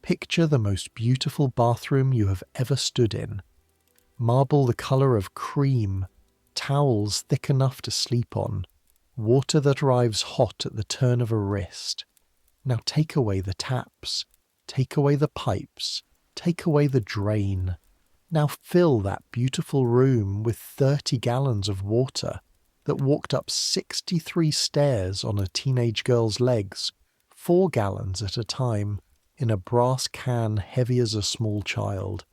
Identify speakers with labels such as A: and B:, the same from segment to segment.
A: Picture the most beautiful bathroom you have ever stood in. Marble the colour of cream, towels thick enough to sleep on, water that arrives hot at the turn of a wrist. Now take away the taps, take away the pipes, take away the drain. Now fill that beautiful room with 30 gallons of water that walked up 63 stairs on a teenage girl's legs, 4 gallons at a time, in a brass can heavy as a small child.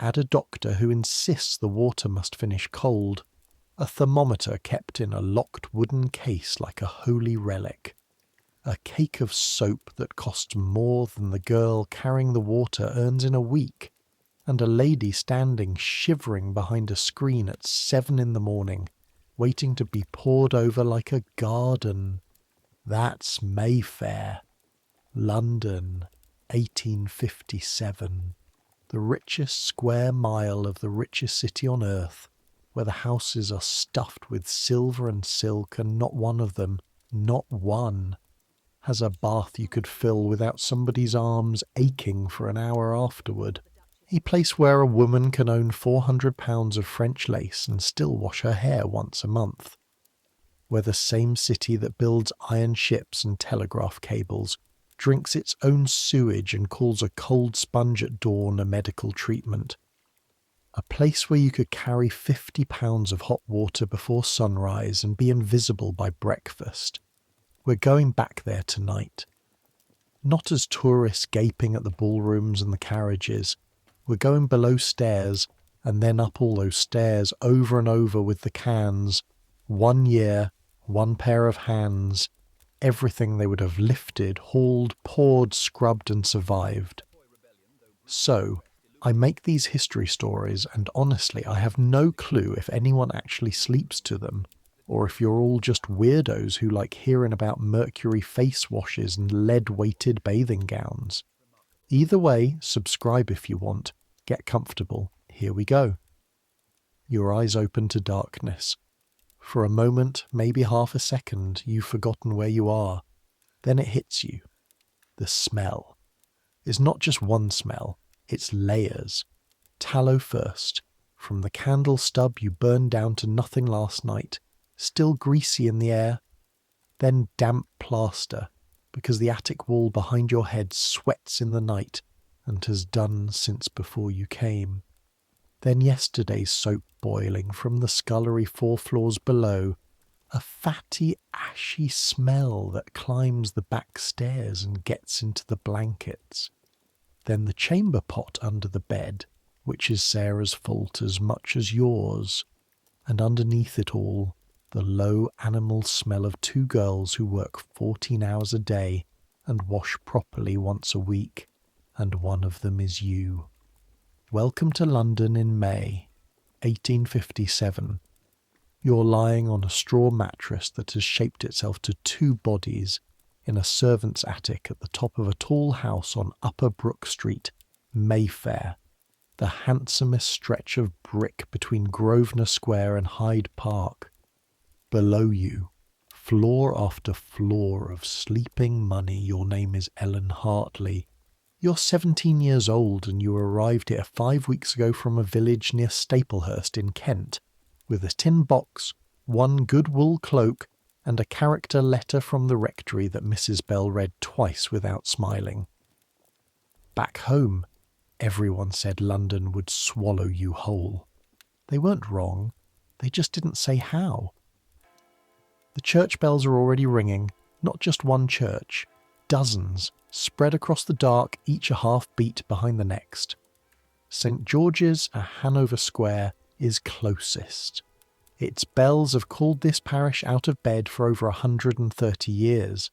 A: Add a doctor who insists the water must finish cold, a thermometer kept in a locked wooden case like a holy relic, a cake of soap that costs more than the girl carrying the water earns in a week, and a lady standing shivering behind a screen at 7 in the morning, waiting to be poured over like a garden. That's Mayfair, London, 1857. The richest square mile of the richest city on earth, where the houses are stuffed with silver and silk, and not one of them, not one, has a bath you could fill without somebody's arms aching for an hour afterward. A place where a woman can own 400 pounds of French lace and still wash her hair once a month. Where the same city that builds iron ships and telegraph cables drinks its own sewage and calls a cold sponge at dawn a medical treatment. A place where you could carry 50 pounds of hot water before sunrise and be invisible by breakfast. We're going back there tonight. Not as tourists gaping at the ballrooms and the carriages. We're going below stairs and then up all those stairs over and over with the cans. 1 year, 1 pair of hands, everything they would have lifted, hauled, poured, scrubbed and survived. So, I make these history stories, and honestly I have no clue if anyone actually sleeps to them, or if you're all just weirdos who like hearing about mercury face washes and lead-weighted bathing gowns. Either way, subscribe if you want. Get comfortable. Here we go. Your eyes open to darkness. For a moment, maybe half a second, you've forgotten where you are. Then it hits you. The smell. It's not just one smell, it's layers. Tallow first, from the candle stub you burned down to nothing last night, still greasy in the air. Then damp plaster, because the attic wall behind your head sweats in the night and has done since before you came. Then yesterday's soap boiling from the scullery 4 floors below, a fatty, ashy smell that climbs the back stairs and gets into the blankets. Then the chamber pot under the bed, which is Sarah's fault as much as yours, and underneath it all, the low animal smell of 2 girls who work 14 hours a day and wash properly once a week, and one of them is you. Welcome to London in May, 1857. You're lying on a straw mattress that has shaped itself to 2 bodies in a servant's attic at the top of a tall house on Upper Brook Street, Mayfair, the handsomest stretch of brick between Grosvenor Square and Hyde Park. Below you, floor after floor of sleeping money, your name is Ellen Hartley. You're 17 years old and you arrived here 5 weeks ago from a village near Staplehurst in Kent, with a tin box, 1 good wool cloak, and a character letter from the rectory that Mrs. Bell read twice without smiling. Back home, everyone said London would swallow you whole. They weren't wrong, they just didn't say how. The church bells are already ringing, not just one church, dozens, spread across the dark, each a half beat behind the next. St. George's, at Hanover Square, is closest. Its bells have called this parish out of bed for over 130 years.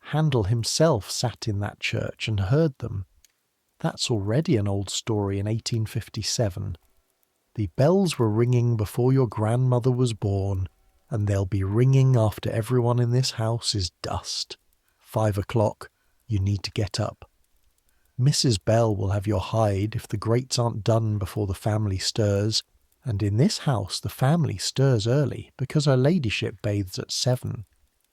A: Handel himself sat in that church and heard them. That's already an old story in 1857. The bells were ringing before your grandmother was born, and they'll be ringing after everyone in this house is dust. 5 o'clock, you need to get up. Mrs. Bell will have your hide if the grates aren't done before the family stirs, and in this house the family stirs early because her ladyship bathes at 7.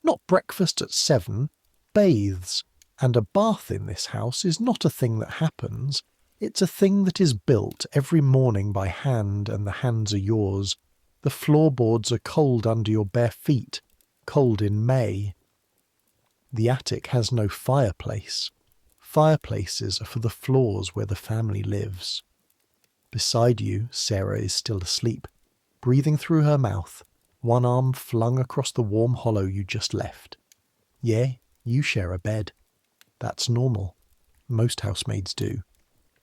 A: Not breakfast at 7, bathes, And a bath in this house is not a thing that happens. It's a thing that is built every morning by hand, and the hands are yours. The floorboards are cold under your bare feet, cold in May. The attic has no fireplace. Fireplaces are for the floors where the family lives. Beside you, Sarah is still asleep, breathing through her mouth, one arm flung across the warm hollow you just left. Yeah, you share a bed. That's normal. Most housemaids do.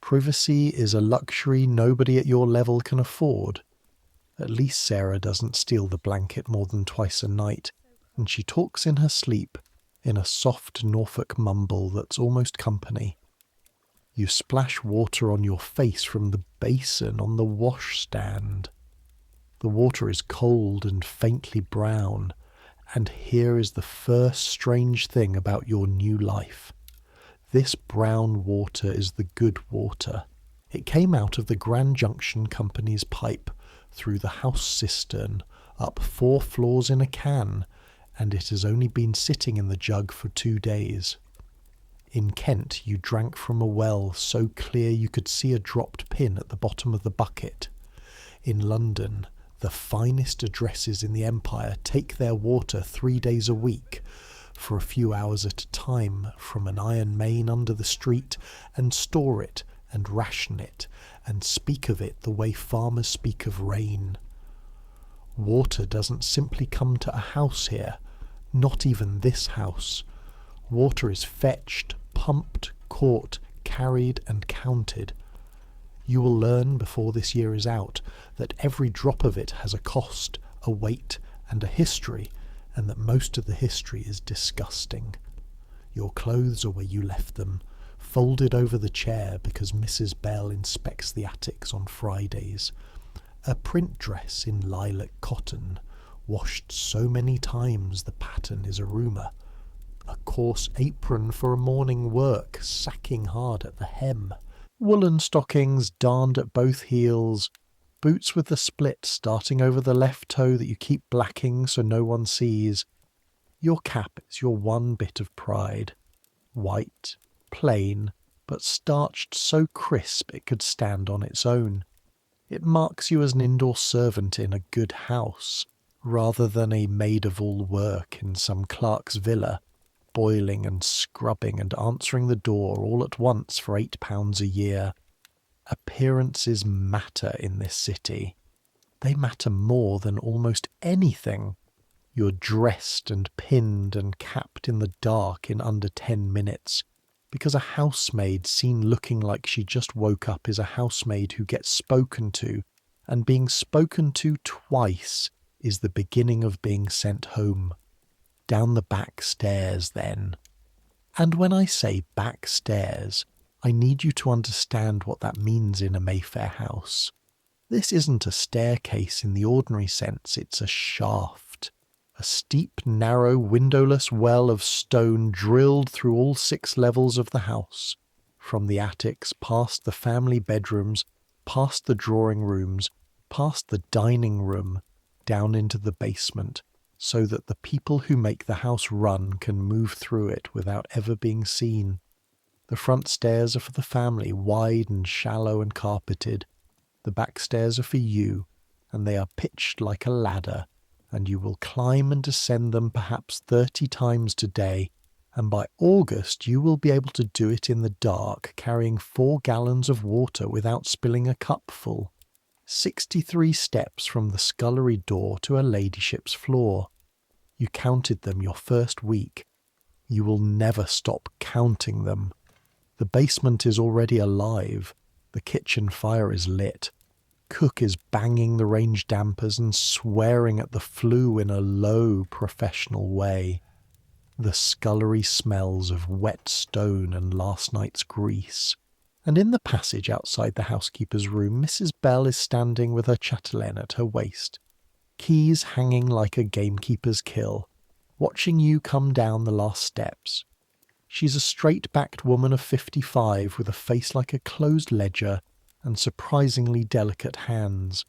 A: Privacy is a luxury nobody at your level can afford. At least Sarah doesn't steal the blanket more than twice a night, and she talks in her sleep in a soft Norfolk mumble that's almost company. You splash water on your face from the basin on the washstand. The water is cold and faintly brown, and here is the first strange thing about your new life. This brown water is the good water. It came out of the Grand Junction Company's pipe, through the house cistern, up 4 floors in a can, and it has only been sitting in the jug for 2 days. In Kent, you drank from a well so clear you could see a dropped pin at the bottom of the bucket. In London, the finest addresses in the empire take their water 3 days a week, for a few hours at a time, from an iron main under the street, and store it and ration it and speak of it the way farmers speak of rain. Water doesn't simply come to a house here, not even this house. Water is fetched, pumped, caught, carried and counted. You will learn before this year is out that every drop of it has a cost, a weight and a history, and that most of the history is disgusting. Your clothes are where you left them, folded over the chair because Mrs. Bell inspects the attics on Fridays. A print dress in lilac cotton, washed so many times the pattern is a rumour. A coarse apron for a morning work, sacking hard at the hem. Woolen stockings darned at both heels. Boots with the split starting over the left toe that you keep blacking so no one sees. Your cap is your one bit of pride. White, plain, but starched so crisp it could stand on its own. It marks you as an indoor servant in a good house, rather than a maid-of-all-work in some clerk's villa, boiling and scrubbing and answering the door all at once for £8 a year. Appearances matter in this city. They matter more than almost anything. You're dressed and pinned and capped in the dark in under 10 minutes, because a housemaid seen looking like she just woke up is a housemaid who gets spoken to, and being spoken to twice is the beginning of being sent home. Down the back stairs, then. And when I say back stairs, I need you to understand what that means in a Mayfair house. This isn't a staircase in the ordinary sense, it's a shaft. A steep, narrow, windowless well of stone drilled through all 6 levels of the house, from the attics, past the family bedrooms, past the drawing rooms, past the dining room, down into the basement, so that the people who make the house run can move through it without ever being seen. The front stairs are for the family, wide and shallow and carpeted. The back stairs are for you, and they are pitched like a ladder, and you will climb and descend them perhaps 30 times today, and by August you will be able to do it in the dark, carrying 4 gallons of water without spilling a cupful. 63 steps from the scullery door to her ladyship's floor. You counted them your first week. You will never stop counting them. The basement is already alive. The kitchen fire is lit. Cook is banging the range dampers and swearing at the flue in a low, professional way. The scullery smells of wet stone and last night's grease. And in the passage outside the housekeeper's room, Mrs. Bell is standing with her chatelaine at her waist, keys hanging like a gamekeeper's kill, watching you come down the last steps. She's a straight-backed woman of 55 with a face like a closed ledger and surprisingly delicate hands.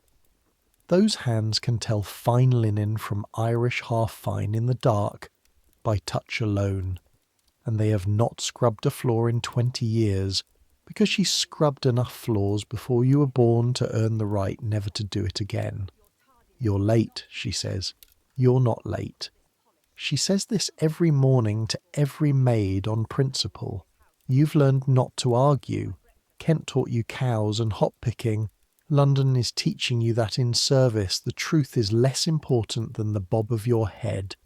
A: Those hands can tell fine linen from Irish half-fine in the dark by touch alone. and they have not scrubbed a floor in 20 years, because she scrubbed enough floors before you were born to earn the right never to do it again. You're late, she says. You're not late. She says this every morning to every maid on principle. You've learned not to argue. Kent taught you cows and hop picking. London is teaching you that in service the truth is less important than the bob of your head.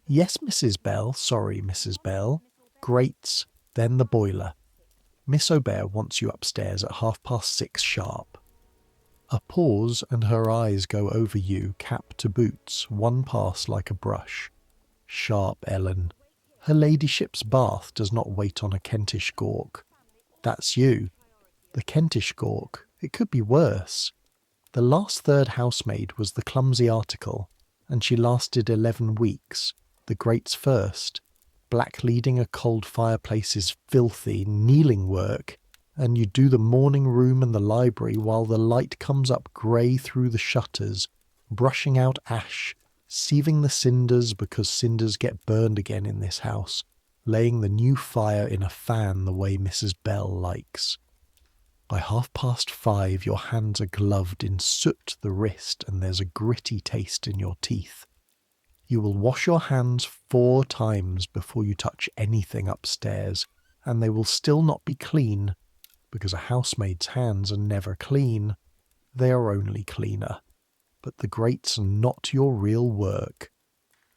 A: Yes, Mrs. Bell, sorry, Mrs. Bell. Grates, then the boiler. Miss Aubert wants you upstairs at 6:30 sharp. A pause and her eyes go over you, cap to boots, one pass like a brush. Sharp Ellen. Her ladyship's bath does not wait on a Kentish gawk. That's you. The Kentish gawk. It could be worse. The last third housemaid was the clumsy article, and she lasted 11 weeks. The grates first. Black leading a cold fireplace is filthy, kneeling work, and you do the morning room and the library while the light comes up grey through the shutters, brushing out ash, sieving the cinders because cinders get burned again in this house, laying the new fire in a fan the way Mrs. Bell likes. By 5:30 your hands are gloved in soot the wrist and there's a gritty taste in your teeth. You will wash your hands 4 times before you touch anything upstairs, and they will still not be clean, because a housemaid's hands are never clean. They are only cleaner. But the grates are not your real work.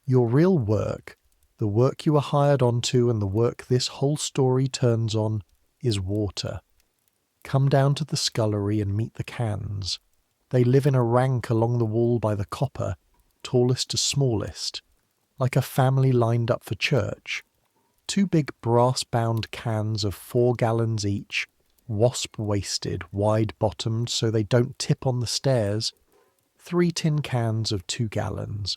A: Your real work, the work you are hired onto and the work this whole story turns on, is water. Come down to the scullery and meet the cans. They live in a rank along the wall by the copper, tallest to smallest, like a family lined up for church. 2 big brass-bound cans of 4 gallons each, wasp-waisted, wide-bottomed so they don't tip on the stairs. 3 tin cans of 2 gallons.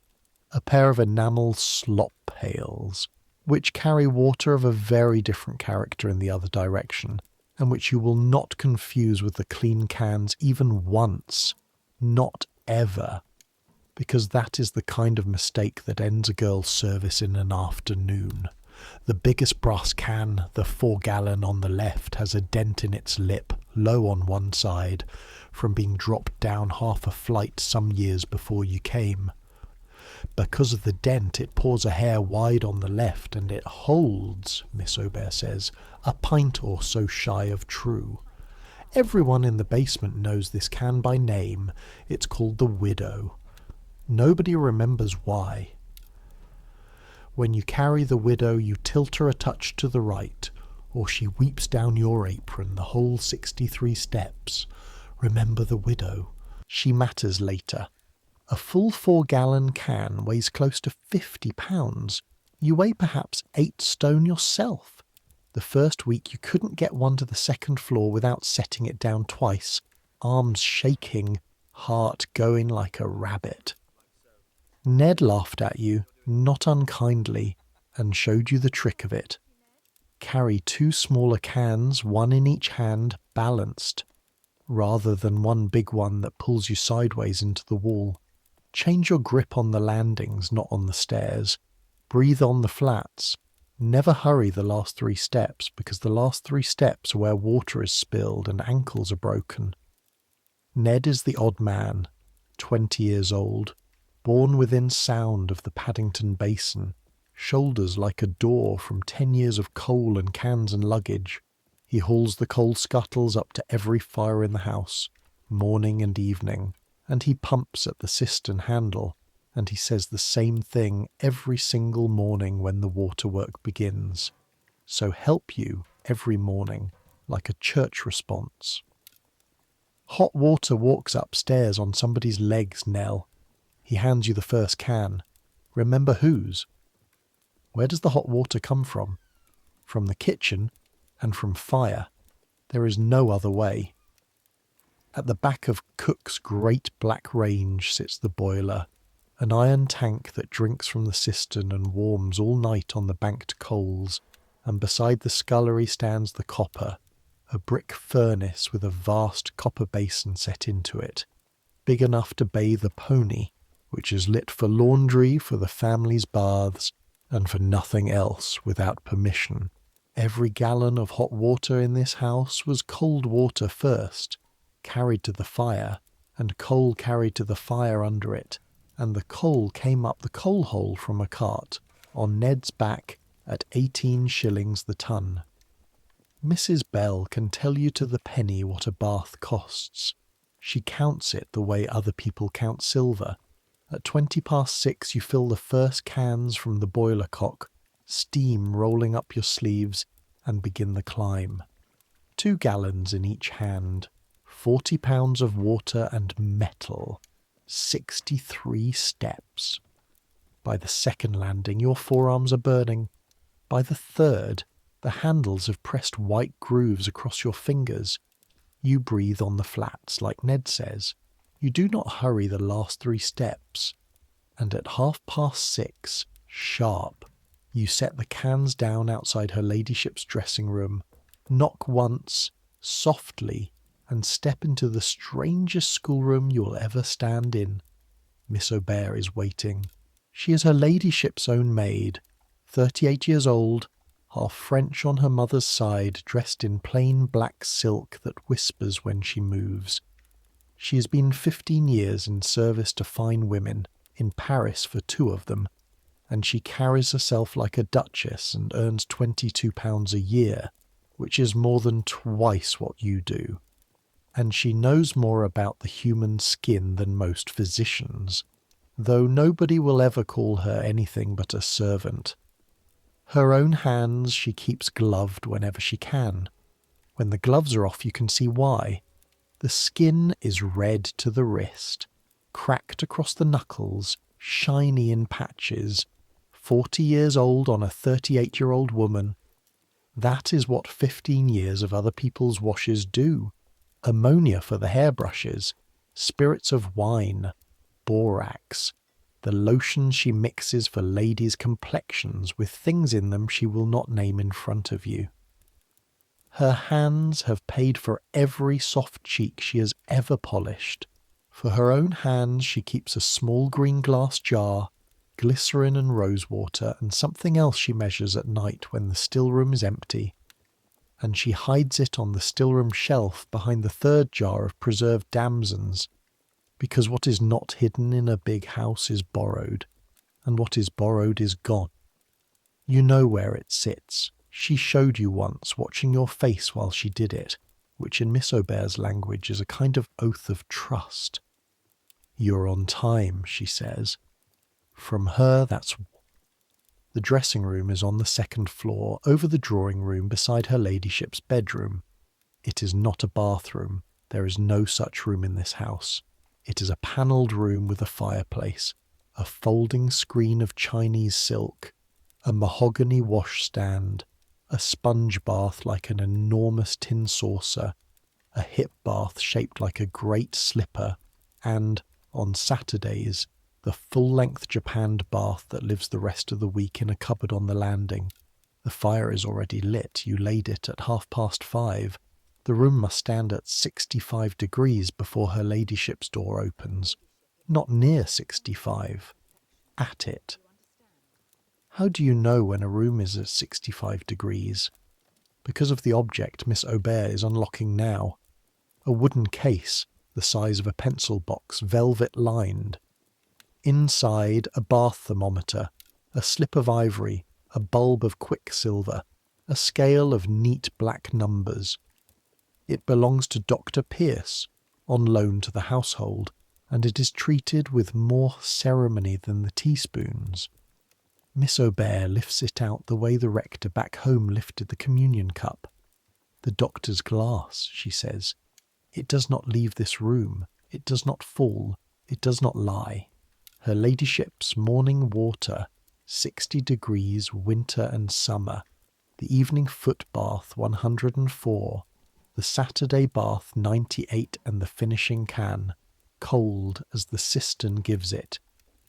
A: A pair of enamel slop pails, which carry water of a very different character in the other direction, and which you will not confuse with the clean cans even once. Not ever. Because that is the kind of mistake that ends a girl's service in an afternoon. The biggest brass can, the 4-gallon on the left, has a dent in its lip, low on one side, from being dropped down half a flight some years before you came. Because of the dent, it pours a hair wide on the left, and it holds, Miss Aubert says, a pint or so shy of true. Everyone in the basement knows this can by name. It's called the Widow. Nobody remembers why. When you carry the Widow, you tilt her a touch to the right, or she weeps down your apron the whole 63 steps. Remember the Widow. She matters later. A full 4-gallon can weighs close to 50 pounds. You weigh perhaps 8 stone yourself. The first week you couldn't get one to the 2nd floor without setting it down twice, arms shaking, heart going like a rabbit. Ned laughed at you, not unkindly, and showed you the trick of it. Carry 2 smaller cans, 1 in each hand, balanced, rather than one big one that pulls you sideways into the wall. Change your grip on the landings, not on the stairs. Breathe on the flats. Never hurry the last 3 steps, because the last 3 steps are where water is spilled and ankles are broken. Ned is the odd man, 20 years old, born within sound of the Paddington Basin, shoulders like a door from 10 years of coal and cans and luggage. He hauls the coal scuttles up to every fire in the house, morning and evening, and he pumps at the cistern handle, and he says the same thing every single morning when the waterwork begins. So help you every morning, like a church response. Hot water walks upstairs on somebody's legs, Nell. He hands you the first can. Remember whose? Where does the hot water come from? From the kitchen and from fire. There is no other way. At the back of Cook's great black range sits the boiler, an iron tank that drinks from the cistern and warms all night on the banked coals, and beside the scullery stands the copper, a brick furnace with a vast copper basin set into it, big enough to bathe a pony, which is lit for laundry for the family's baths, and for nothing else without permission. Every gallon of hot water in this house was cold water first, carried to the fire, and coal carried to the fire under it, and the coal came up the coal hole from a cart on Ned's back at 18 shillings the ton. Mrs. Bell can tell you to the penny what a bath costs. She counts it the way other people count silver. At 6:20 you fill the first cans from the boiler cock, steam rolling up your sleeves, and begin the climb. 2 gallons in each hand, 40 pounds of water and metal, 63 steps. By the second landing your forearms are burning. By the third, the handles have pressed white grooves across your fingers. You breathe on the flats, like Ned says. You do not hurry the last 3 steps. And at 6:30, sharp, you set the cans down outside her ladyship's dressing room, knock once, softly, and step into the strangest schoolroom you will ever stand in. Miss Aubert is waiting. She is her ladyship's own maid, 38 years old, half French on her mother's side, dressed in plain black silk that whispers when she moves. She has been 15 years in service to fine women, in Paris for 2 of them, and she carries herself like a duchess and earns £22 a year, which is more than twice what you do. And she knows more about the human skin than most physicians, though nobody will ever call her anything but a servant. Her own hands she keeps gloved whenever she can. When the gloves are off you can see why. The skin is red to the wrist, cracked across the knuckles, shiny in patches, 40 years old on a 38-year-old woman. That is what 15 years of other people's washes do. Ammonia for the hairbrushes, spirits of wine, borax, the lotions she mixes for ladies' complexions with things in them she will not name in front of you. Her hands have paid for every soft cheek she has ever polished. For her own hands she keeps a small green glass jar, glycerin and rosewater, and something else she measures at night when the still-room is empty. And she hides it on the still-room shelf behind the 3rd jar of preserved damsons, because what is not hidden in a big house is borrowed, and what is borrowed is gone. You know where it sits. She showed you once, watching your face while she did it, which in Miss Aubert's language is a kind of oath of trust. You're on time, she says. From her, that's... The dressing room is on the 2nd floor, over the drawing room beside her ladyship's bedroom. It is not a bathroom. There is no such room in this house. It is a panelled room with a fireplace, a folding screen of Chinese silk, a mahogany washstand, a sponge bath like an enormous tin saucer, a hip bath shaped like a great slipper, and, on Saturdays, the full-length japanned bath that lives the rest of the week in a cupboard on the landing. The fire is already lit. You laid it at 5:30. The room must stand at 65 degrees before her ladyship's door opens. Not near 65. At it. How do you know when a room is at 65 degrees? Because of the object Miss Aubert is unlocking now. A wooden case, the size of a pencil box, velvet-lined. Inside, a bath thermometer, a slip of ivory, a bulb of quicksilver, a scale of neat black numbers. It belongs to Dr. Pierce, on loan to the household, and it is treated with more ceremony than the teaspoons. Miss Aubert lifts it out the way the rector back home lifted the communion cup. The doctor's glass, she says. It does not leave this room. It does not fall. It does not lie. Her ladyship's morning water, 60 degrees winter and summer. The evening foot bath, 104. The Saturday bath, 98, and the finishing can, cold as the cistern gives it.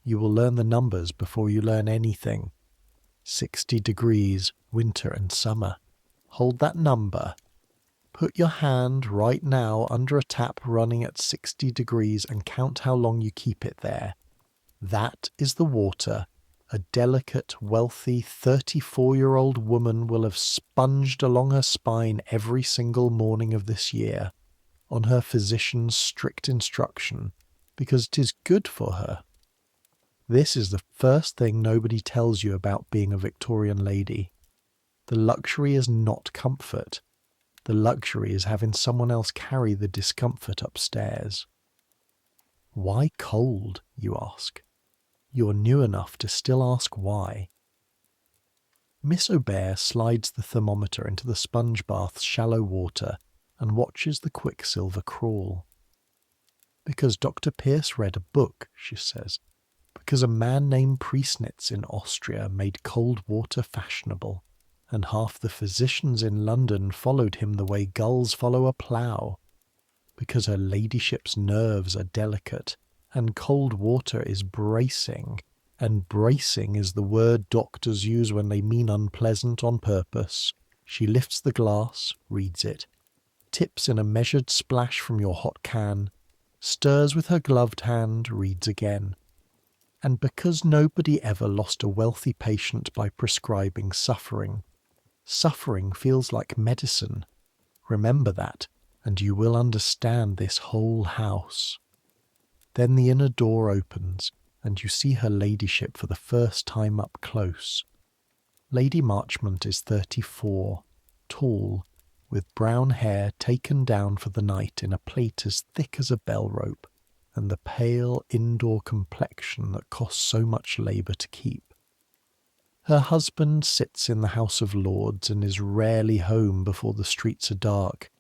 A: You will learn the numbers before you learn anything. 60 degrees, winter and summer. Hold that number. Put your hand right now under a tap running at 60 degrees and count how long you keep it there. That is the water A delicate, wealthy 34-year-old woman will have sponged along her spine every single morning of this year, on her physician's strict instruction, because 'tis good for her. This is the first thing nobody tells you about being a Victorian lady. The luxury is not comfort. The luxury is having someone else carry the discomfort upstairs. Why cold, you ask? You're new enough to still ask why. Miss Aubert slides the thermometer into the sponge bath's shallow water and watches the quicksilver crawl. Because Dr. Pierce read a book, she says. Because a man named Priesnitz in Austria made cold water fashionable, and half the physicians in London followed him the way gulls follow a plough. Because her ladyship's nerves are delicate, and cold water is bracing, and bracing is the word doctors use when they mean unpleasant on purpose. She lifts the glass, reads it, tips in a measured splash from your hot can, stirs with her gloved hand, reads again. And because nobody ever lost a wealthy patient by prescribing suffering, suffering feels like medicine. Remember that, and you will understand this whole house. Then the inner door opens, and you see her ladyship for the first time up close. Lady Marchmont is 34, tall, with brown hair taken down for the night in a plait as thick as a bell rope, and the pale indoor complexion that costs so much labour to keep. Her husband sits in the House of Lords and is rarely home before the streets are dark.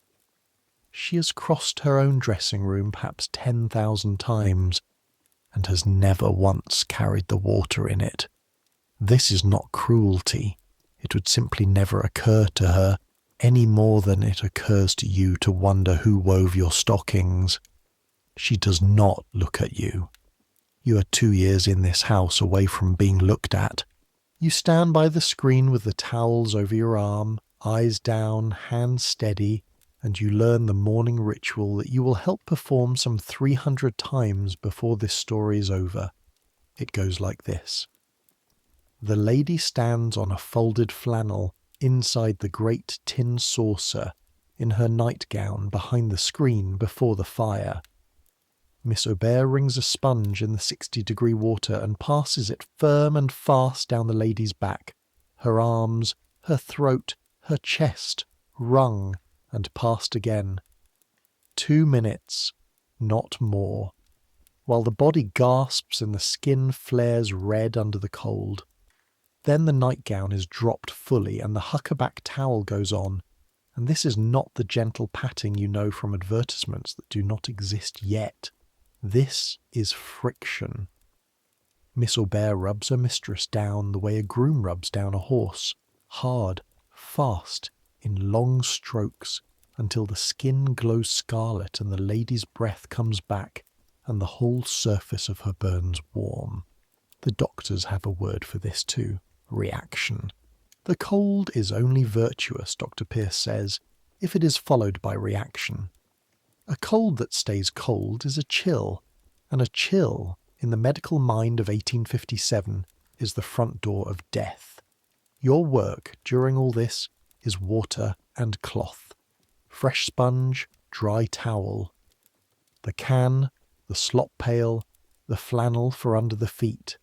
A: She has crossed her own dressing room perhaps 10,000 times, and has never once carried the water in it. This is not cruelty. It would simply never occur to her, any more than it occurs to you to wonder who wove your stockings. She does not look at you. You are 2 years in this house away from being looked at. You stand by the screen with the towels over your arm, eyes down, hands steady, and you learn the morning ritual that you will help perform some 300 times before this story is over. It goes like this. The lady stands on a folded flannel inside the great tin saucer, in her nightgown behind the screen before the fire. Miss Aubert wrings a sponge in the 60-degree water and passes it firm and fast down the lady's back, her arms, her throat, her chest, wrung and passed again. 2 minutes, not more, while the body gasps and the skin flares red under the cold. Then the nightgown is dropped fully and the huckaback towel goes on, and this is not the gentle patting you know from advertisements that do not exist yet. This is friction. Miss Aubert rubs her mistress down the way a groom rubs down a horse, hard, fast, in long strokes, until the skin glows scarlet and the lady's breath comes back and the whole surface of her burns warm. The doctors have a word for this too, reaction. The cold is only virtuous, Dr. Pierce says, if it is followed by reaction. A cold that stays cold is a chill, and a chill, in the medical mind of 1857, is the front door of death. Your work during all this is water and cloth, fresh sponge, dry towel, the can, the slop pail, the flannel for under the feet.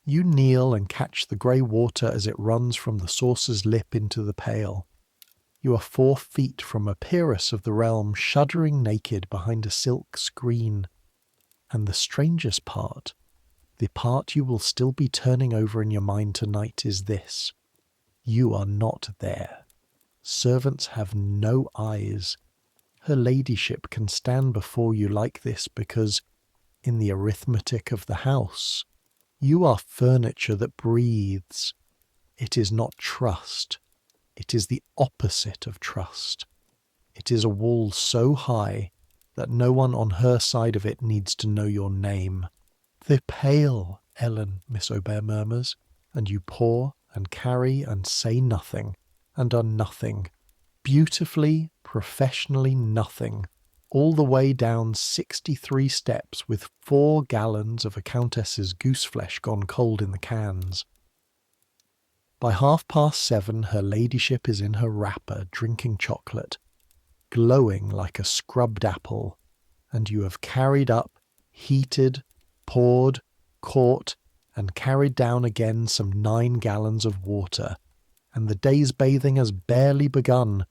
A: You kneel and catch the grey water as it runs from the saucer's lip into the pail. You are 4 feet from a peeress of the realm shuddering naked behind a silk screen. And the strangest part, the part you will still be turning over in your mind tonight, is this. You are not there. Servants have no eyes. Her ladyship can stand before you like this because, in the arithmetic of the house, you are furniture that breathes. It is not trust. It is the opposite of trust. It is a wall so high that no one on her side of it needs to know your name. The pail, Ellen, Miss Aubert murmurs, and you pour and carry and say nothing, and are nothing. Beautifully, professionally nothing, all the way down 63 steps with 4 gallons of a countess's gooseflesh gone cold in the cans. By 7:30, her ladyship is in her wrapper, drinking chocolate, glowing like a scrubbed apple, and you have carried up, heated, poured, caught, and carried down again some 9 gallons of water, and the day's bathing has barely begun,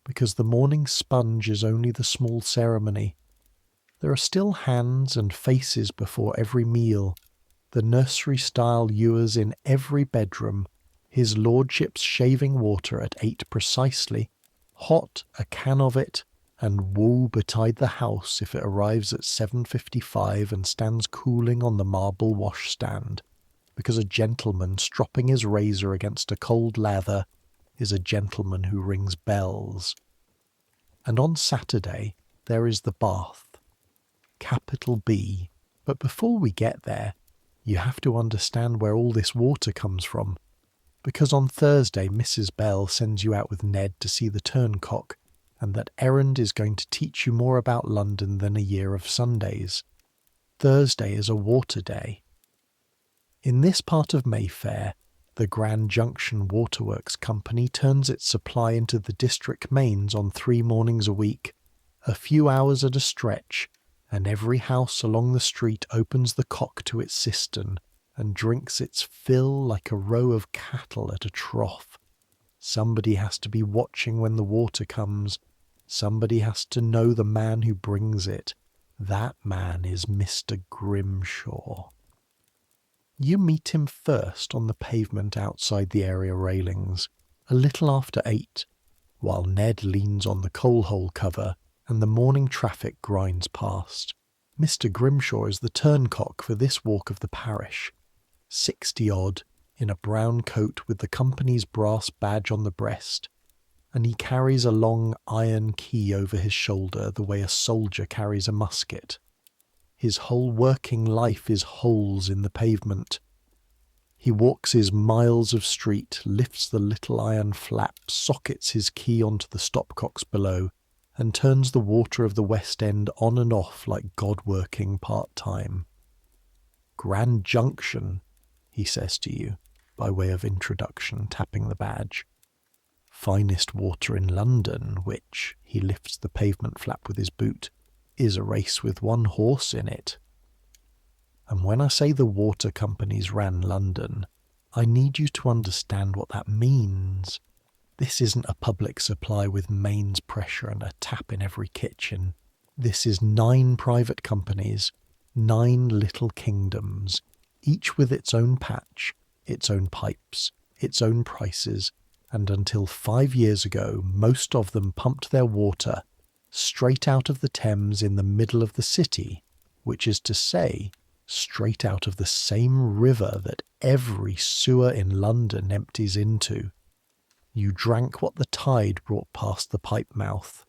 A: because the morning sponge is only the small ceremony. There are still hands and faces before every meal, the nursery-style ewers in every bedroom, his lordship's shaving water at 8 precisely, hot, a can of it, and woe betide the house if it arrives at 7:55 and stands cooling on the marble washstand, because a gentleman stropping his razor against a cold lather is a gentleman who rings bells. And on Saturday there is the bath. Capital B. But before we get there, you have to understand where all this water comes from, because on Thursday Mrs. Bell sends you out with Ned to see the turncock, and that errand is going to teach you more about London than a year of Sundays. Thursday is a water day. In this part of Mayfair, the Grand Junction Waterworks Company turns its supply into the district mains on 3 mornings a week, a few hours at a stretch, and every house along the street opens the cock to its cistern and drinks its fill like a row of cattle at a trough. Somebody has to be watching when the water comes. Somebody has to know the man who brings it. That man is Mr. Grimshaw. You meet him first on the pavement outside the area railings, a little after 8, while Ned leans on the coal-hole cover and the morning traffic grinds past. Mr. Grimshaw is the turncock for this walk of the parish, 60-odd, in a brown coat with the company's brass badge on the breast, and he carries a long iron key over his shoulder the way a soldier carries a musket. His whole working life is holes in the pavement. He walks his miles of street, lifts the little iron flap, sockets his key onto the stopcocks below, and turns the water of the West End on and off like God working part-time. Grand Junction, he says to you, by way of introduction, tapping the badge. Finest water in London, which, he lifts the pavement flap with his boot, is a race with 1 horse in it. And when I say the water companies ran London, I need you to understand what that means. This isn't a public supply with mains pressure and a tap in every kitchen. This is 9 private companies, 9 little kingdoms, each with its own patch, its own pipes, its own prices, and until 5 years ago most of them pumped their water straight out of the Thames in the middle of the city, which is to say, straight out of the same river that every sewer in London empties into. You drank what the tide brought past the pipe mouth.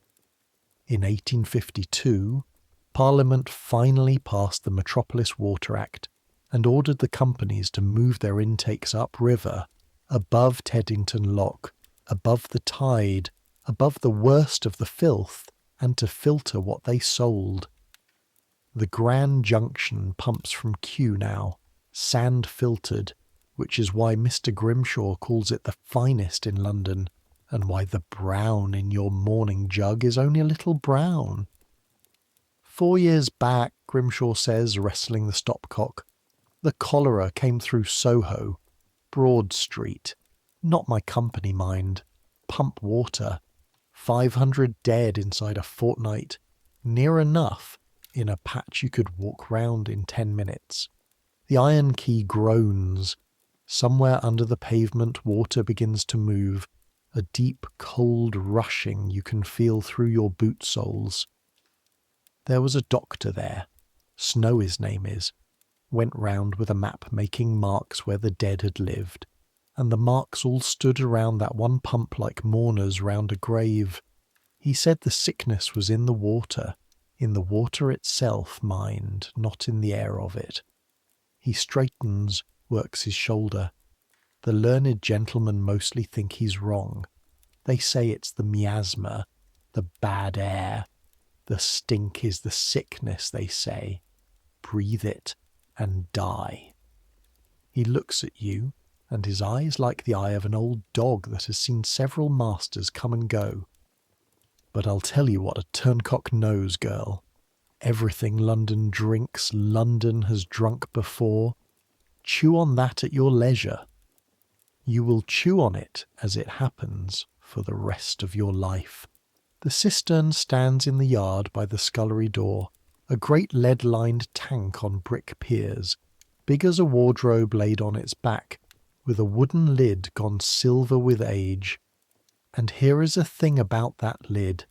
A: In 1852, Parliament finally passed the Metropolis Water Act and ordered the companies to move their intakes upriver, above Teddington Lock, above the tide, above the worst of the filth, and to filter what they sold. The Grand Junction pumps from Kew now, sand-filtered, which is why Mr. Grimshaw calls it the finest in London, and why the brown in your morning jug is only a little brown. 4 years back, Grimshaw says, wrestling the stopcock, the cholera came through Soho, Broad Street. Not my company, mind. Pump water. 500 dead inside a fortnight. Near enough, in a patch you could walk round in 10 minutes. The iron key groans. Somewhere under the pavement water begins to move, a deep cold rushing you can feel through your boot soles. There was a doctor there. Snow his name is. Went round with a map making marks where the dead had lived, and the marks all stood around that one pump like mourners round a grave. He said the sickness was in the water itself, mind, not in the air of it. He straightens, works his shoulder. The learned gentlemen mostly think he's wrong. They say it's the miasma, the bad air. The stink is the sickness, they say. Breathe it and die. He looks at you, and his eye is like the eye of an old dog that has seen several masters come and go. But I'll tell you what a turncock knows, girl. Everything London drinks, London has drunk before. Chew on that at your leisure. You will chew on it as it happens for the rest of your life. The cistern stands in the yard by the scullery door, a great lead-lined tank on brick piers, big as a wardrobe laid on its back, with a wooden lid gone silver with age. And here is a thing about that lid.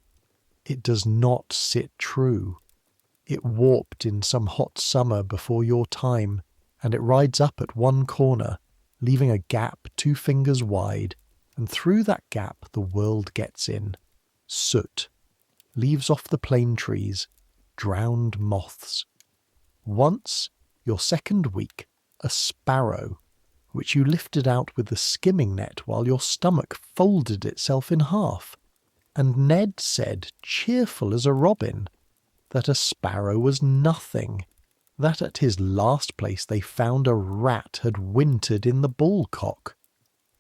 A: It does not sit true. It warped in some hot summer before your time, and it rides up at one corner, leaving a gap 2 fingers wide, and through that gap the world gets in. Soot. Leaves off the plane trees. Drowned moths. Once, your second week, a sparrow, which you lifted out with the skimming net while your stomach folded itself in half, and Ned said, cheerful as a robin, that a sparrow was nothing, that at his last place they found a rat had wintered in the bullcock.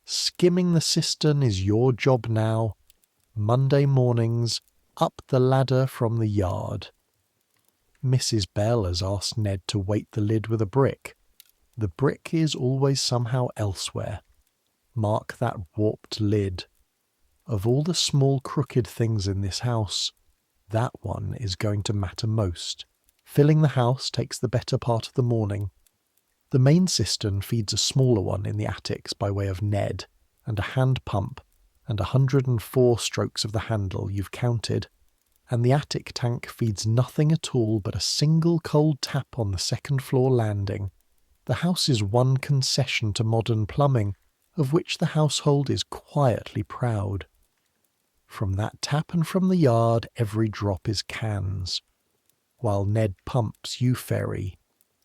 A: Skimming the cistern is your job now. Monday mornings, up the ladder from the yard. Mrs. Bell has asked Ned to weight the lid with a brick. The brick is always somehow elsewhere. Mark that warped lid. Of all the small crooked things in this house, that one is going to matter most. Filling the house takes the better part of the morning. The main cistern feeds a smaller one in the attics by way of Ned, and a hand pump, and 104 strokes of the handle you've counted, and the attic tank feeds nothing at all but a single cold tap on the second-floor landing. The house is one concession to modern plumbing, of which the household is quietly proud. From that tap and from the yard every drop is cans. While Ned pumps, you ferry.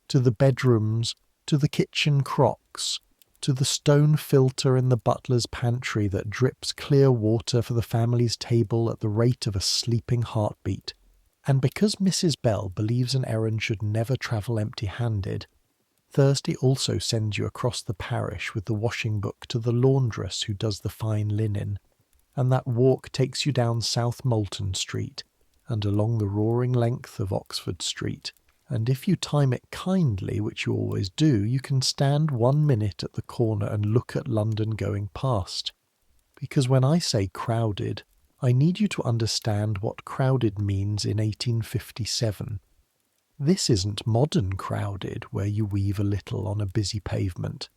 A: To the bedrooms, to the kitchen crocks, to the stone filter in the butler's pantry that drips clear water for the family's table at the rate of a sleeping heartbeat. And because Mrs. Bell believes an errand should never travel empty-handed, Thursday also sends you across the parish with the washing book to the laundress who does the fine linen, and that walk takes you down South Molton Street and along the roaring length of Oxford Street, and if you time it kindly, which you always do, you can stand 1 minute at the corner and look at London going past. Because when I say crowded, I need you to understand what crowded means in 1857. This isn't modern crowded, where you weave a little on a busy pavement.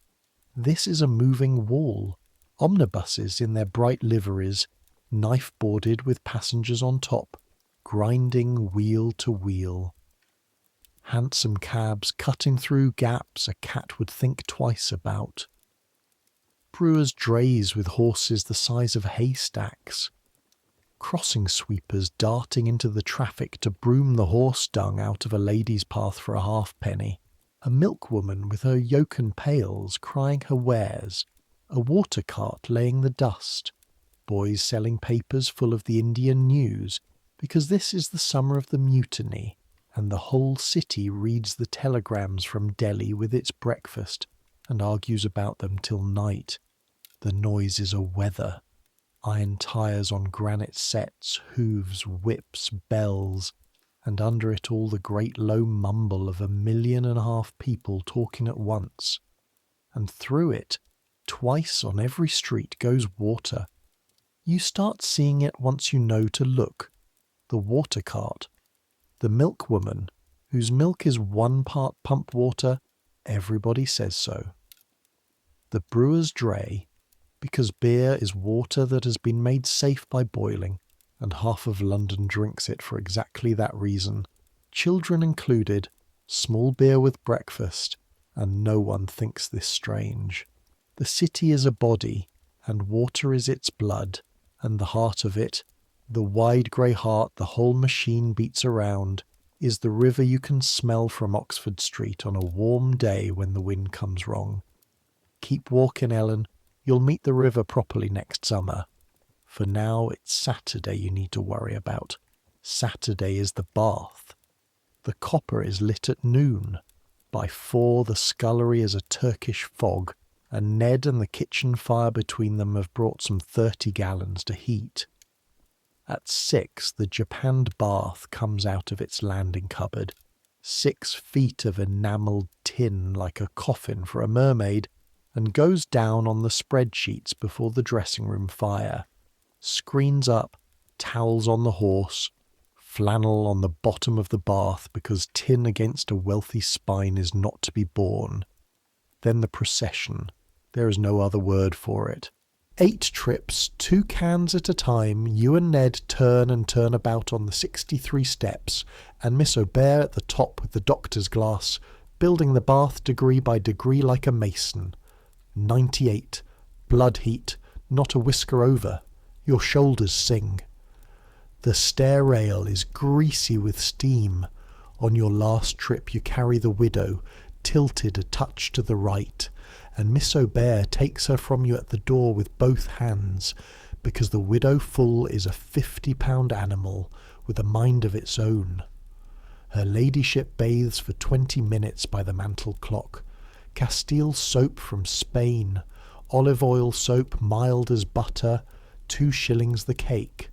A: This is a moving wall. Omnibuses in their bright liveries, knife-boarded with passengers on top, grinding wheel to wheel. Hansom cabs cutting through gaps a cat would think twice about. Brewers' drays with horses the size of haystacks. Crossing sweepers darting into the traffic to broom the horse dung out of a lady's path for a halfpenny. A milkwoman with her yoke and pails crying her wares. A water cart laying the dust. Boys selling papers full of the Indian news, because this is the summer of the mutiny, and the whole city reads the telegrams from Delhi with its breakfast, and argues about them till night. The noise is a weather. Iron tyres on granite sets, hooves, whips, bells, and under it all the great low mumble of 1.5 million people talking at once. And through it, twice on every street goes water. You start seeing it once you know to look. The water cart. The milkwoman, whose milk is 1 part pump water, everybody says so. The brewer's dray, because beer is water that has been made safe by boiling, and half of London drinks it for exactly that reason, children included, small beer with breakfast, and no one thinks this strange. The city is a body, and water is its blood, and the heart of it, the wide grey heart the whole machine beats around, is the river you can smell from Oxford Street on a warm day when the wind comes wrong. Keep walking, Ellen. You'll meet the river properly next summer. For now it's Saturday you need to worry about. Saturday is the bath. The copper is lit at noon. By 4 the scullery is a Turkish fog, and Ned and the kitchen fire between them have brought some 30 gallons to heat. At 6 the japanned bath comes out of its landing cupboard, 6 feet of enamelled tin like a coffin for a mermaid, and goes down on the spreadsheets before the dressing room fire. Screens up, towels on the horse, flannel on the bottom of the bath because tin against a wealthy spine is not to be borne. Then the procession. There is no other word for it. 8 trips, 2 cans at a time, you and Ned turn and turn about on the 63 steps, and Miss Aubert at the top with the doctor's glass, building the bath degree by degree like a mason. 98. Blood heat, not a whisker over. Your shoulders sing. The stair rail is greasy with steam. On your last trip you carry the widow, tilted a touch to the right, and Miss Aubert takes her from you at the door with both hands, because the widow full is a 50-pound animal with a mind of its own. Her ladyship bathes for 20 minutes by the mantel clock. Castile soap from Spain, olive oil soap mild as butter, 2 shillings the cake.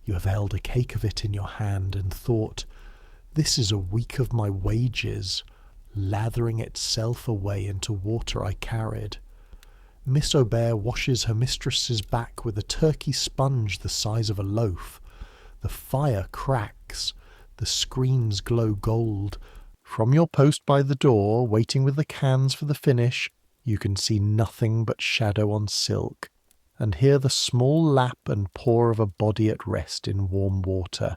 A: You have held a cake of it in your hand and thought, this is a week of my wages, lathering itself away into water I carried. Miss Aubert washes her mistress's back with a turkey sponge the size of a loaf. The fire cracks, the screens glow gold. From your post by the door, waiting with the cans for the finish, you can see nothing but shadow on silk, and hear the small lap and pour of a body at rest in warm water.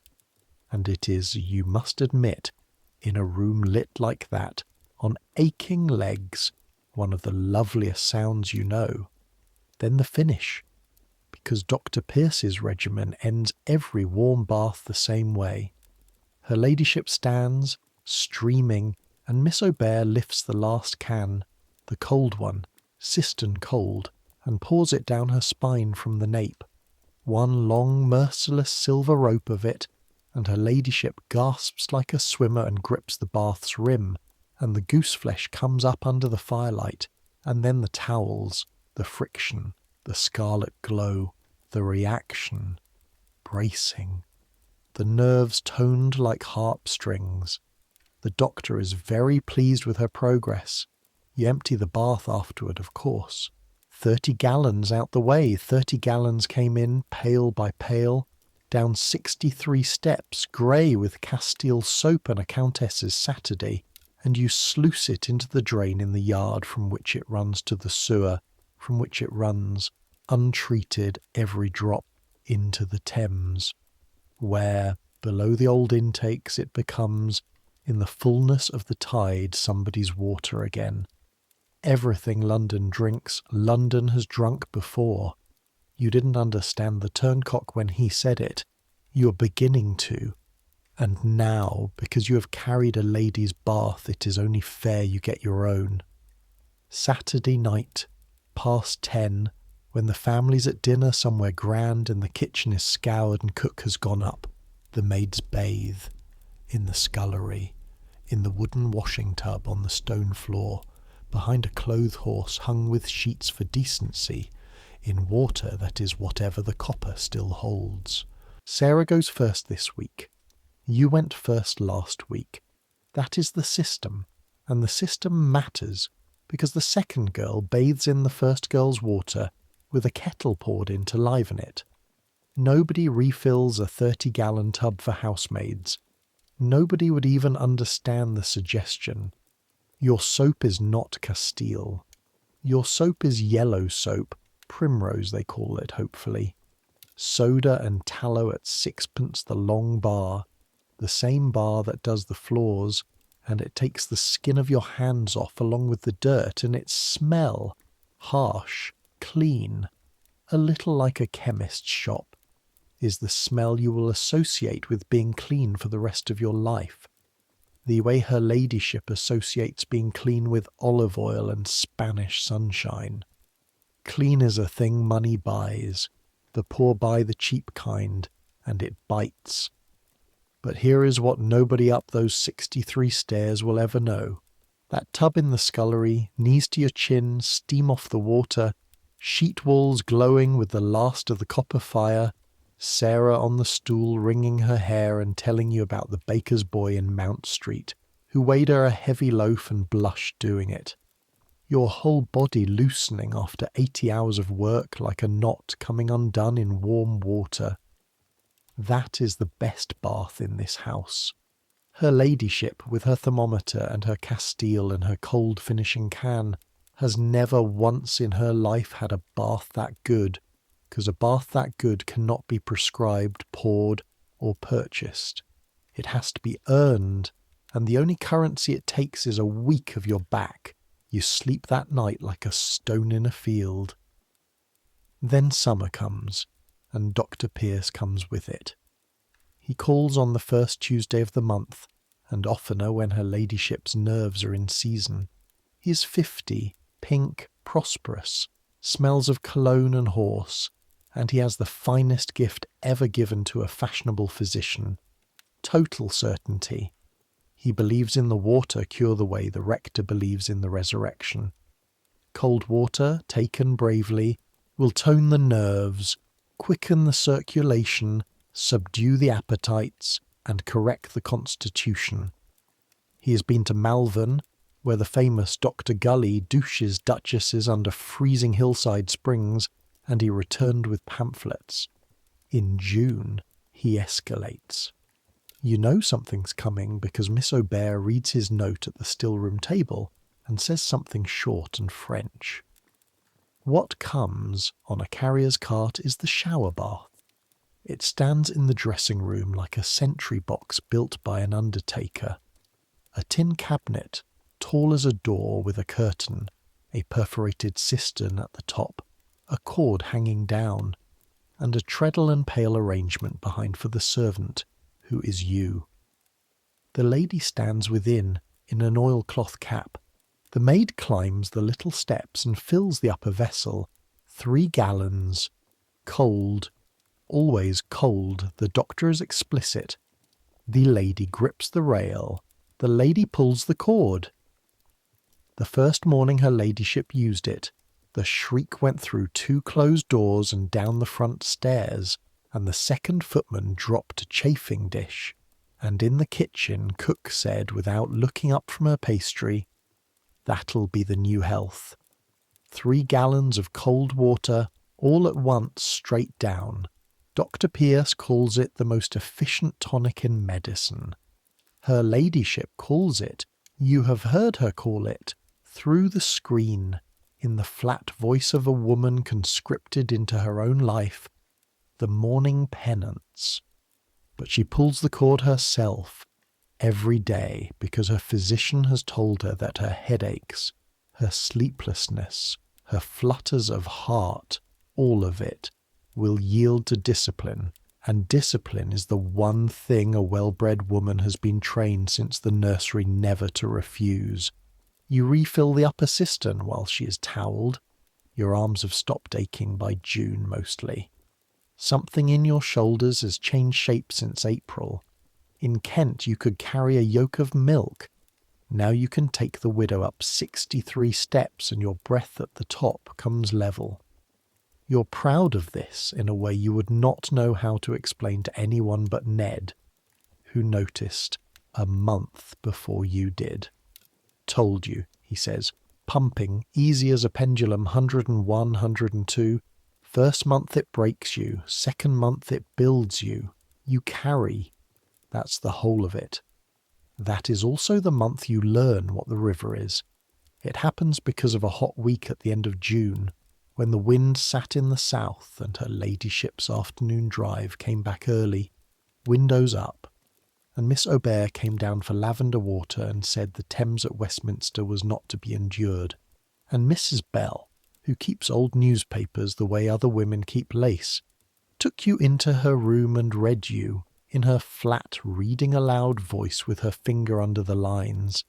A: And it is, you must admit, in a room lit like that, on aching legs, one of the loveliest sounds you know. Then the finish, because Dr. Pierce's regimen ends every warm bath the same way. Her ladyship stands, streaming, and Miss Aubert lifts the last can, the cold one, cistern cold, and pours it down her spine from the nape. One long, merciless silver rope of it, and her ladyship gasps like a swimmer and grips the bath's rim, and the goose-flesh comes up under the firelight, and then the towels, the friction, the scarlet glow, the reaction, bracing, the nerves toned like harp strings. The doctor is very pleased with her progress. You empty the bath afterward, of course. 30 gallons out the way, 30 gallons came in, pail by pail, down 63 steps, grey with Castile soap and a countess's Saturday, and you sluice it into the drain in the yard from which it runs to the sewer, from which it runs, untreated every drop, into the Thames, where, below the old intakes, it becomes, in the fullness of the tide, somebody's water again. Everything London drinks, London has drunk before. You didn't understand the turncock when he said it. You are beginning to. And now, because you have carried a lady's bath, it is only fair you get your own. Saturday night, past 10, when the family's at dinner somewhere grand and the kitchen is scoured and cook has gone up, the maids bathe. In the scullery, in the wooden washing tub on the stone floor, behind a clothes horse hung with sheets for decency, in water that is whatever the copper still holds. Sarah goes first this week. You went first last week. That is the system, and the system matters, because the second girl bathes in the first girl's water with a kettle poured in to liven it. Nobody refills a 30-gallon tub for housemaids. Nobody would even understand the suggestion. Your soap is not Castile. Your soap is yellow soap, primrose they call it, hopefully. Soda and tallow at 6pence the long bar, the same bar that does the floors, and it takes the skin of your hands off along with the dirt, and its smell, harsh, clean, a little like a chemist's shop, is the smell you will associate with being clean for the rest of your life. The way her ladyship associates being clean with olive oil and Spanish sunshine. Clean is a thing money buys. The poor buy the cheap kind, and it bites. But here is what nobody up those 63 stairs will ever know. That tub in the scullery, knees to your chin, steam off the water, sheet walls glowing with the last of the copper fire, Sarah on the stool wringing her hair and telling you about the baker's boy in Mount Street, who weighed her a heavy loaf and blushed doing it. Your whole body loosening after 80 hours of work like a knot coming undone in warm water. That is the best bath in this house. Her ladyship, with her thermometer and her Castile and her cold finishing can, has never once in her life had a bath that good, because a bath that good cannot be prescribed, poured, or purchased. It has to be earned, and the only currency it takes is a week of your back. You sleep that night like a stone in a field. Then summer comes, and Dr. Pierce comes with it. He calls on the first Tuesday of the month, and oftener when her ladyship's nerves are in season. He is 50, pink, prosperous, smells of cologne and horse, and he has the finest gift ever given to a fashionable physician: total certainty. He believes in the water cure the way the rector believes in the resurrection. Cold water, taken bravely, will tone the nerves, quicken the circulation, subdue the appetites, and correct the constitution. He has been to Malvern, where the famous Dr. Gully douches duchesses under freezing hillside springs, and he returned with pamphlets. In June, he escalates. You know something's coming because Miss Aubert reads his note at the still-room table and says something short and French. What comes on a carrier's cart is the shower bath. It stands in the dressing-room like a sentry box built by an undertaker. A tin cabinet, tall as a door with a curtain, a perforated cistern at the top, a cord hanging down, and a treadle and pail arrangement behind for the servant, who is you. The lady stands within, in an oilcloth cap. The maid climbs the little steps and fills the upper vessel, 3 gallons, cold, always cold, the doctor is explicit. The lady grips the rail, the lady pulls the cord. The first morning her ladyship used it, the shriek went through 2 closed doors and down the front stairs, and the second footman dropped a chafing dish, and in the kitchen cook said without looking up from her pastry, "That'll be the new health." 3 gallons of cold water, all at once straight down. Dr. Pierce calls it the most efficient tonic in medicine. Her ladyship calls it, you have heard her call it, through the screen, in the flat voice of a woman conscripted into her own life, the morning penance. But she pulls the cord herself, every day, because her physician has told her that her headaches, her sleeplessness, her flutters of heart, all of it, will yield to discipline, and discipline is the one thing a well-bred woman has been trained since the nursery never to refuse. You refill the upper cistern while she is towelled. Your arms have stopped aching by June mostly. Something in your shoulders has changed shape since April. In Kent you could carry a yoke of milk. Now you can take the widow up 63 steps and your breath at the top comes level. You're proud of this in a way you would not know how to explain to anyone but Ned, who noticed a month before you did. Told you, he says, pumping, easy as a pendulum, 101, 102. First month it breaks you, second month it builds you. You carry. That's the whole of it. That is also the month you learn what the river is. It happens because of a hot week at the end of June, when the wind sat in the south and her ladyship's afternoon drive came back early, windows up, and Miss Aubert came down for lavender water and said the Thames at Westminster was not to be endured, and Mrs. Bell, who keeps old newspapers the way other women keep lace, took you into her room and read you, in her flat reading aloud voice with her finger under the lines,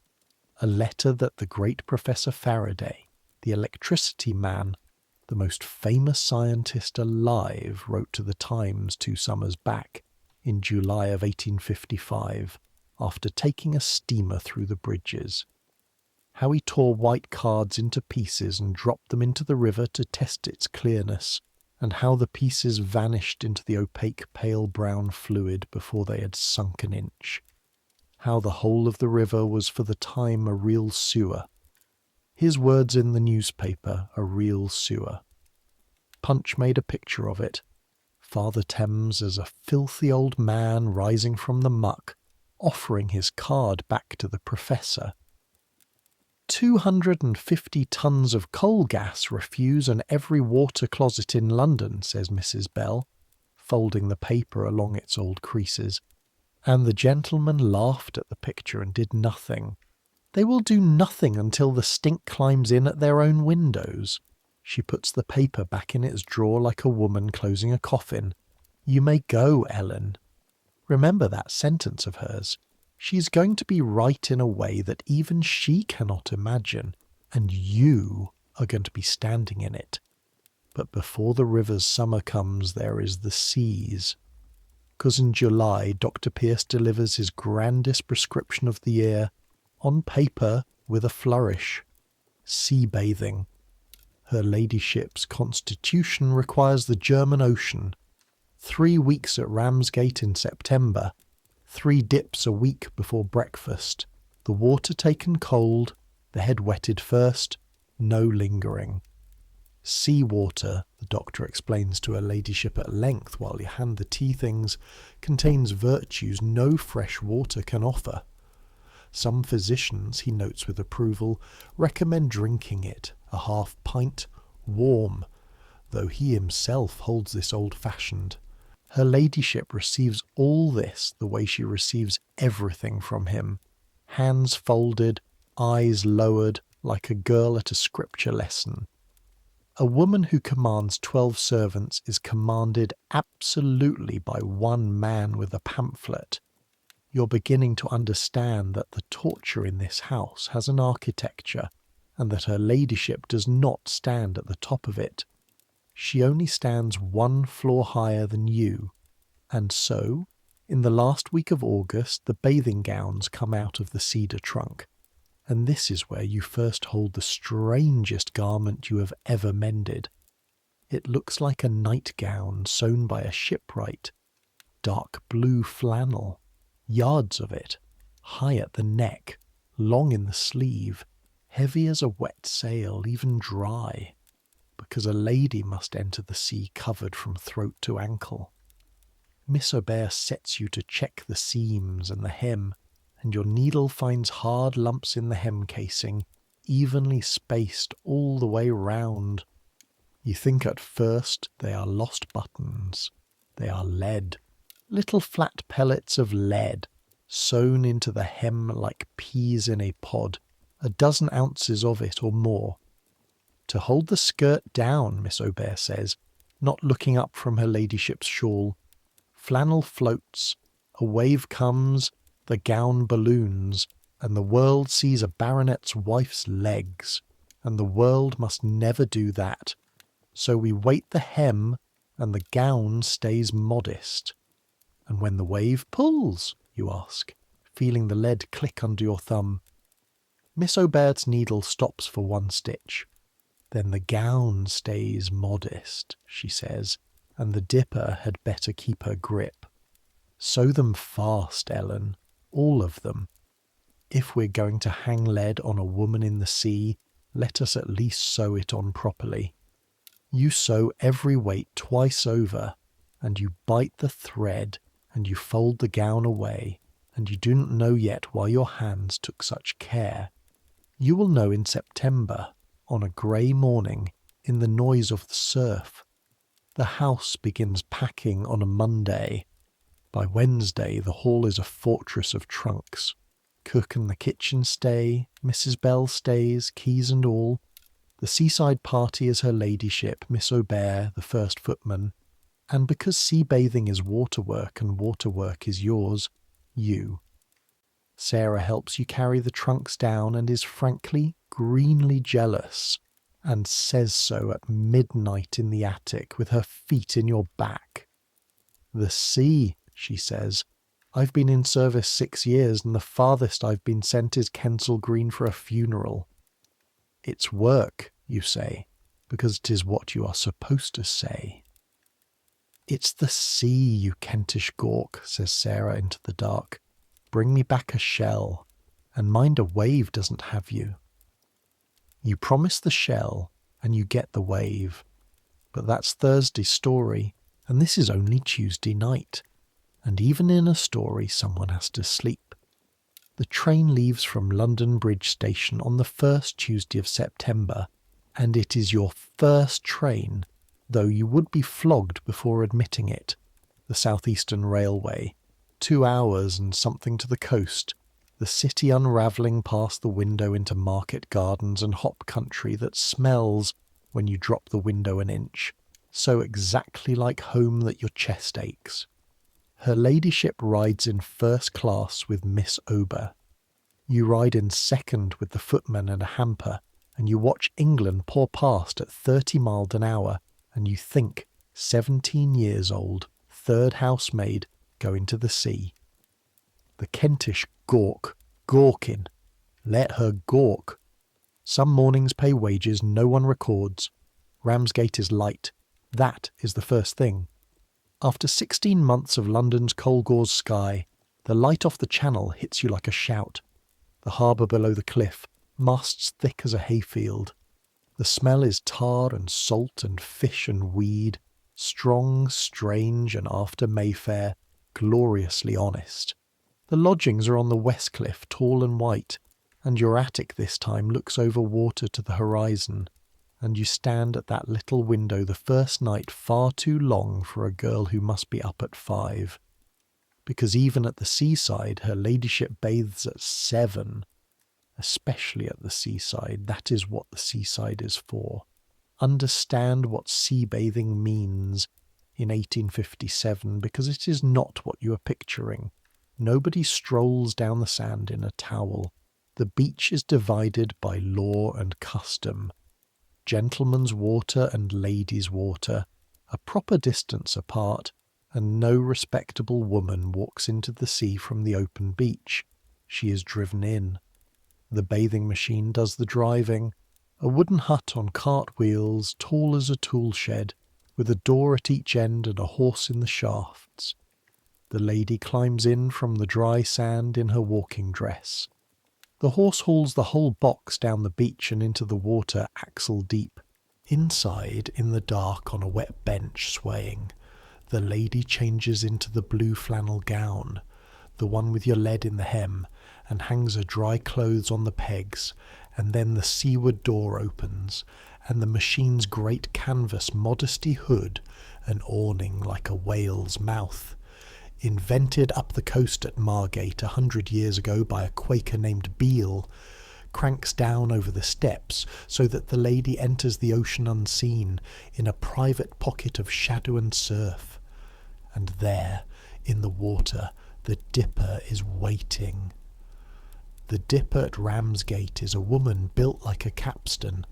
A: a letter that the great Professor Faraday, the electricity man, the most famous scientist alive, wrote to the Times 2 summers back, in July of 1855 after taking a steamer through the bridges. How he tore white cards into pieces and dropped them into the river to test its clearness, and how the pieces vanished into the opaque pale brown fluid before they had sunk an inch. How the whole of the river was for the time a real sewer. His words in the newspaper, a real sewer. Punch made a picture of it. Father Thames as a filthy old man rising from the muck, offering his card back to the professor. 250 tons of coal gas refuse in every water closet in London, says Mrs. Bell, folding the paper along its old creases. And the gentleman laughed at the picture and did nothing. They will do nothing until the stink climbs in at their own windows. She puts the paper back in its drawer like a woman closing a coffin. You may go, Ellen. Remember that sentence of hers. She's going to be right in a way that even she cannot imagine, and you are going to be standing in it. But before the river's summer comes, there is the seas. 'Cause in July, Dr. Pierce delivers his grandest prescription of the year, on paper with a flourish. Sea bathing. Her ladyship's constitution requires the German Ocean. 3 weeks at Ramsgate in September. 3 dips a week before breakfast. The water taken cold, the head wetted first, no lingering. Sea water, the doctor explains to her ladyship at length while you hand the tea things, contains virtues no fresh water can offer. Some physicians, he notes with approval, recommend drinking it, a half pint, warm, though he himself holds this old-fashioned. Her ladyship receives all this the way she receives everything from him, hands folded, eyes lowered, like a girl at a scripture lesson. A woman who commands 12 servants is commanded absolutely by one man with a pamphlet. You're beginning to understand that the torture in this house has an architecture, and that her ladyship does not stand at the top of it. She only stands 1 floor higher than you, and so, in the last week of August, the bathing gowns come out of the cedar trunk, and this is where you first hold the strangest garment you have ever mended. It looks like a nightgown sewn by a shipwright, dark blue flannel, yards of it, high at the neck, long in the sleeve, heavy as a wet sail, even dry, because a lady must enter the sea covered from throat to ankle. Miss Aubert sets you to check the seams and the hem, and your needle finds hard lumps in the hem casing, evenly spaced all the way round. You think at first they are lost buttons. They are lead, little flat pellets of lead, sewn into the hem like peas in a pod, a dozen ounces of it or more. To hold the skirt down, Miss Aubert says, not looking up from her ladyship's shawl. Flannel floats, a wave comes, the gown balloons, and the world sees a baronet's wife's legs, and the world must never do that. So we weight the hem, and the gown stays modest. And when the wave pulls, you ask, feeling the lead click under your thumb. Miss Aubert's needle stops for 1 stitch. Then the gown stays modest, she says, and the dipper had better keep her grip. Sew them fast, Ellen, all of them. If we're going to hang lead on a woman in the sea, let us at least sew it on properly. You sew every weight twice over, and you bite the thread, and you fold the gown away, and you do not know yet why your hands took such care. You will know in September, on a grey morning, in the noise of the surf. The house begins packing on a Monday. By Wednesday the hall is a fortress of trunks. Cook and the kitchen stay, Mrs. Bell stays, keys and all. The seaside party is her ladyship, Miss Aubert, the first footman, and because sea bathing is waterwork and waterwork is yours, you. Sarah helps you carry the trunks down and is frankly, greenly jealous, and says so at midnight in the attic with her feet in your back. The sea, she says. I've been in service 6 years, and the farthest I've been sent is Kensal Green for a funeral. It's work, you say, because 'tis what you are supposed to say. It's the sea, you Kentish gawk, says Sarah into the dark. Bring me back a shell, and mind a wave doesn't have you. You promise the shell, and you get the wave. But that's Thursday's story, and this is only Tuesday night. And even in a story, someone has to sleep. The train leaves from London Bridge Station on the first Tuesday of September, and it is your first train, though you would be flogged before admitting it. The South Eastern Railway, 2 hours and something to the coast, the city unravelling past the window into market gardens and hop country that smells, when you drop the window an inch, so exactly like home that your chest aches. Her ladyship rides in first class with Miss Ober. You ride in second with the footman and a hamper, and you watch England pour past at 30 miles an hour, and you think, 17 years old, third housemaid, going to the sea. The Kentish gawk, gawkin. Let her gawk. Some mornings pay wages no one records. Ramsgate is light. That is the first thing. After 16 months of London's coal-gauze sky, the light off the channel hits you like a shout. The harbour below the cliff, masts thick as a hayfield. The smell is tar and salt and fish and weed, strong, strange, and after Mayfair, gloriously honest. The lodgings are on the west cliff, tall and white, and your attic this time looks over water to the horizon, and you stand at that little window the first night far too long for a girl who must be up at 5. Because even at the seaside her ladyship bathes at 7. Especially at the seaside, that is what the seaside is for. Understand what sea bathing means in 1857, because it is not what you are picturing. Nobody strolls down the sand in a towel. The beach is divided by law and custom. Gentlemen's water and ladies' water, a proper distance apart, and no respectable woman walks into the sea from the open beach. She is driven in. The bathing machine does the driving, a wooden hut on cart wheels, tall as a tool shed, with a door at each end and a horse in the shafts. The lady climbs in from the dry sand in her walking dress. The horse hauls the whole box down the beach and into the water axle deep. Inside, in the dark on a wet bench swaying, the lady changes into the blue flannel gown, the one with your lead in the hem, and hangs her dry clothes on the pegs, and then the seaward door opens, and the machine's great canvas modesty hood, an awning like a whale's mouth, invented up the coast at Margate 100 years ago by a Quaker named Beale, cranks down over the steps so that the lady enters the ocean unseen in a private pocket of shadow and surf. And there, in the water, the dipper is waiting. The dipper at Ramsgate is a woman built like a capstan,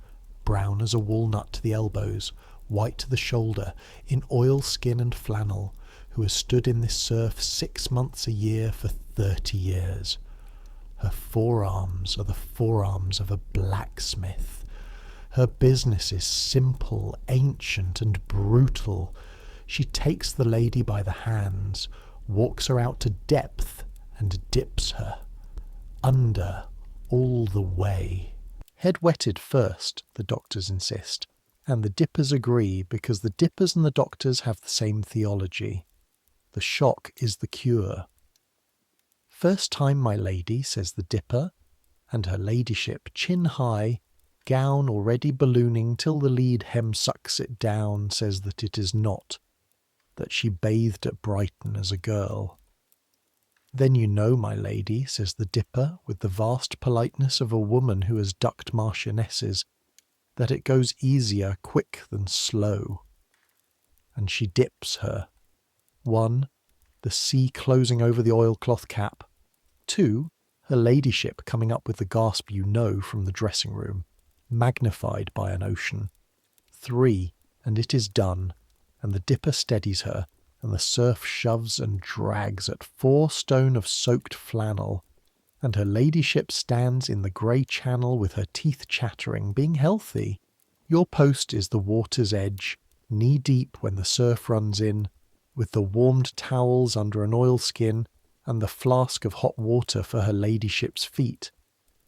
A: brown as a walnut to the elbows, white to the shoulder, in oilskin and flannel, who has stood in this surf 6 months a year for 30 years. Her forearms are the forearms of a blacksmith. Her business is simple, ancient, and brutal. She takes the lady by the hands, walks her out to depth, and dips her. Under, all the way. Head wetted first, the doctors insist, and the dippers agree because the dippers and the doctors have the same theology. The shock is the cure. First time, my lady, says the dipper, and her ladyship, chin high, gown already ballooning till the lead hem sucks it down, says that it is not, that she bathed at Brighton as a girl. Then you know, my lady, says the dipper, with the vast politeness of a woman who has ducked marchionesses, that it goes easier quick than slow. And she dips her. 1, the sea closing over the oilcloth cap. 2, her ladyship coming up with the gasp you know from the dressing room, magnified by an ocean. 3, and it is done, and the dipper steadies her, and the surf shoves and drags at 4 stone of soaked flannel, and her ladyship stands in the grey channel with her teeth chattering, being healthy. Your post is the water's edge, knee-deep when the surf runs in, with the warmed towels under an oilskin and the flask of hot water for her ladyship's feet,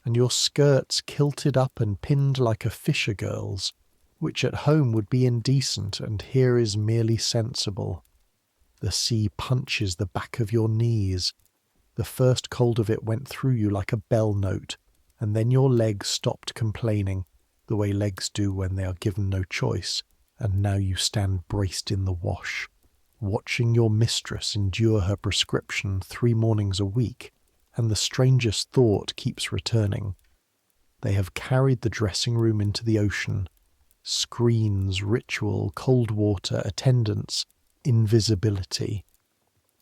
A: and your skirts kilted up and pinned like a fisher girl's, which at home would be indecent and here is merely sensible. The sea punches the back of your knees. The first cold of it went through you like a bell note, and then your legs stopped complaining, the way legs do when they are given no choice, and now you stand braced in the wash, watching your mistress endure her prescription 3 mornings a week, and the strangest thought keeps returning. They have carried the dressing-room into the ocean. Screens, ritual, cold water, attendance, invisibility.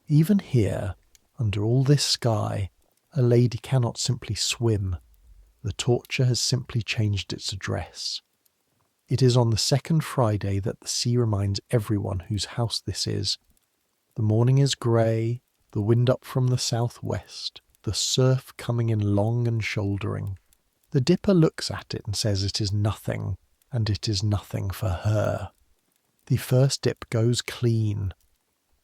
A: Even here, under all this sky, a lady cannot simply swim. The torture has simply changed its address. It is on the second Friday that the sea reminds everyone whose house this is. The morning is grey, the wind up from the southwest, the surf coming in long and shouldering. The dipper looks at it and says it is nothing, and it is nothing for her. The first dip goes clean,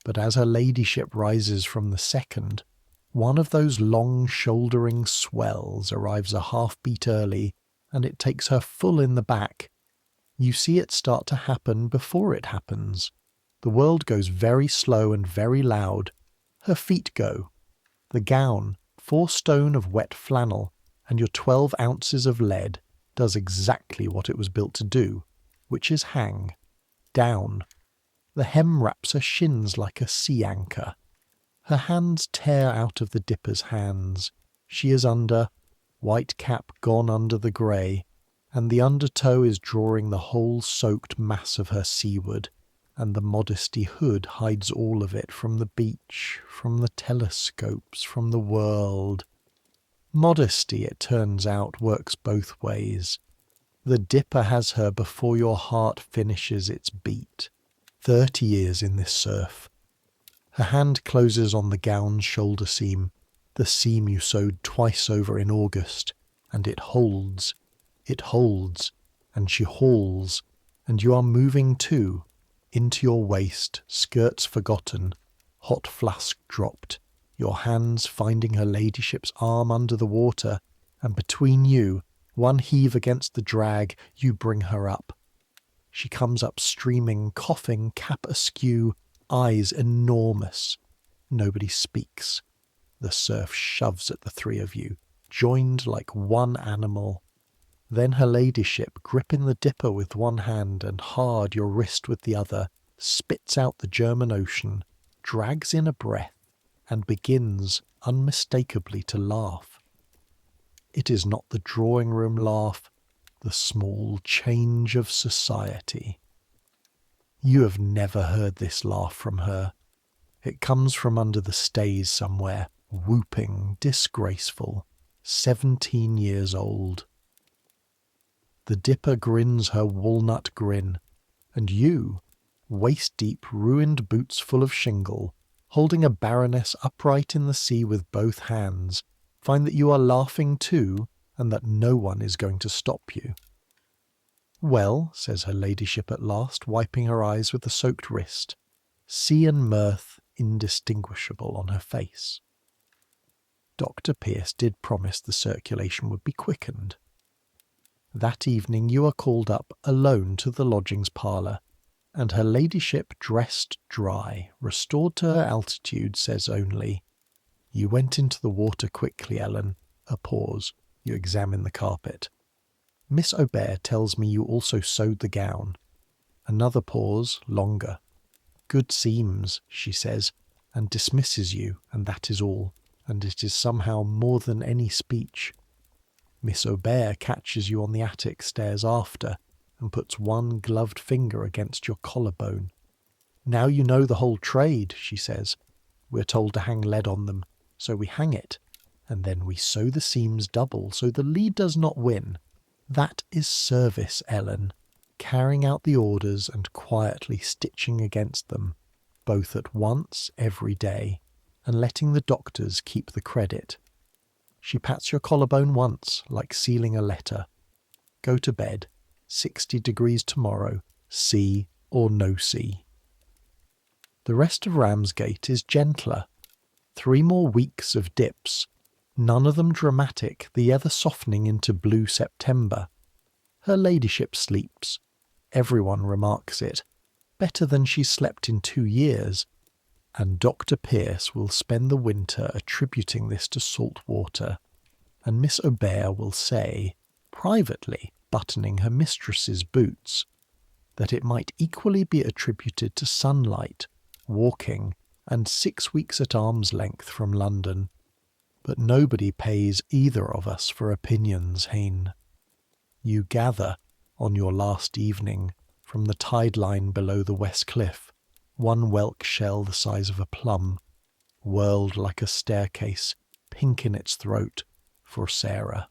A: but as her ladyship rises from the second, one of those long shouldering swells arrives a half-beat early, and it takes her full in the back. You see it start to happen before it happens. The world goes very slow and very loud. Her feet go. The gown, 4 stone of wet flannel, and your 12 ounces of lead, does exactly what it was built to do, which is hang. Down. The hem wraps her shins like a sea anchor. Her hands tear out of the dipper's hands. She is under, white cap gone under the grey, and the undertow is drawing the whole soaked mass of her seaward, and the modesty hood hides all of it from the beach, from the telescopes, from the world. Modesty, it turns out, works both ways. The dipper has her before your heart finishes its beat. 30 years in this surf. Her hand closes on the gown's shoulder seam, the seam you sewed twice over in August, and it holds, and she hauls, and you are moving too, into your waist, skirts forgotten, hot flask dropped, your hands finding her ladyship's arm under the water, and between you, one heave against the drag, you bring her up. She comes up streaming, coughing, cap askew, eyes enormous. Nobody speaks. The surf shoves at the 3 of you, joined like one animal. Then her ladyship, gripping the dipper with one hand and hard your wrist with the other, spits out the German Ocean, drags in a breath, and begins unmistakably to laugh. It is not the drawing-room laugh, the small change of society. You have never heard this laugh from her. It comes from under the stays somewhere, whooping, disgraceful, 17 years old. The dipper grins her walnut grin, and you, waist-deep, ruined boots full of shingle, holding a baroness upright in the sea with both hands, find that you are laughing too, and that no one is going to stop you. "Well," says her ladyship at last, wiping her eyes with the soaked wrist, sea and mirth indistinguishable on her face. Dr. Pierce did promise the circulation would be quickened. That evening you are called up alone to the lodgings parlour, and her ladyship, dressed dry, restored to her altitude, says only, "You went into the water quickly, Ellen." A pause. You examine the carpet. "Miss Aubert tells me you also sewed the gown." Another pause, longer. "Good seams," she says, and dismisses you, and that is all, and it is somehow more than any speech. Miss Aubert catches you on the attic stairs after, and puts one gloved finger against your collarbone. "Now you know the whole trade," she says. "We're told to hang lead on them, so we hang it, and then we sew the seams double so the lead does not win. That is service, Ellen, carrying out the orders and quietly stitching against them. both at once every day, and letting the doctors keep the credit. She pats your collarbone once, like sealing a letter. Go to bed. 60 degrees tomorrow, sea or no sea. The rest of Ramsgate is gentler. 3 more weeks of dips, none of them dramatic, the ever softening into blue September. Her ladyship sleeps. Everyone remarks it. Better than she slept in 2 years. And Dr. Pierce will spend the winter attributing this to salt water. And Miss Aubert will say, privately buttoning her mistress's boots, that it might equally be attributed to sunlight, walking, and 6 weeks at arm's length from London. But nobody pays either of us for opinions, Hain. You gather, on your last evening, from the tide line below the west cliff, 1 whelk shell the size of a plum, whirled like a staircase, pink in its throat, for Sarah.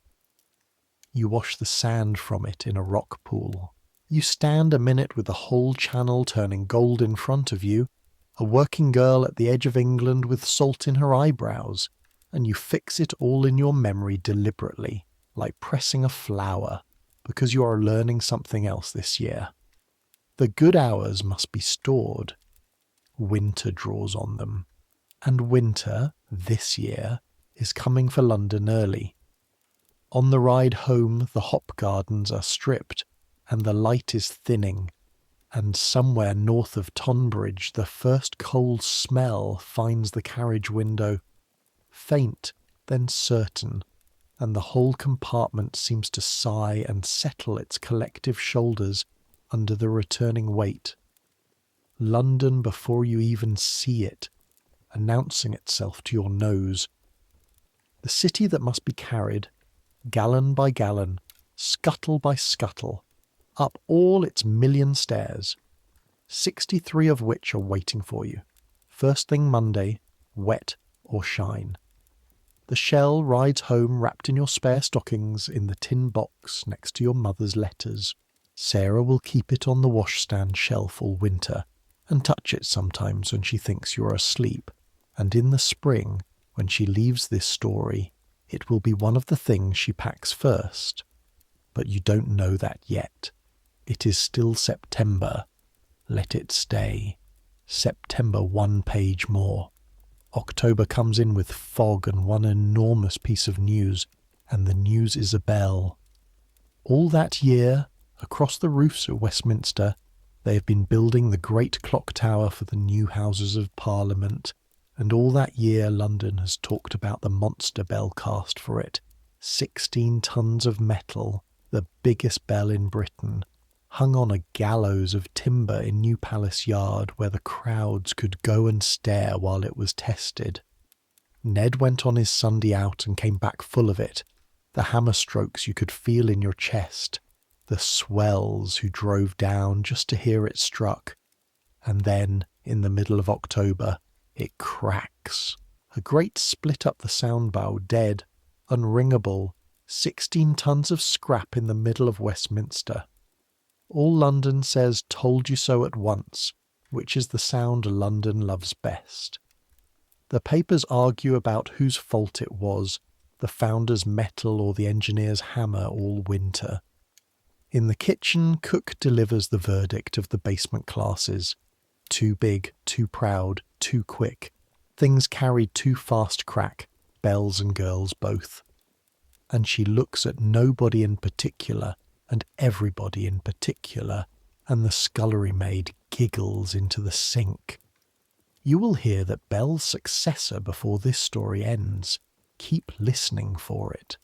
A: You wash the sand from it in a rock pool. You stand a minute with the whole channel turning gold in front of you, a working girl at the edge of England with salt in her eyebrows, and you fix it all in your memory deliberately, like pressing a flower, because you are learning something else this year. The good hours must be stored. Winter draws on them. And winter, this year, is coming for London early. On the ride home the hop gardens are stripped, and the light is thinning, and somewhere north of Tonbridge the first cold smell finds the carriage window, faint, then certain, and the whole compartment seems to sigh and settle its collective shoulders under the returning weight. London before you even see it, announcing itself to your nose. The city that must be carried, gallon by gallon, scuttle by scuttle, up all its 1,000,000 stairs, 63 of which are waiting for you, first thing Monday, wet or shine. The shell rides home wrapped in your spare stockings in the tin box next to your mother's letters. Sarah will keep it on the washstand shelf all winter, and touch it sometimes when she thinks you are asleep, and in the spring, when she leaves this story, it will be one of the things she packs first. But you don't know that yet. It is still September. Let it stay. September 1 page more. October comes in with fog and one enormous piece of news, and the news is a bell. All that year, across the roofs at Westminster, they have been building the great clock tower for the new Houses of Parliament, and all that year London has talked about the monster bell cast for it, 16 tons of metal, the biggest bell in Britain, hung on a gallows of timber in New Palace Yard where the crowds could go and stare while it was tested. Ned went on his Sunday out and came back full of it, the hammer strokes you could feel in your chest, the swells who drove down just to hear it struck, and then, in the middle of October, it cracks. A great split up the sound bow, dead, unringable, 16 tons of scrap in the middle of Westminster. All London says "told you so" at once, which is the sound London loves best. The papers argue about whose fault it was, the founder's metal or the engineer's hammer, all winter. In the kitchen, cook delivers the verdict of the basement classes. Too big, too proud, too quick. Things carried too fast crack, bells and girls both. And she looks at nobody in particular, and everybody in particular, and the scullery maid giggles into the sink. You will hear that Bell's successor before this story ends. Keep listening for it.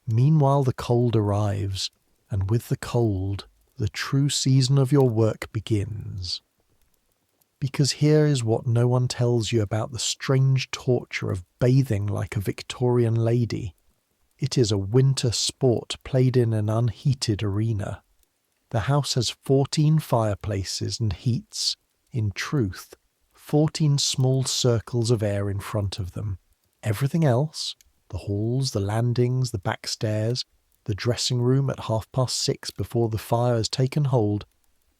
A: Meanwhile the cold arrives, and with the cold, the true season of your work begins. Because here is what no one tells you about the strange torture of bathing like a Victorian lady. It is a winter sport played in an unheated arena. The house has 14 fireplaces and heats, in truth, 14 small circles of air in front of them. Everything else, the halls, the landings, the back stairs, the dressing room at 6:30 before the fire has taken hold,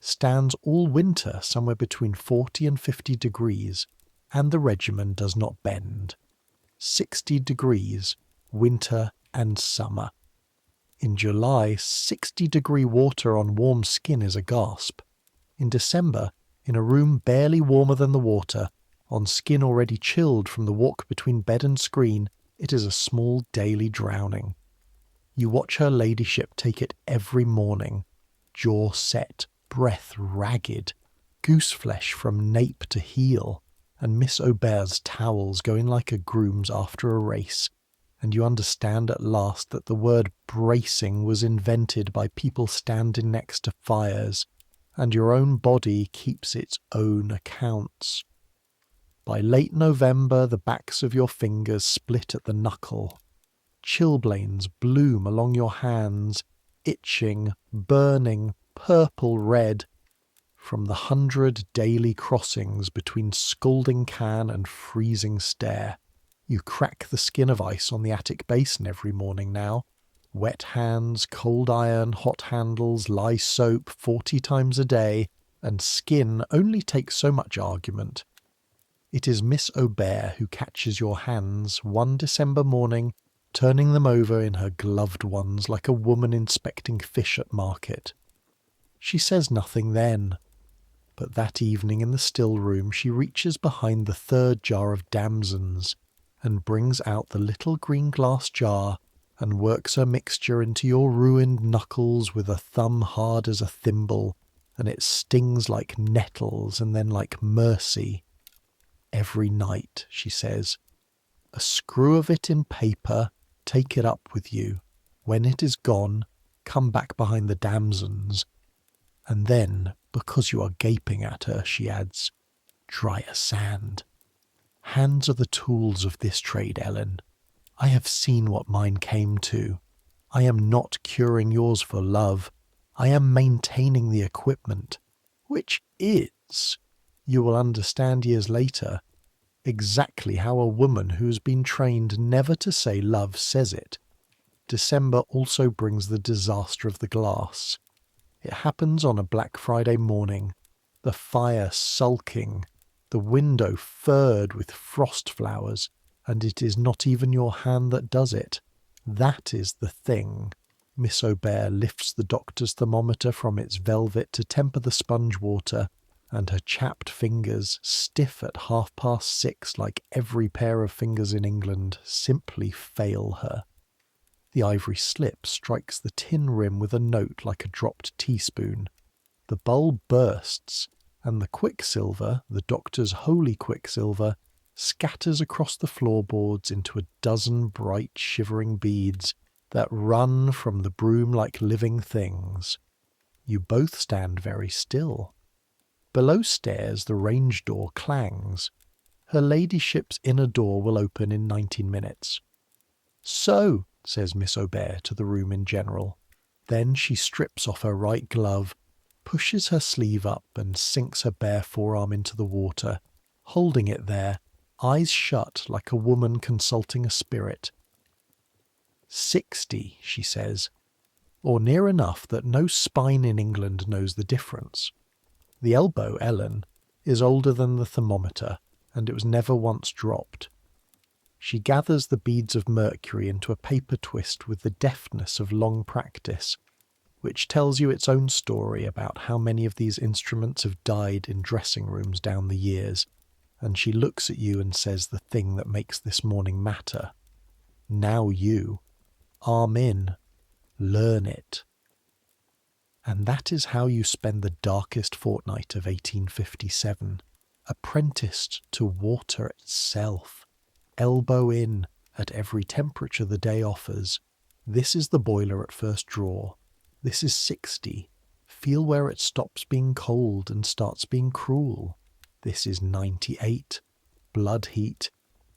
A: stands all winter somewhere between 40 and 50 degrees, and the regimen does not bend. 60 degrees, winter and summer. In July, 60-degree water on warm skin is a gasp. In December, in a room barely warmer than the water, on skin already chilled from the walk between bed and screen, it is a small daily drowning. You watch her ladyship take it every morning, jaw set, breath ragged, gooseflesh from nape to heel, and Miss Aubert's towels going like a groom's after a race, and you understand at last that the word bracing was invented by people standing next to fires, and your own body keeps its own accounts. By late November, the backs of your fingers split at the knuckle. Chilblains bloom along your hands, itching, burning, purple-red, from the 100 daily crossings between scalding can and freezing stare. You crack the skin of ice on the attic basin every morning now. Wet hands, cold iron, hot handles, lye soap 40 times a day, and skin only takes so much argument. It is Miss Aubert who catches your hands one December morning, turning them over in her gloved ones like a woman inspecting fish at market. She says nothing then, but that evening in the still room she reaches behind the 3rd jar of damsons and brings out the little green glass jar and works her mixture into your ruined knuckles with a thumb hard as a thimble, and it stings like nettles and then like mercy. Every night, she says, a screw of it in paper, take it up with you. When it is gone, come back behind the damsons. And then, because you are gaping at her, she adds, dry a sand. Hands are the tools of this trade, Ellen. I have seen what mine came to. I am not curing yours for love. I am maintaining the equipment, which is, you will understand years later, exactly how a woman who's been trained never to say love says it. December also brings the disaster of the glass. It happens on a Black Friday morning, the fire sulking, the window furred with frost flowers, and it is not even your hand that does it. That is the thing. Miss Aubert lifts the doctor's thermometer from its velvet to temper the sponge water, and her chapped fingers, stiff at 6:30 like every pair of fingers in England, simply fail her. The ivory slip strikes the tin rim with a note like a dropped teaspoon. The bulb bursts, and the quicksilver, the doctor's holy quicksilver, scatters across the floorboards into a dozen bright shivering beads that run from the broom like living things. You both stand very still. Below stairs the range door clangs. Her ladyship's inner door will open in 19 minutes. So, says Miss Aubert to the room in general. Then she strips off her right glove, pushes her sleeve up and sinks her bare forearm into the water, holding it there, eyes shut like a woman consulting a spirit. 60, she says, or near enough that no spine in England knows the difference. The elbow, Ellen, is older than the thermometer, and it was never once dropped. She gathers the beads of mercury into a paper twist with the deftness of long practice, which tells you its own story about how many of these instruments have died in dressing rooms down the years, and she looks at you and says the thing that makes this morning matter. Now you, arm in, learn it. And that is how you spend the darkest fortnight of 1857, apprenticed to water itself, elbow in at every temperature the day offers. This is the boiler at first draw. This is 60. Feel where it stops being cold and starts being cruel. This is 98. Blood heat.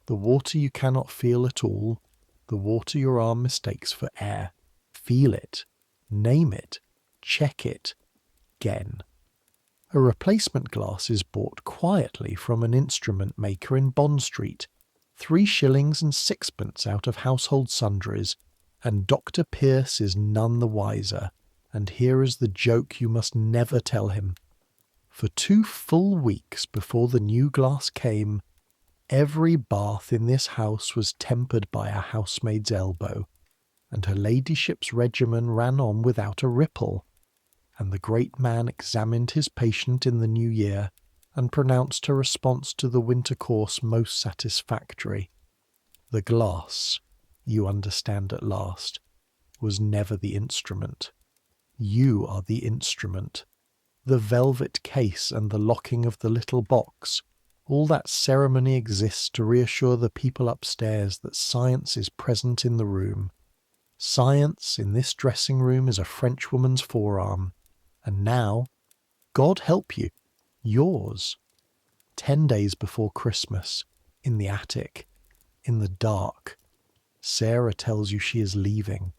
A: The water you cannot feel at all. The water your arm mistakes for air. Feel it. Name it. Check it. Again. A replacement glass is bought quietly from an instrument maker in Bond Street. 3 shillings and 6pence out of household sundries, and Dr. Pierce is none the wiser. and here is the joke you must never tell him. For 2 full weeks before the new glass came, every bath in this house was tempered by a housemaid's elbow, and her ladyship's regimen ran on without a ripple, and the great man examined his patient in the new year and pronounced her response to the winter course most satisfactory. The glass, you understand at last, was never the instrument. You are the instrument. The velvet case and the locking of the little box, all that ceremony exists to reassure the people upstairs that science is present in the room. Science in this dressing room is a Frenchwoman's forearm, and now, God help you, yours. 10 days before Christmas, in the attic, in the dark, Sarah tells you she is leaving.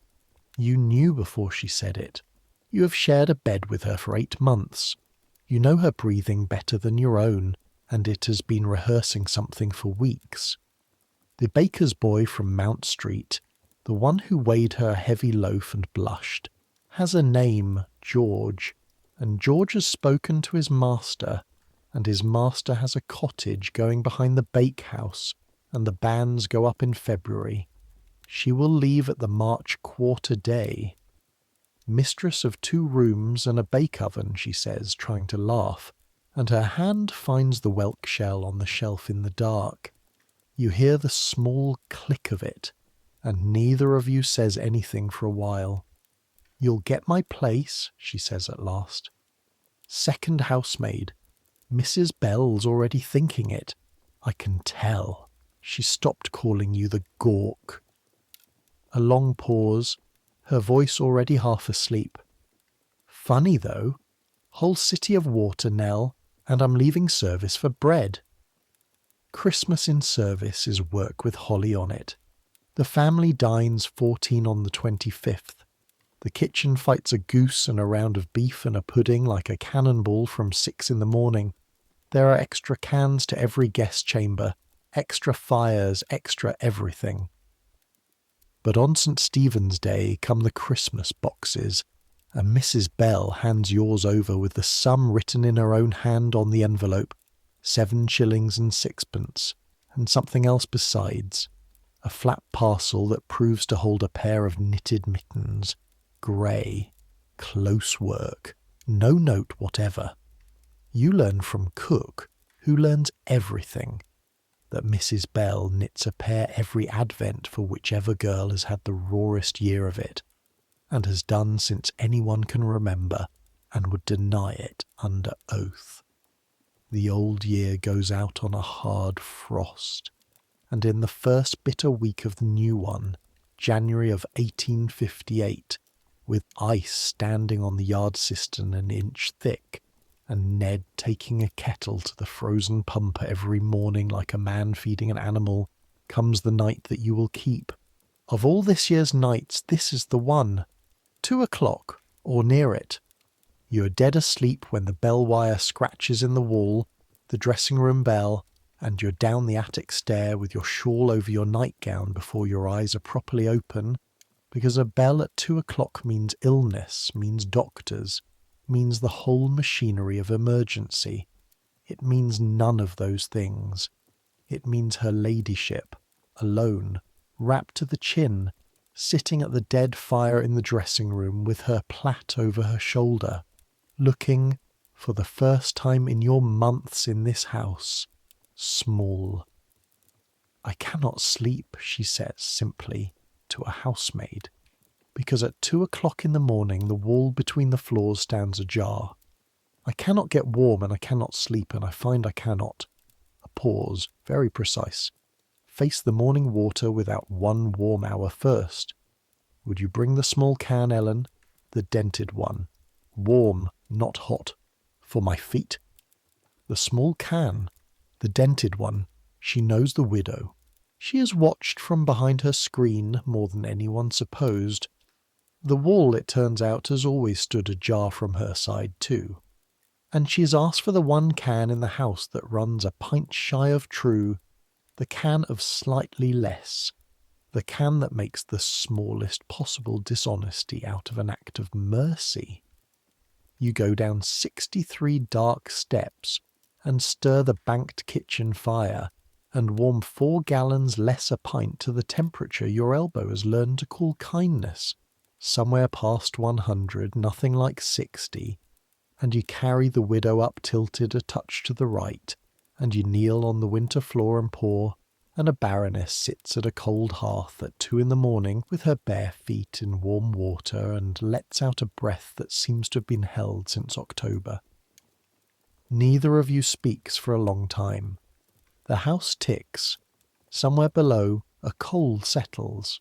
A: You knew before she said it. You have shared a bed with her for 8 months. You know her breathing better than your own, and it has been rehearsing something for weeks. The baker's boy from Mount Street, the one who weighed her a heavy loaf and blushed, has a name, George, and George has spoken to his master, and his master has a cottage going behind the bakehouse, and the banns go up in February. She will leave at the March quarter day. Mistress of 2 rooms and a bake-oven, she says, trying to laugh, and her hand finds the whelk shell on the shelf in the dark. You hear the small click of it, and neither of you says anything for a while. You'll get my place, she says at last. Second housemaid. Mrs. Bell's already thinking it. I can tell. She stopped calling you the gawk. A long pause, her voice already half asleep. Funny, though. Whole city of water, Nell, and I'm leaving service for bread. Christmas in service is work with holly on it. The family dines 14 on the 25th. The kitchen fights a goose and a round of beef and a pudding like a cannonball from 6 in the morning. There are extra cans to every guest chamber, extra fires, extra everything. But on St. Stephen's Day come the Christmas boxes, and Mrs. Bell hands yours over with the sum written in her own hand on the envelope, 7 shillings and 6pence, and something else besides, a flat parcel that proves to hold a pair of knitted mittens, grey, close work, no note whatever. You learn from Cook, who learns everything, that Mrs. Bell knits a pair every Advent for whichever girl has had the rawest year of it, and has done since anyone can remember, and would deny it under oath. The old year goes out on a hard frost, and in the first bitter week of the new one, January of 1858, with ice standing on the yard cistern an inch thick, and Ned taking a kettle to the frozen pumper every morning like a man feeding an animal, comes the night that you will keep. Of all this year's nights, this is the one. 2 o'clock, or near it. You are dead asleep when the bell wire scratches in the wall, the dressing-room bell, and you're down the attic stair with your shawl over your nightgown before your eyes are properly open, because a bell at 2 o'clock means illness, means doctors, means the whole machinery of emergency. It means none of those things. It means her ladyship, alone, wrapped to the chin, sitting at the dead fire in the dressing-room with her plait over her shoulder, looking, for the first time in your months in this house, small. I cannot sleep, she says simply, to a housemaid, because at 2 o'clock in the morning the wall between the floors stands ajar. I cannot get warm and I cannot sleep, and I find I cannot. A pause, very precise. Face the morning water without 1 warm hour first. Would you bring the small can, Ellen? The dented one. Warm, not hot. For my feet. The small can. The dented one. She knows the widow. She has watched from behind her screen more than anyone supposed. The wall, it turns out, has always stood ajar from her side too. And she has asked for the 1 can in the house that runs a pint shy of true, the can of slightly less. the can that makes the smallest possible dishonesty out of an act of mercy. You go down 63 dark steps and stir the banked kitchen fire and warm 4 gallons less a pint to the temperature your elbow has learned to call kindness, somewhere past 100, nothing like 60, and you carry the widow up tilted a touch to the right, and you kneel on the winter floor and pour, and a baroness sits at a cold hearth at 2 in the morning with her bare feet in warm water and lets out a breath that seems to have been held since October. Neither of you speaks for a long time. The house ticks. Somewhere below, a coal settles.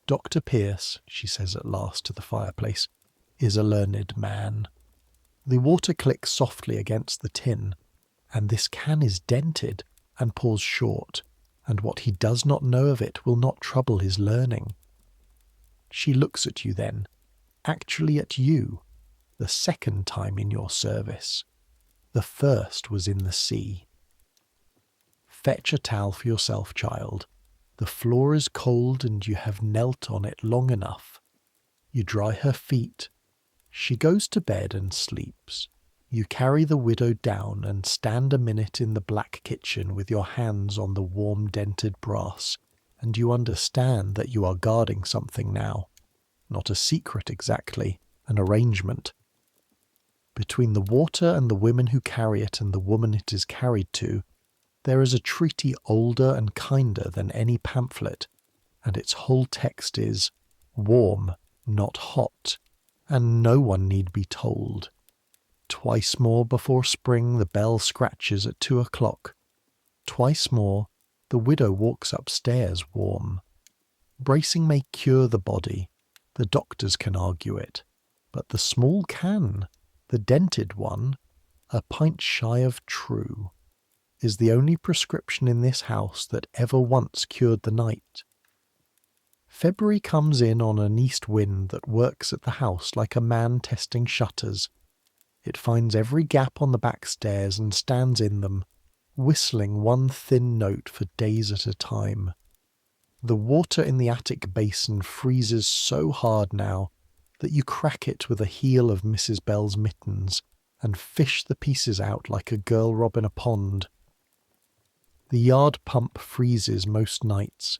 A: Dr. Pierce, she says at last to the fireplace, is a learned man. The water clicks softly against the tin, and this can is dented and pours short, and what he does not know of it will not trouble his learning. She looks at you then, actually at you, the second time in your service. The first was in the sea. Fetch a towel for yourself, child. The floor is cold and you have knelt on it long enough. You dry her feet. She goes to bed and sleeps. You carry the widow down and stand a minute in the black kitchen with your hands on the warm dented brass, and you understand that you are guarding something now. Not a secret exactly, an arrangement. Between the water and the women who carry it and the woman it is carried to, there is a treaty older and kinder than any pamphlet, and its whole text is warm, not hot, and no one need be told. Twice more before spring the bell scratches at 2 o'clock. Twice more the widow walks upstairs warm. Bracing may cure the body, the doctors can argue it, but the small can, the dented one, a pint shy of true, is the only prescription in this house that ever once cured the night. February comes in on an east wind that works at the house like a man testing shutters. It finds every gap on the back stairs and stands in them, whistling one thin note for days at a time. The water in the attic basin freezes so hard now that you crack it with a heel of Mrs. Bell's mittens and fish the pieces out like a girl rob in a pond. The yard pump freezes most nights,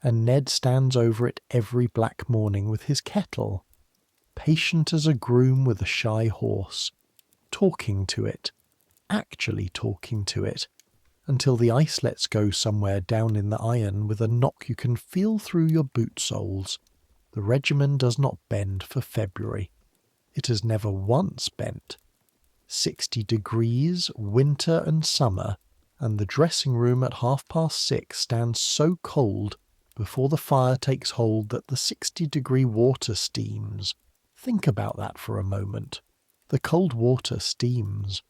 A: and Ned stands over it every black morning with his kettle, patient as a groom with a shy horse, talking to it, actually talking to it, until the ice lets go somewhere down in the iron with a knock you can feel through your boot soles. The regimen does not bend for February. It has never once bent. 60 degrees, winter and summer, and the dressing-room at 6:30 stands so cold before the fire takes hold that the 60-degree water steams. Think about that for a moment. The cold water steams.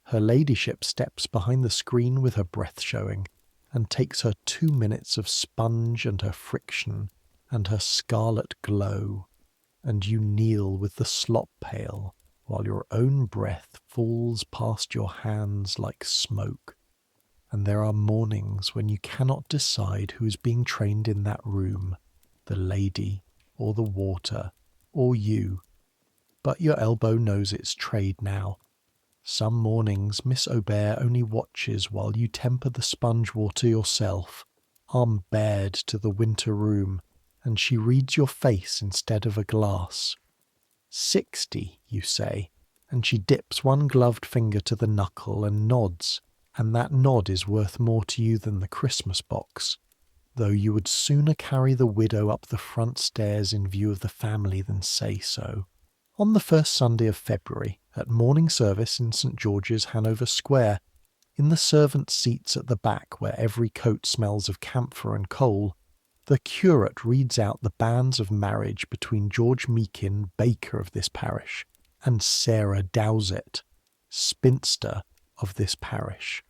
A: Her ladyship steps behind the screen with her breath showing, and takes her 2 minutes of sponge and her friction, and her scarlet glow, and you kneel with the slop pail, while your own breath falls past your hands like smoke. And there are mornings when you cannot decide who is being trained in that room, the lady, or the water, or you. But your elbow knows its trade now. Some mornings Miss Aubert only watches while you temper the sponge water yourself, arm bared to the winter room, and she reads your face instead of a glass. 60, you say, and she dips one gloved finger to the knuckle and nods, and that nod is worth more to you than the Christmas box, though you would sooner carry the widow up the front stairs in view of the family than say so. On the first Sunday of February, at morning service in St. George's, Hanover Square, in the servants' seats at the back where every coat smells of camphor and coal, the curate reads out the banns of marriage between George Meakin, baker of this parish, and Sarah Dowsett, spinster of this parish.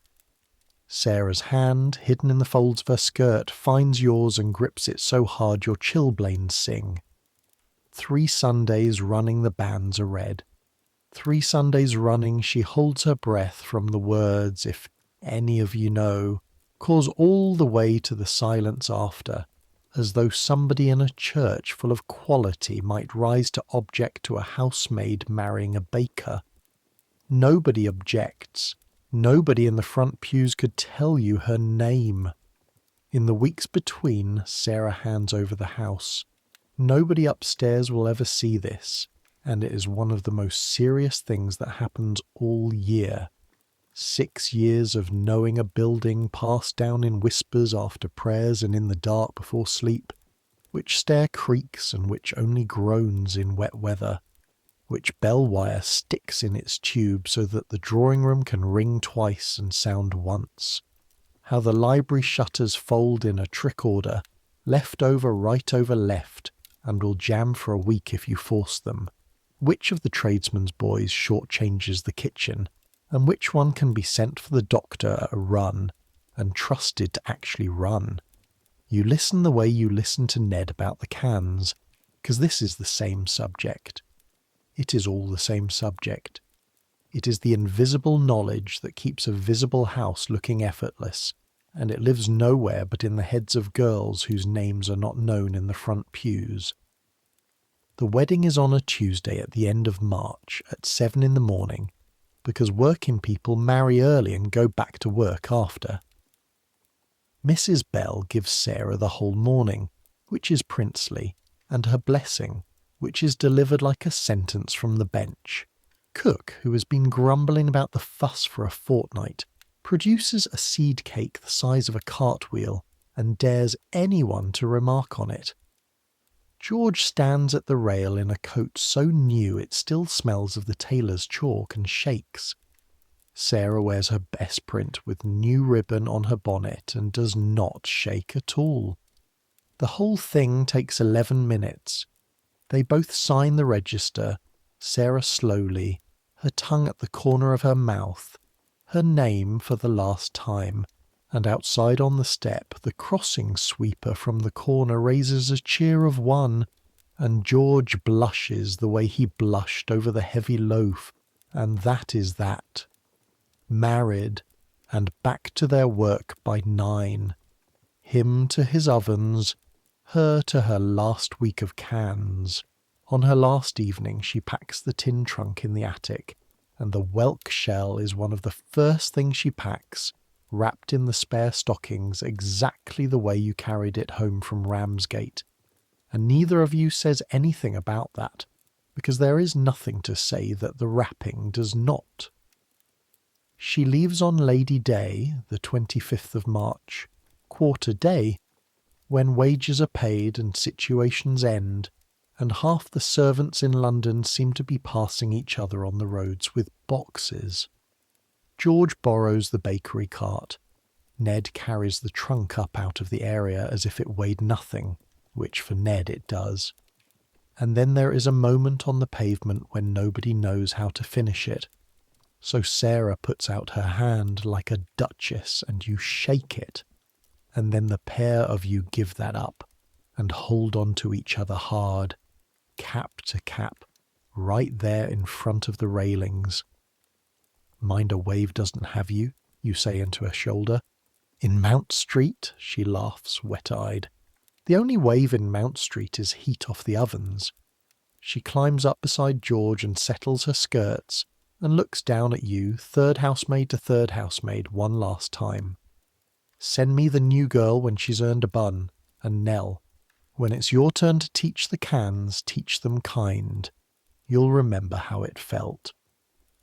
A: Sarah's hand, hidden in the folds of her skirt, finds yours and grips it so hard your chilblains sing. 3 Sundays running the banns are read. 3 Sundays running she holds her breath from the words, if any of you know, cause all the way to the silence after, as though somebody in a church full of quality might rise to object to a housemaid marrying a baker. Nobody objects. Nobody in the front pews could tell you her name. In the weeks between, Sarah hands over the house. Nobody upstairs will ever see this, and it is one of the most serious things that happens all year. 6 years of knowing a building passed down in whispers after prayers and in the dark before sleep, which stair creaks and which only groans in wet weather, which bell wire sticks in its tube so that the drawing room can ring twice and sound once, how the library shutters fold in a trick order, left over right over left, and will jam for a week if you force them, which of the tradesmen's boys shortchanges the kitchen, and which one can be sent for the doctor at a run, and trusted to actually run. You listen the way you listen to Ned about the cans, because this is the same subject. It is all the same subject. It is the invisible knowledge that keeps a visible house looking effortless, and it lives nowhere but in the heads of girls whose names are not known in the front pews. The wedding is on a Tuesday at the end of March at 7 in the morning, because working people marry early and go back to work after. Mrs. Bell gives Sarah the whole morning, which is princely, and her blessing, which is delivered like a sentence from the bench. Cook, who has been grumbling about the fuss for a fortnight, produces a seed cake the size of a cartwheel and dares anyone to remark on it. George stands at the rail in a coat so new it still smells of the tailor's chalk and shakes. Sarah wears her best print with new ribbon on her bonnet and does not shake at all. The whole thing takes 11 minutes. They both sign the register, Sarah slowly, her tongue at the corner of her mouth, her name for the last time, and outside on the step the crossing sweeper from the corner raises a cheer of one, and George blushes the way he blushed over the heavy loaf, and that is that. Married, and back to their work by 9. Him to his ovens, her to her last week of cans. On her last evening she packs the tin trunk in the attic, and the whelk shell is one of the first things she packs, wrapped in the spare stockings exactly the way you carried it home from Ramsgate. And neither of you says anything about that, because there is nothing to say that the wrapping does not. She leaves on Lady Day, the 25th of March, quarter day, when wages are paid and situations end, and half the servants in London seem to be passing each other on the roads with boxes. George borrows the bakery cart. Ned carries the trunk up out of the area as if it weighed nothing, which for Ned it does. And then there is a moment on the pavement when nobody knows how to finish it. So Sarah puts out her hand like a duchess and you shake it, and then the pair of you give that up and hold on to each other hard, cap to cap, right there in front of the railings. Mind a wave doesn't have you, you say into her shoulder. In Mount Street, she laughs, wet-eyed. The only wave in Mount Street is heat off the ovens. She climbs up beside George and settles her skirts, and looks down at you, third housemaid to third housemaid, one last time. Send me the new girl when she's earned a bun, and Nell, when it's your turn to teach the cans, teach them kind. You'll remember how it felt.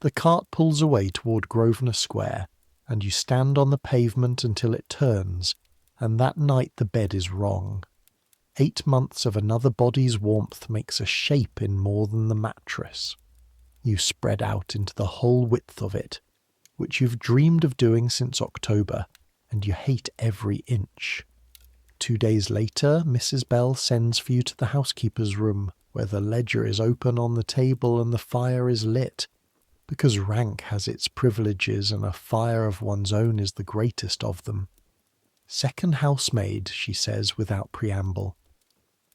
A: The cart pulls away toward Grosvenor Square, and you stand on the pavement until it turns, and that night the bed is wrong. 8 months of another body's warmth makes a shape in more than the mattress. You spread out into the whole width of it, which you've dreamed of doing since October, and you hate every inch. 2 days later, Mrs. Bell sends for you to the housekeeper's room, where the ledger is open on the table and the fire is lit, because rank has its privileges and a fire of one's own is the greatest of them. Second housemaid, she says without preamble.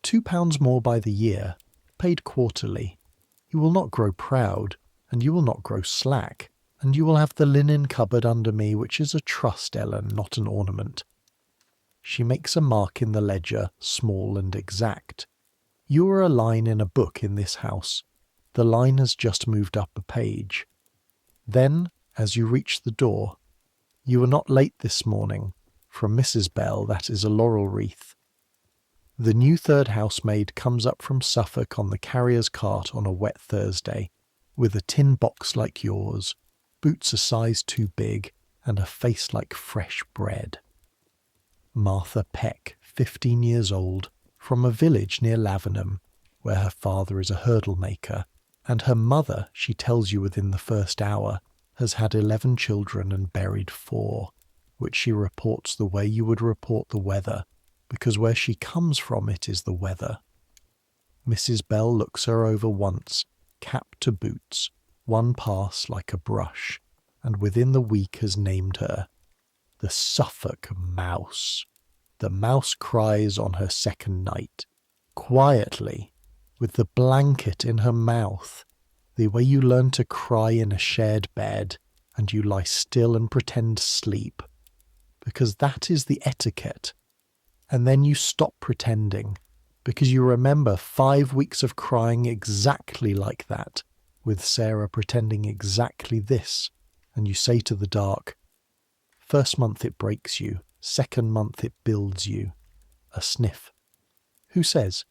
A: £2 more by the year, paid quarterly. You will not grow proud, and you will not grow slack, and you will have the linen cupboard under me, which is a trust, Ellen, not an ornament. She makes a mark in the ledger, small and exact. You are a line in a book in this house. The line has just moved up a page. Then, as you reach the door, you were not late this morning. From Mrs. Bell, that is a laurel wreath. The new third housemaid comes up from Suffolk on the carrier's cart on a wet Thursday, with a tin box like yours, boots a size too big, and a face like fresh bread. Martha Peck, 15 years old, from a village near Lavenham, where her father is a hurdle maker, and her mother, she tells you within the first hour, has had 11 children and buried 4, which she reports the way you would report the weather, because where she comes from it is the weather. Mrs. Bell looks her over once, cap to boots, one pass like a brush, and within the week has named her the Suffolk Mouse. The mouse cries on her second night, quietly, with the blanket in her mouth, the way you learn to cry in a shared bed, and you lie still and pretend sleep, because that is the etiquette. And then you stop pretending, because you remember 5 weeks of crying exactly like that, with Sarah pretending exactly this, and you say to the dark, "First month it breaks you, second month it builds you." A sniff. Who says?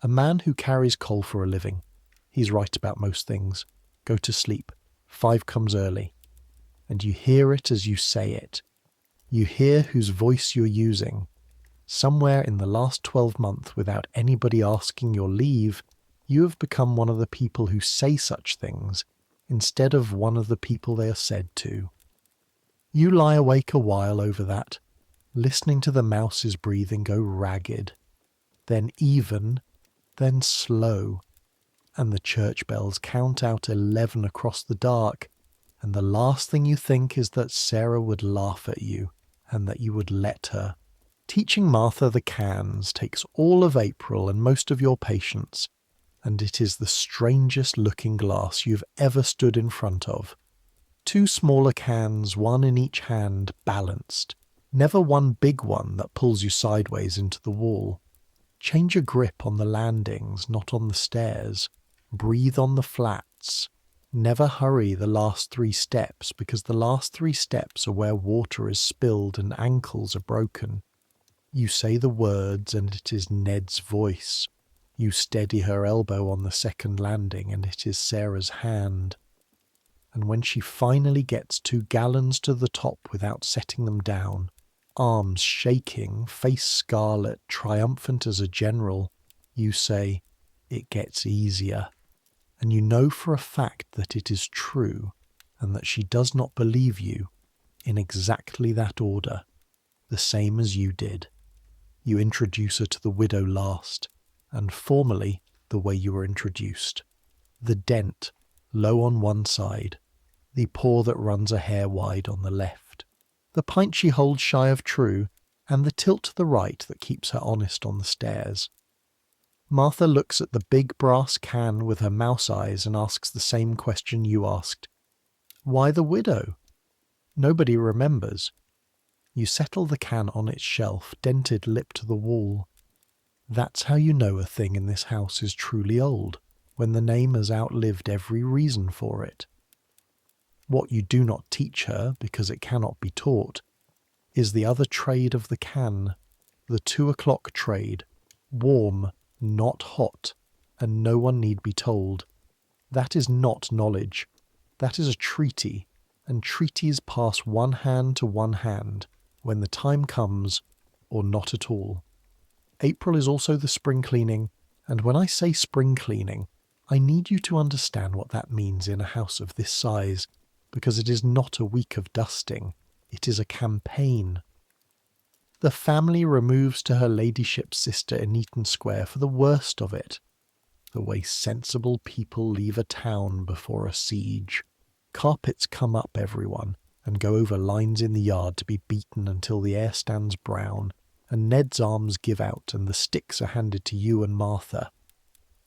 A: A man who carries coal for a living. He's right about most things. Go to sleep. 5 comes early. And you hear it as you say it. You hear whose voice you're using. Somewhere in the last 12 months, without anybody asking your leave, you have become one of the people who say such things, instead of one of the people they are said to. You lie awake a while over that, listening to the mouse's breathing go ragged, then even, then slow, and the church bells count out 11 across the dark, and the last thing you think is that Sarah would laugh at you, and that you would let her. Teaching Martha the cans takes all of April and most of your patience, and it is the strangest looking glass you've ever stood in front of. 2 smaller cans, one in each hand, balanced. Never one big one that pulls you sideways into the wall. Change your grip on the landings, not on the stairs. Breathe on the flats. Never hurry the last 3 steps, because the last 3 steps are where water is spilled and ankles are broken. You say the words and it is Ned's voice. You steady her elbow on the second landing and it is Sarah's hand. And when she finally gets 2 gallons to the top without setting them down, arms shaking, face scarlet, triumphant as a general, you say, "It gets easier." And you know for a fact that it is true, and that she does not believe you, in exactly that order, the same as you did. You introduce her to the widow last, and formally the way you were introduced. The dent, low on one side, the pore that runs a hair wide on the left, the pint she holds shy of true, and the tilt to the right that keeps her honest on the stairs. Martha looks at the big brass can with her mouse eyes and asks the same question you asked. Why the widow? Nobody remembers. You settle the can on its shelf, dented lip to the wall. That's how you know a thing in this house is truly old, when the name has outlived every reason for it. What you do not teach her, because it cannot be taught, is the other trade of the can, the 2 o'clock trade, warm, not hot, and no one need be told. That is not knowledge. That is a treaty, and treaties pass one hand to one hand, when the time comes, or not at all. April is also the spring cleaning, and when I say spring cleaning, I need you to understand what that means in a house of this size, because it is not a week of dusting, it is a campaign. The family removes to her ladyship's sister in Eaton Square for the worst of it, the way sensible people leave a town before a siege. Carpets come up everyone, and go over lines in the yard to be beaten until the air stands brown, and Ned's arms give out and the sticks are handed to you and Martha.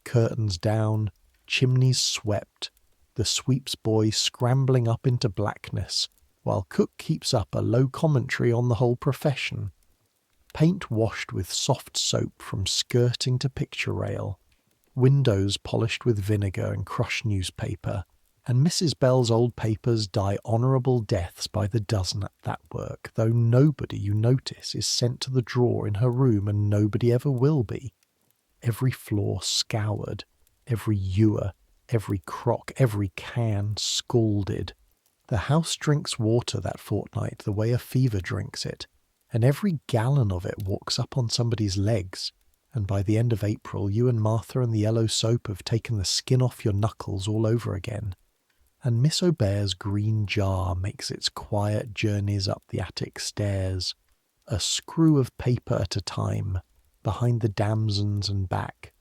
A: Curtains down, chimneys swept, the sweeps boy scrambling up into blackness, while cook keeps up a low commentary on the whole profession. paint washed with soft soap from skirting to picture rail, windows polished with vinegar and crushed newspaper, and Mrs. Bell's old papers die honourable deaths by the dozen at that work, though nobody, you notice, is sent to the drawer in her room, and nobody ever will be. Every floor scoured, every ewer, every crock, every can scalded. The house drinks water that fortnight the way a fever drinks it, and every gallon of it walks up on somebody's legs, and by the end of April you and Martha and the yellow soap have taken the skin off your knuckles all over again, and Miss Aubert's green jar makes its quiet journeys up the attic stairs, a screw of paper at a time, behind the damsons and back.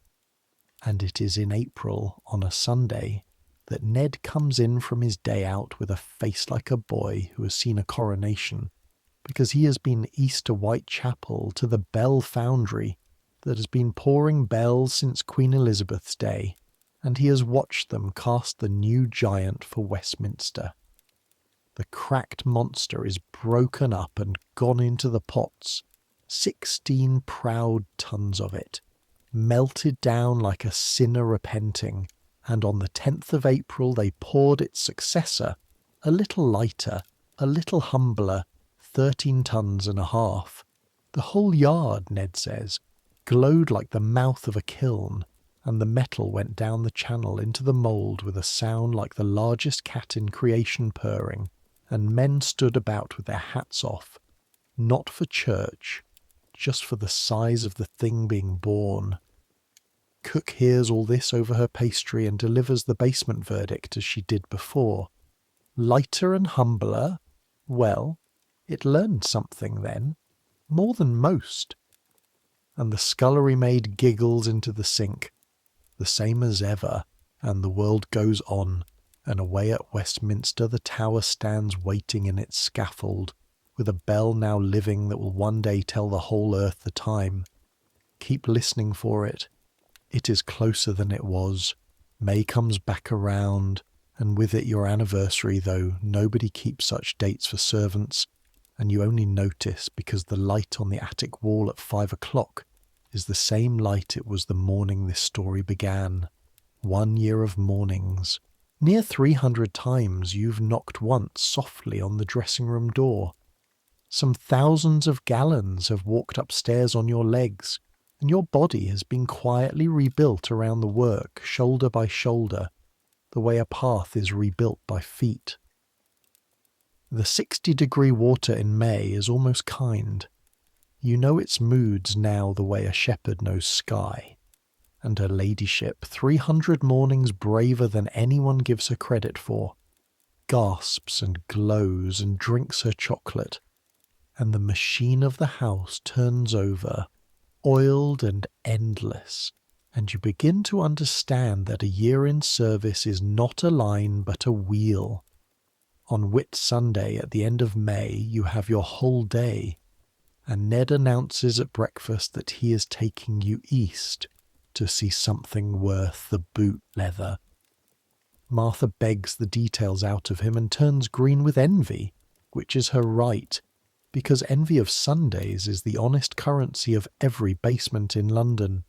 A: And it is in April, on a Sunday, that Ned comes in from his day out with a face like a boy who has seen a coronation, because he has been Easter Whitechapel to the bell foundry that has been pouring bells since Queen Elizabeth's day, and he has watched them cast the new giant for Westminster. The cracked monster is broken up and gone into the pots, 16 proud tons of it, melted down like a sinner repenting, and on the 10th of April they poured its successor, a little lighter, a little humbler, 13 tons and a half. The whole yard, Ned says, glowed like the mouth of a kiln, and the metal went down the channel into the mould with a sound like the largest cat in creation purring, and men stood about with their hats off, not for church, just for the size of the thing being born. Cook hears all this over her pastry and delivers the basement verdict as she did before. Lighter and humbler? Well, it learned something then, more than most. And the scullery maid giggles into the sink, the same as ever, and the world goes on, and away at Westminster the tower stands waiting in its scaffold, with a bell now living that will one day tell the whole earth the time. Keep listening for it. It is closer than it was. May comes back around, and with it your anniversary, though nobody keeps such dates for servants, and you only notice because the light on the attic wall at 5 o'clock is the same light it was the morning this story began. 1 year of mornings. Near 300 times you've knocked once softly on the dressing-room door. Some thousands of gallons have walked upstairs on your legs, and your body has been quietly rebuilt around the work, shoulder by shoulder, the way a path is rebuilt by feet. The 60-degree water in May is almost kind. You know its moods now the way a shepherd knows sky. And her ladyship, 300 mornings braver than anyone gives her credit for, gasps and glows and drinks her chocolate, and the machine of the house turns over, oiled and endless, and you begin to understand that a year in service is not a line but a wheel. On Whit Sunday at the end of May you have your whole day, and Ned announces at breakfast that he is taking you east to see something worth the boot leather. Martha begs the details out of him and turns green with envy, which is her right, because envy of Sundays is the honest currency of every basement in London.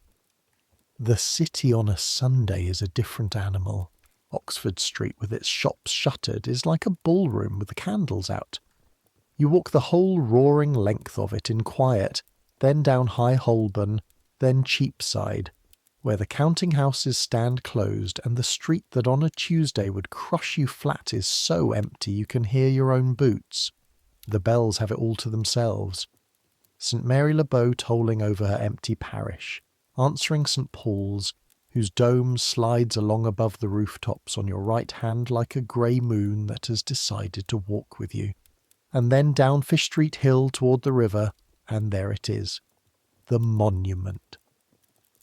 A: The city on a Sunday is a different animal. Oxford Street with its shops shuttered is like a ballroom with the candles out. You walk the whole roaring length of it in quiet, then down High Holborn, then Cheapside, where the counting-houses stand closed, and the street that on a Tuesday would crush you flat is so empty you can hear your own boots. The bells have it all to themselves. St. Mary le Bow tolling over her empty parish, answering St. Paul's, whose dome slides along above the rooftops on your right hand like a grey moon that has decided to walk with you. And then down Fish Street Hill toward the river, and there it is, the monument.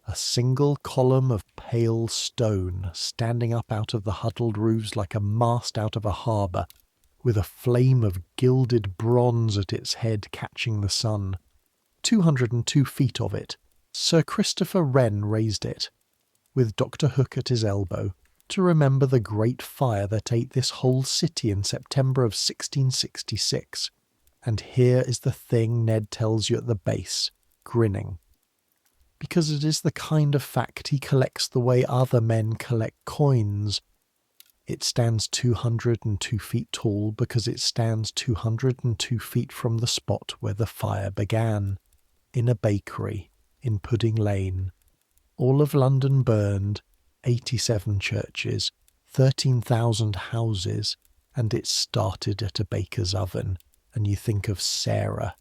A: A single column of pale stone standing up out of the huddled roofs like a mast out of a harbour, with a flame of gilded bronze at its head catching the sun. 202 feet of it. Sir Christopher Wren raised it, with Dr. Hook at his elbow, to remember the great fire that ate this whole city in September of 1666. And here is the thing Ned tells you at the base, grinning. Because it is the kind of fact he collects the way other men collect coins. It stands 202 feet tall because it stands 202 feet from the spot where the fire began, in a bakery in Pudding Lane. All of London burned, 87 churches, 13,000 houses, and it started at a baker's oven, and you think of Sarah,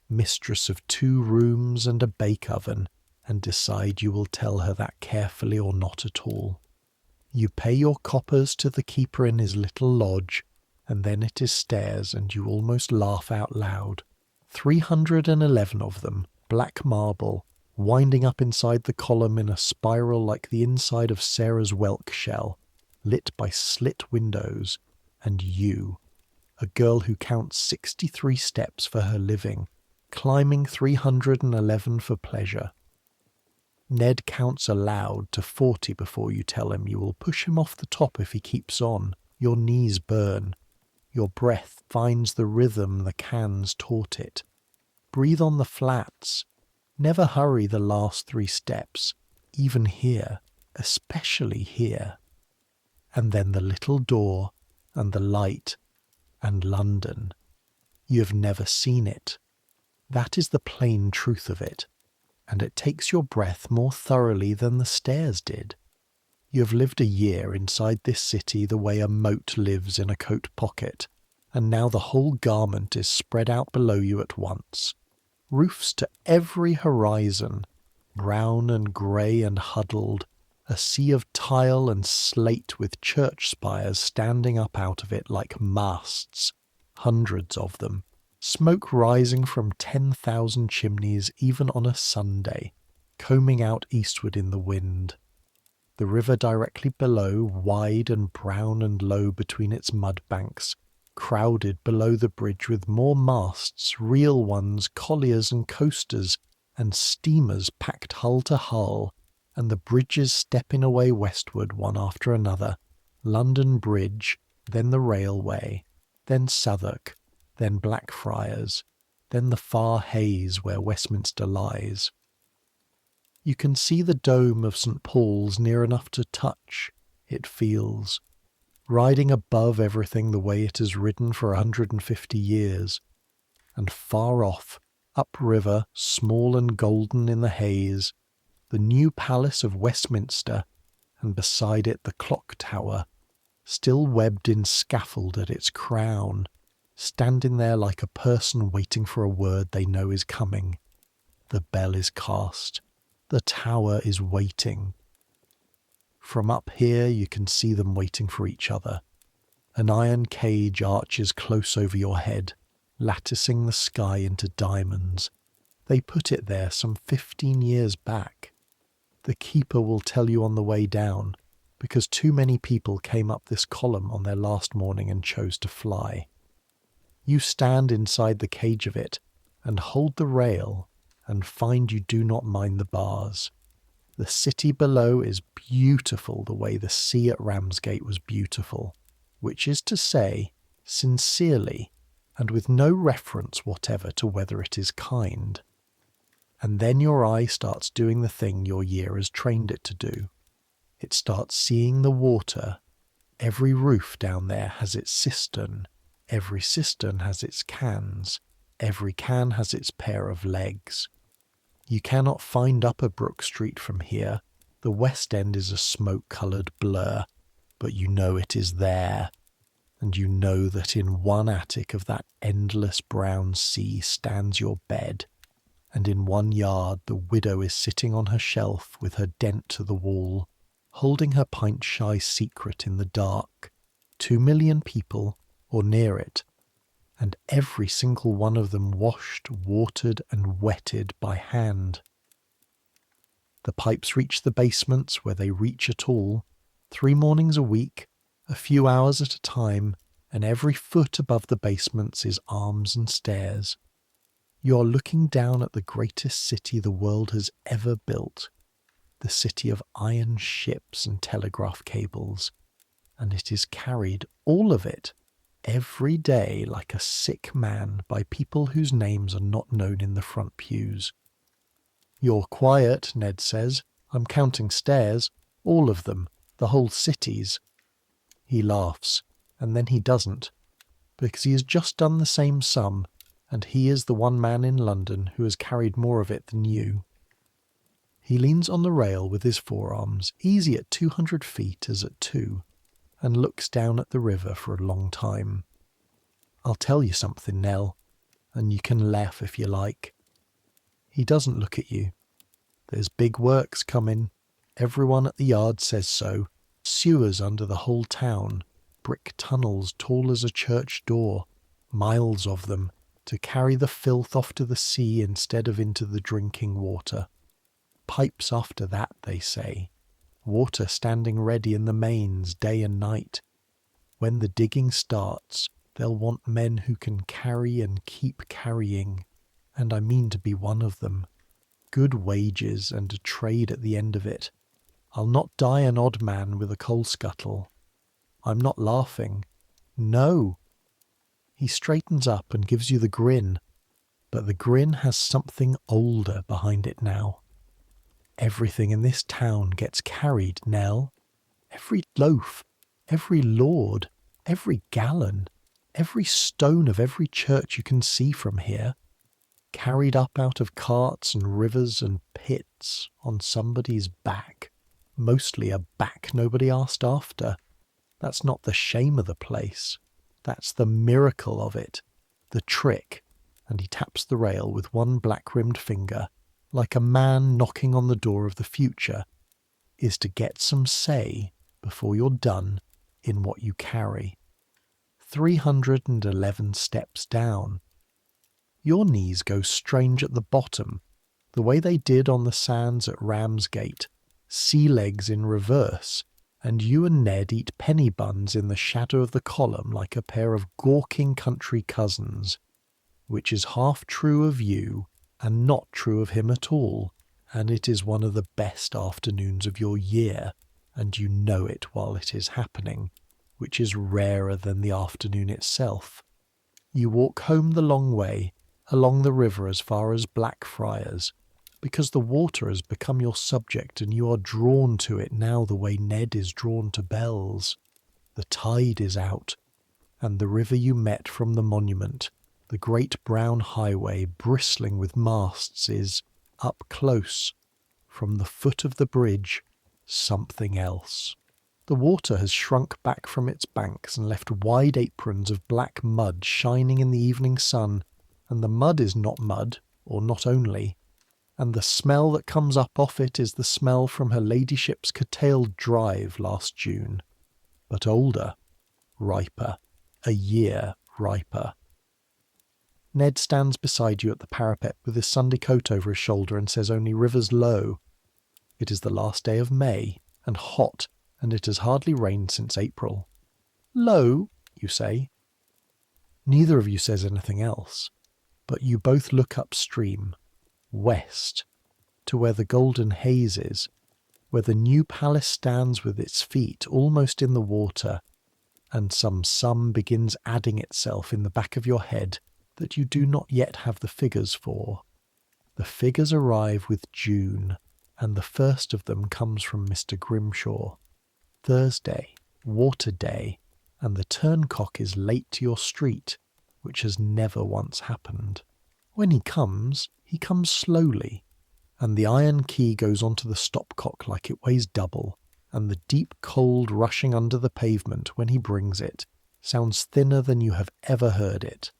A: mistress of 2 rooms and a bake oven, and decide you will tell her that carefully or not at all. You pay your coppers to the keeper in his little lodge, and then it is stairs, and you almost laugh out loud. 311 of them, black marble, winding up inside the column in a spiral like the inside of Sarah's whelk shell, lit by slit windows, and you, a girl who counts 63 steps for her living, climbing 311 for pleasure. Ned counts aloud to 40 before you tell him you will push him off the top if he keeps on. Your knees burn. Your breath finds the rhythm the cans taught it. Breathe on the flats. Never hurry the last 3 steps, even here, especially here. And then the little door, and the light, and London. You have never seen it. That is the plain truth of it. And it takes your breath more thoroughly than the stairs did. You have lived a year inside this city the way a mote lives in a coat pocket, and now the whole garment is spread out below you at once. Roofs to every horizon, brown and grey and huddled, a sea of tile and slate with church spires standing up out of it like masts, hundreds of them. Smoke rising from 10,000 chimneys even on a Sunday, combing out eastward in the wind. The river directly below, wide and brown and low between its mud banks, crowded below the bridge with more masts, real ones, colliers and coasters, and steamers packed hull to hull, and the bridges stepping away westward one after another. London Bridge, then the railway, then Southwark, then Blackfriars, then the far haze where Westminster lies. You can see the dome of St. Paul's near enough to touch, it feels, riding above everything the way it has ridden for 150 years, and far off, upriver, small and golden in the haze, the new palace of Westminster, and beside it the clock tower, still webbed in scaffold at its crown, standing there like a person waiting for a word they know is coming. The bell is cast. The tower is waiting. From up here you can see them waiting for each other. An iron cage arches close over your head, latticing the sky into diamonds. They put it there some 15 years back. The keeper will tell you on the way down, because too many people came up this column on their last morning and chose to fly. You stand inside the cage of it, and hold the rail, and find you do not mind the bars. The city below is beautiful the way the sea at Ramsgate was beautiful, which is to say, sincerely, and with no reference whatever to whether it is kind. And then your eye starts doing the thing your year has trained it to do. It starts seeing the water. Every roof down there has its cistern. Every cistern has its cans. Every can has its pair of legs. You cannot find Upper Brook Street from here. The West End is a smoke-coloured blur, but you know it is there. And you know that in one attic of that endless brown sea stands your bed, and in one yard the widow is sitting on her shelf with her dent to the wall, holding her pint-shy secret in the dark. 2 million people, or near it, and every single one of them washed, watered, and wetted by hand. The pipes reach the basements where they reach at all, 3 mornings a week, a few hours at a time, and every foot above the basements is arms and stairs. You are looking down at the greatest city the world has ever built, the city of iron ships and telegraph cables, and it is carried, all of it, every day like a sick man by people whose names are not known in the front pews. You're quiet, Ned says. I'm counting stairs. All of them. The whole city's. He laughs, and then he doesn't, because he has just done the same sum, and he is the one man in London who has carried more of it than you. He leans on the rail with his forearms, easy at 200 feet as at 2, and looks down at the river for a long time. I'll tell you something, Nell, and you can laugh if you like. He doesn't look at you. There's big works coming. Everyone at the yard says so. Sewers under the whole town. Brick tunnels tall as a church door. Miles of them, to carry the filth off to the sea instead of into the drinking water. Pipes after that, they say. Water standing ready in the mains day and night. When the digging starts, they'll want men who can carry and keep carrying, and I mean to be one of them. Good wages and a trade at the end of it. I'll not die an odd man with a coal scuttle. I'm not laughing. No. He straightens up and gives you the grin, but the grin has something older behind it now. Everything in this town gets carried, Nell. Every loaf, every lord, every gallon, every stone of every church you can see from here, carried up out of carts and rivers and pits on somebody's back. Mostly a back nobody asked after. That's not the shame of the place. That's the miracle of it. The trick. And he taps the rail with one black-rimmed finger, like a man knocking on the door of the future, is to get some say before you're done in what you carry. 311 steps down. Your knees go strange at the bottom, the way they did on the sands at Ramsgate, sea legs in reverse, and you and Ned eat penny buns in the shadow of the column like a pair of gawking country cousins, which is half true of you and not true of him at all, and it is one of the best afternoons of your year, and you know it while it is happening, which is rarer than the afternoon itself. You walk home the long way, along the river as far as Blackfriars, because the water has become your subject and you are drawn to it now the way Ned is drawn to bells. The tide is out, and the river you met from the monument, the great brown highway bristling with masts, is, up close, from the foot of the bridge, something else. The water has shrunk back from its banks and left wide aprons of black mud shining in the evening sun, and the mud is not mud, or not only, and the smell that comes up off it is the smell from her ladyship's curtailed drive last June, but older, riper, a year riper. Ned stands beside you at the parapet with his Sunday coat over his shoulder and says only "River's low." It is the last day of May, and hot, and it has hardly rained since April. "Low," you say. Neither of you says anything else, but you both look upstream, west, to where the golden haze is, where the new palace stands with its feet almost in the water, and some sum begins adding itself in the back of your head that you do not yet have the figures for. The figures arrive with June, and the first of them comes from Mr. Grimshaw. Thursday, water day, and the turncock is late to your street, which has never once happened. When he comes slowly, and the iron key goes onto the stopcock like it weighs double, and the deep cold rushing under the pavement when he brings it sounds thinner than you have ever heard it.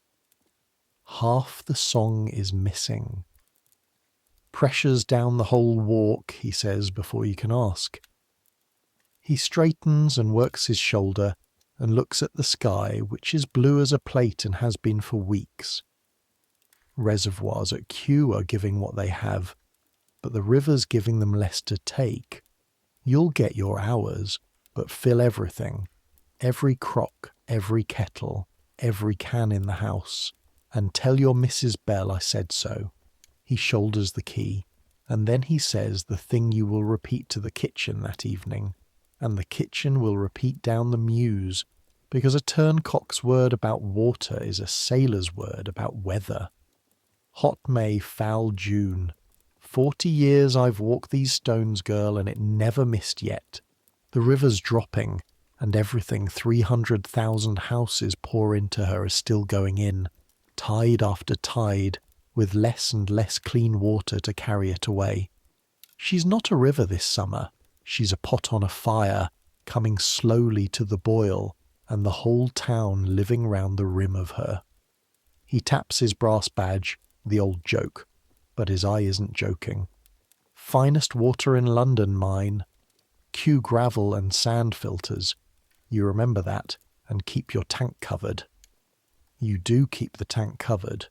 A: Half the song is missing. "Pressure's down the whole walk," he says before you can ask. He straightens and works his shoulder and looks at the sky, which is blue as a plate and has been for weeks. Reservoirs at Kew are giving what they have, but the river's giving them less to take. You'll get your hours, but fill everything. Every crock, every kettle, every can in the house. And tell your Mrs. Bell I said so. He shoulders the key, and then he says the thing you will repeat to the kitchen that evening, and the kitchen will repeat down the mews, because a turncock's word about water is a sailor's word about weather. Hot May, foul June. 40 years I've walked these stones, girl, and it never missed yet. The river's dropping, and everything 300,000 houses pour into her is still going in, tide after tide, with less and less clean water to carry it away. She's not a river this summer. She's a pot on a fire, coming slowly to the boil, and the whole town living round the rim of her. He taps his brass badge, the old joke, but his eye isn't joking. Finest water in London, mine. Q gravel and sand filters. You remember that, and keep your tank covered. You do keep the tank covered,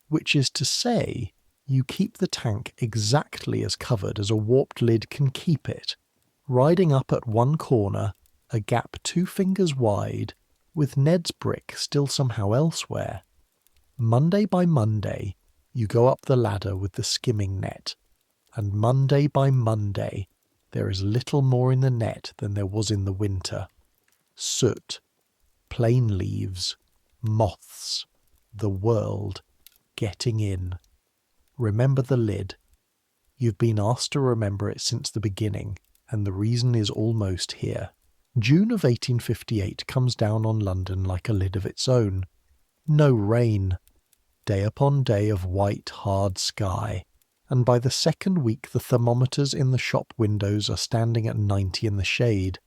A: which is to say, you keep the tank exactly as covered as a warped lid can keep it, riding up at one corner, a gap 2 fingers wide, with Ned's brick still somehow elsewhere. Monday by Monday, you go up the ladder with the skimming net, and Monday by Monday, there is little more in the net than there was in the winter. Soot, plain leaves, moths, the world, getting in. Remember the lid. You've been asked to remember it since the beginning, and the reason is almost here. June of 1858 comes down on London like a lid of its own. No rain. Day upon day of white, hard sky, and by the second week the thermometers in the shop windows are standing at 90 in the shade,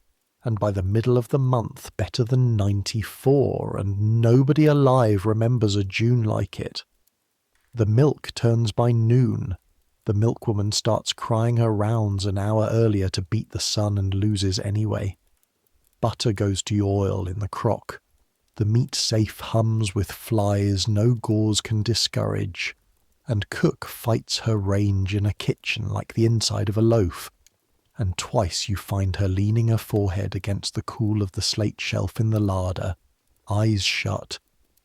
A: and by the middle of the month better than 94, and nobody alive remembers a June like it. The milk turns by noon. The milkwoman starts crying her rounds an hour earlier to beat the sun and loses anyway. Butter goes to oil in the crock. The meat safe hums with flies no gauze can discourage, and cook fights her range in a kitchen like the inside of a loaf, and twice you find her leaning her forehead against the cool of the slate shelf in the larder, eyes shut,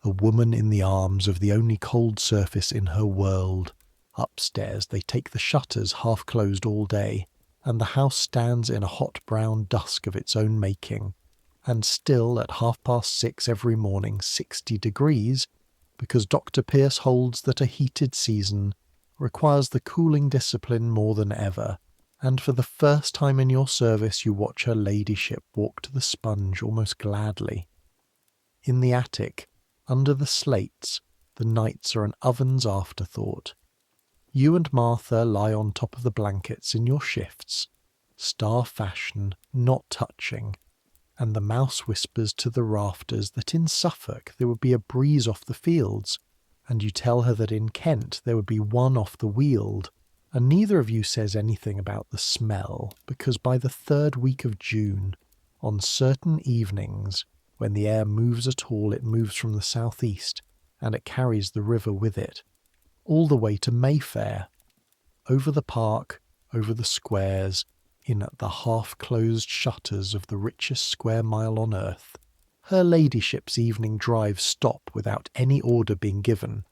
A: a woman in the arms of the only cold surface in her world. Upstairs they take the shutters half closed all day, and the house stands in a hot brown dusk of its own making, and still at 6:30 every morning 60 degrees, because Dr. Pierce holds that a heated season requires the cooling discipline more than ever, and for the first time in your service you watch her ladyship walk to the sponge almost gladly. In the attic, under the slates, the nights are an oven's afterthought. You and Martha lie on top of the blankets in your shifts, star fashion, not touching, and the mouse whispers to the rafters that in Suffolk there would be a breeze off the fields, and you tell her that in Kent there would be one off the Weald, and neither of you says anything about the smell, because by the 3rd week of June, on certain evenings, when the air moves at all, it moves from the southeast, and it carries the river with it, all the way to Mayfair, over the park, over the squares, in at the half-closed shutters of the richest square mile on earth. Her ladyship's evening drives stop without any order being given.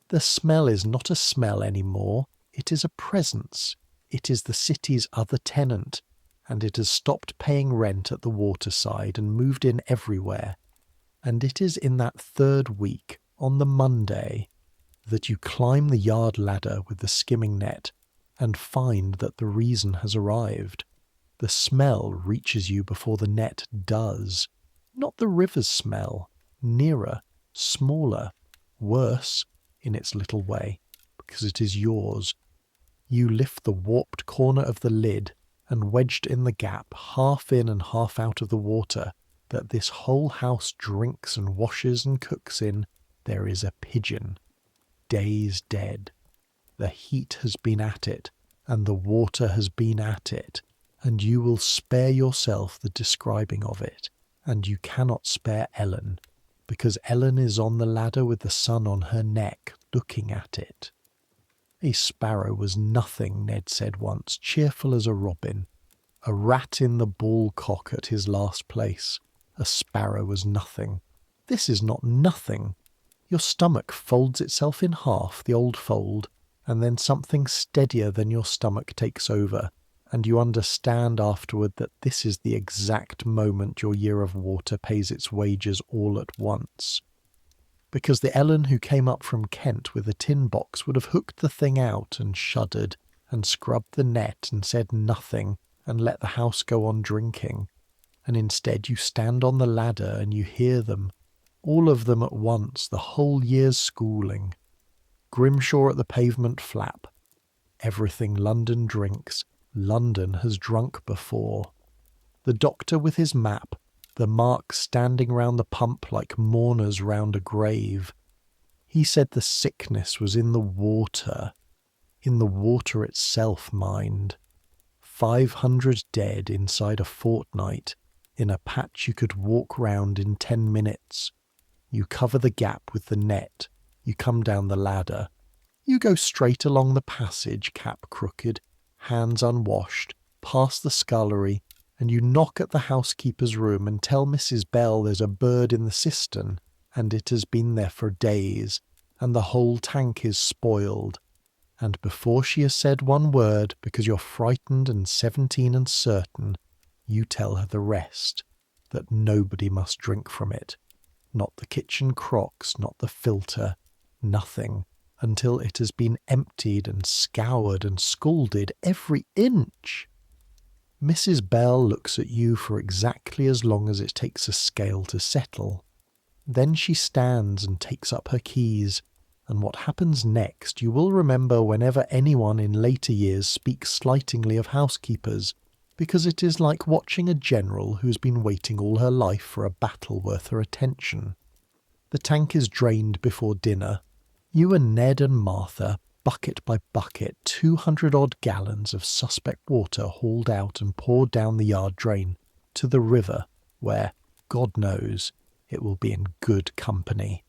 A: The smell is not a smell any more, it is a presence. It is the city's other tenant, and it has stopped paying rent at the waterside and moved in everywhere. And it is in that 3rd week, on the Monday, that you climb the yard ladder with the skimming net and find that the reason has arrived. The smell reaches you before the net does. Not the river's smell, nearer, smaller, worse in its little way, because it is yours. You lift the warped corner of the lid, and wedged in the gap, half in and half out of the water, that this whole house drinks and washes and cooks in, there is a pigeon. Day's dead. The heat has been at it, and the water has been at it, and you will spare yourself the describing of it, and you cannot spare Ellen, because Ellen is on the ladder with the sun on her neck, looking at it. A sparrow was nothing, Ned said once, cheerful as a robin. A rat in the ball-cock at his last place. A sparrow was nothing. This is not nothing. Your stomach folds itself in half, the old fold, and then something steadier than your stomach takes over, and you understand afterward that this is the exact moment your year of water pays its wages all at once. Because the Ellen who came up from Kent with a tin box would have hooked the thing out and shuddered and scrubbed the net and said nothing and let the house go on drinking. And instead you stand on the ladder and you hear them, all of them at once, the whole year's schooling. Grimshaw at the pavement flap. Everything London drinks, London has drunk before. The doctor with his map, the marks standing round the pump like mourners round a grave. He said the sickness was in the water itself, mind. 500 dead inside a fortnight, in a patch you could walk round in 10 minutes. You cover the gap with the net, you come down the ladder. You go straight along the passage, cap crooked, hands unwashed, past the scullery, and you knock at the housekeeper's room and tell Mrs. Bell there's a bird in the cistern, and it has been there for days, and the whole tank is spoiled. And before she has said one word, because you're frightened and 17 and certain, you tell her the rest, that nobody must drink from it. Not the kitchen crocks, not the filter, nothing, until it has been emptied and scoured and scalded every inch. Mrs. Bell looks at you for exactly as long as it takes a scale to settle. Then she stands and takes up her keys, and what happens next you will remember whenever anyone in later years speaks slightingly of housekeepers, because it is like watching a general who's been waiting all her life for a battle worth her attention. The tank is drained before dinner. You and Ned and Martha, bucket by bucket, 200-odd gallons of suspect water hauled out and poured down the yard drain to the river, where, God knows, it will be in good company.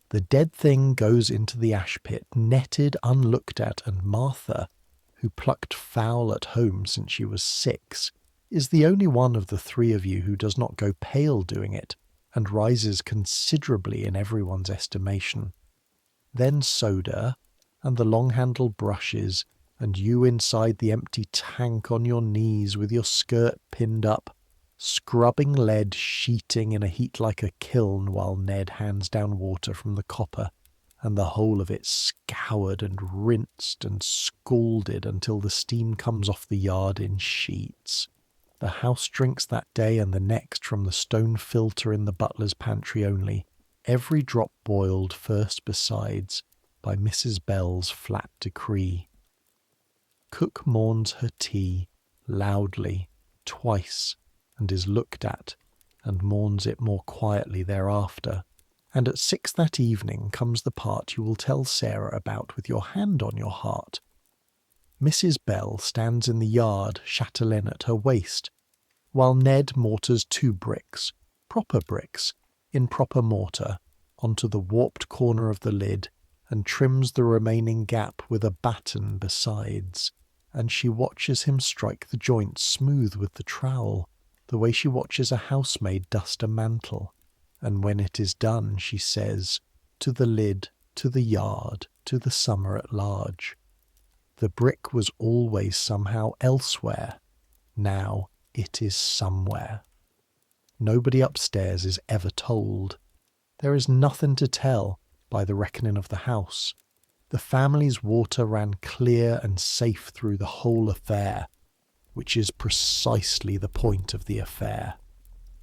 A: The dead thing goes into the ash pit, netted, unlooked at, and Martha, who plucked fowl at home since she was 6, is the only one of the 3 of you who does not go pale doing it, and rises considerably in everyone's estimation. Then soda, and the long-handled brushes, and you inside the empty tank on your knees with your skirt pinned up, scrubbing lead sheeting in a heat like a kiln while Ned hands down water from the copper, and the whole of it scoured and rinsed and scalded until the steam comes off the yard in sheets. The house drinks that day and the next from the stone filter in the butler's pantry only, every drop boiled first besides, by Mrs. Bell's flat decree. Cook mourns her tea, loudly, twice, and is looked at, and mourns it more quietly thereafter. And at 6 that evening comes the part you will tell Sarah about with your hand on your heart. Mrs. Bell stands in the yard, chatelaine at her waist, while Ned mortars 2 bricks, proper bricks, in proper mortar, onto the warped corner of the lid, and trims the remaining gap with a baton besides, and she watches him strike the joints smooth with the trowel, the way she watches a housemaid dust a mantle. And when it is done, she says, to the lid, to the yard, to the summer at large. The brick was always somehow elsewhere. Now it is somewhere. Nobody upstairs is ever told. There is nothing to tell, by the reckoning of the house. The family's water ran clear and safe through the whole affair, which is precisely the point of the affair.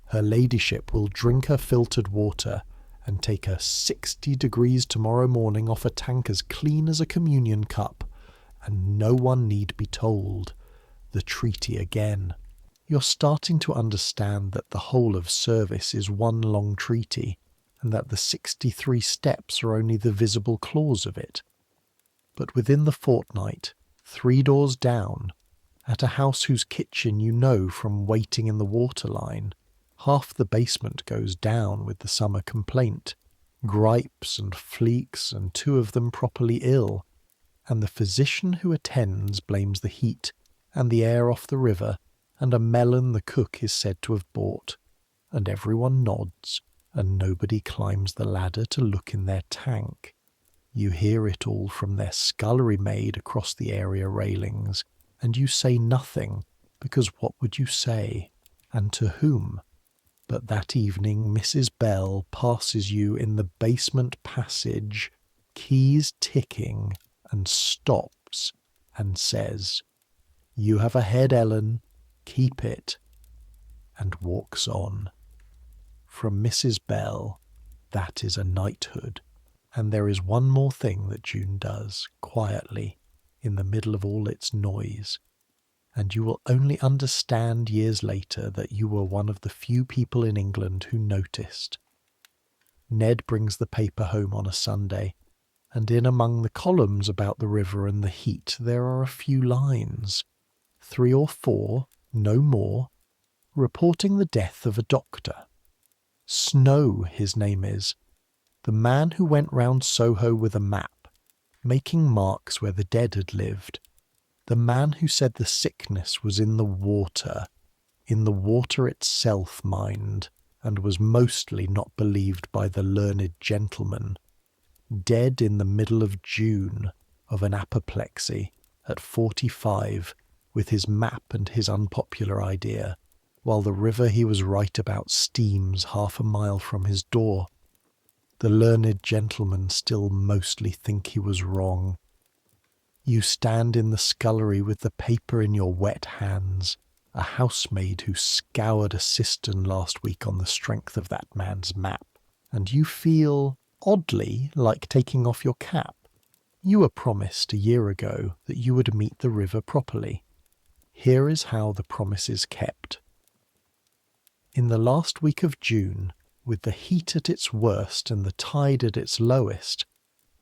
A: Her ladyship will drink her filtered water and take her 60 degrees tomorrow morning off a tank as clean as a communion cup, and no one need be told. The treaty again. You're starting to understand that the whole of service is one long treaty, and that the 63 steps are only the visible clause of it. But within the fortnight, 3 doors down, at a house whose kitchen you know from waiting in the water line, half the basement goes down with the summer complaint, gripes and fleeks, and 2 of them properly ill, and the physician who attends blames the heat and the air off the river, and a melon the cook is said to have bought, and everyone nods, and nobody climbs the ladder to look in their tank. You hear it all from their scullery maid across the area railings, and you say nothing, because what would you say, and to whom? But that evening Mrs. Bell passes you in the basement passage, keys ticking, and stops and says, "You have a head, Ellen, keep it," and walks on. From Mrs. Bell, that is a knighthood. And there is one more thing that June does, quietly, in the middle of all its noise, and you will only understand years later that you were one of the few people in England who noticed. Ned brings the paper home on a Sunday, and in among the columns about the river and the heat there are a few lines, 3 or 4, no more, reporting the death of a doctor. Snow, his name is, the man who went round Soho with a map, making marks where the dead had lived. The man who said the sickness was in the water itself, mind, and was mostly not believed by the learned gentleman. Dead in the middle of June of an apoplexy at 45, with his map and his unpopular idea, while the river he was right about steams half a mile from his door. The learned gentlemen still mostly think he was wrong. You stand in the scullery with the paper in your wet hands, a housemaid who scoured a cistern last week on the strength of that man's map, and you feel, oddly, like taking off your cap. You were promised a year ago that you would meet the river properly. Here is how the promise is kept. In the last week of June, with the heat at its worst and the tide at its lowest,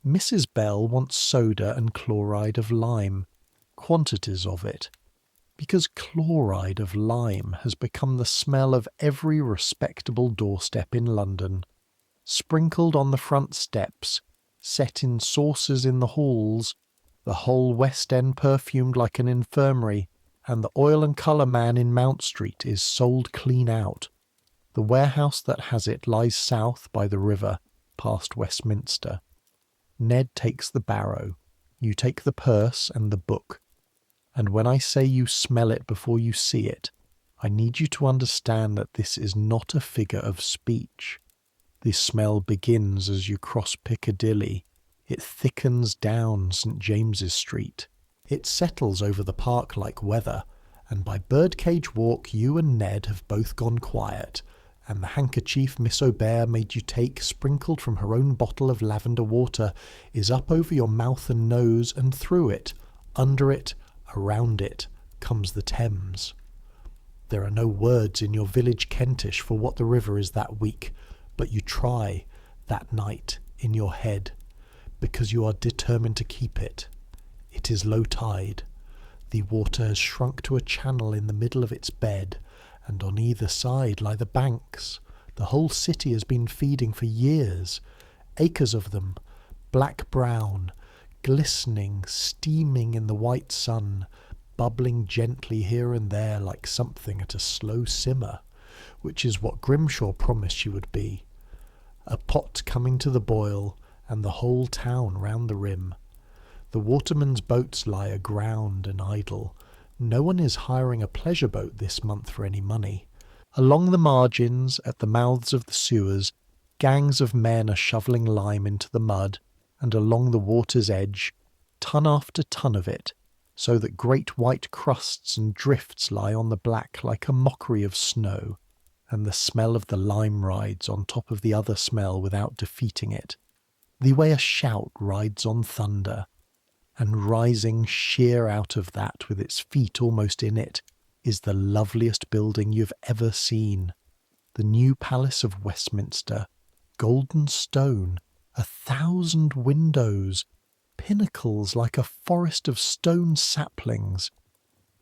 A: Mrs. Bell wants soda and chloride of lime, quantities of it, because chloride of lime has become the smell of every respectable doorstep in London, sprinkled on the front steps, set in saucers in the halls, the whole West End perfumed like an infirmary, and the oil and colour man in Mount Street is sold clean out. The warehouse that has it lies south by the river, past Westminster. Ned takes the barrow, you take the purse and the book, and when I say you smell it before you see it, I need you to understand that this is not a figure of speech. The smell begins as you cross Piccadilly. It thickens down St. James's Street. It settles over the park like weather, and by Birdcage Walk you and Ned have both gone quiet, and the handkerchief Miss Aubert made you take, sprinkled from her own bottle of lavender water, is up over your mouth and nose, and through it, under it, around it, comes the Thames. There are no words in your village Kentish for what the river is that week, but you try, that night, in your head, because you are determined to keep it. It is low tide. The water has shrunk to a channel in the middle of its bed, and on either side lie the banks. The whole city has been feeding for years, acres of them, black-brown, glistening, steaming in the white sun, bubbling gently here and there like something at a slow simmer, which is what Grimshaw promised she would be. A pot coming to the boil, and the whole town round the rim. The watermen's boats lie aground and idle. No one is hiring a pleasure boat this month for any money. Along the margins, at the mouths of the sewers, gangs of men are shovelling lime into the mud, and along the water's edge, ton after ton of it, so that great white crusts and drifts lie on the black like a mockery of snow, and the smell of the lime rides on top of the other smell without defeating it, the way a shout rides on thunder, and rising sheer out of that with its feet almost in it is the loveliest building you've ever seen. The new Palace of Westminster, golden stone, 1,000 windows, pinnacles like a forest of stone saplings,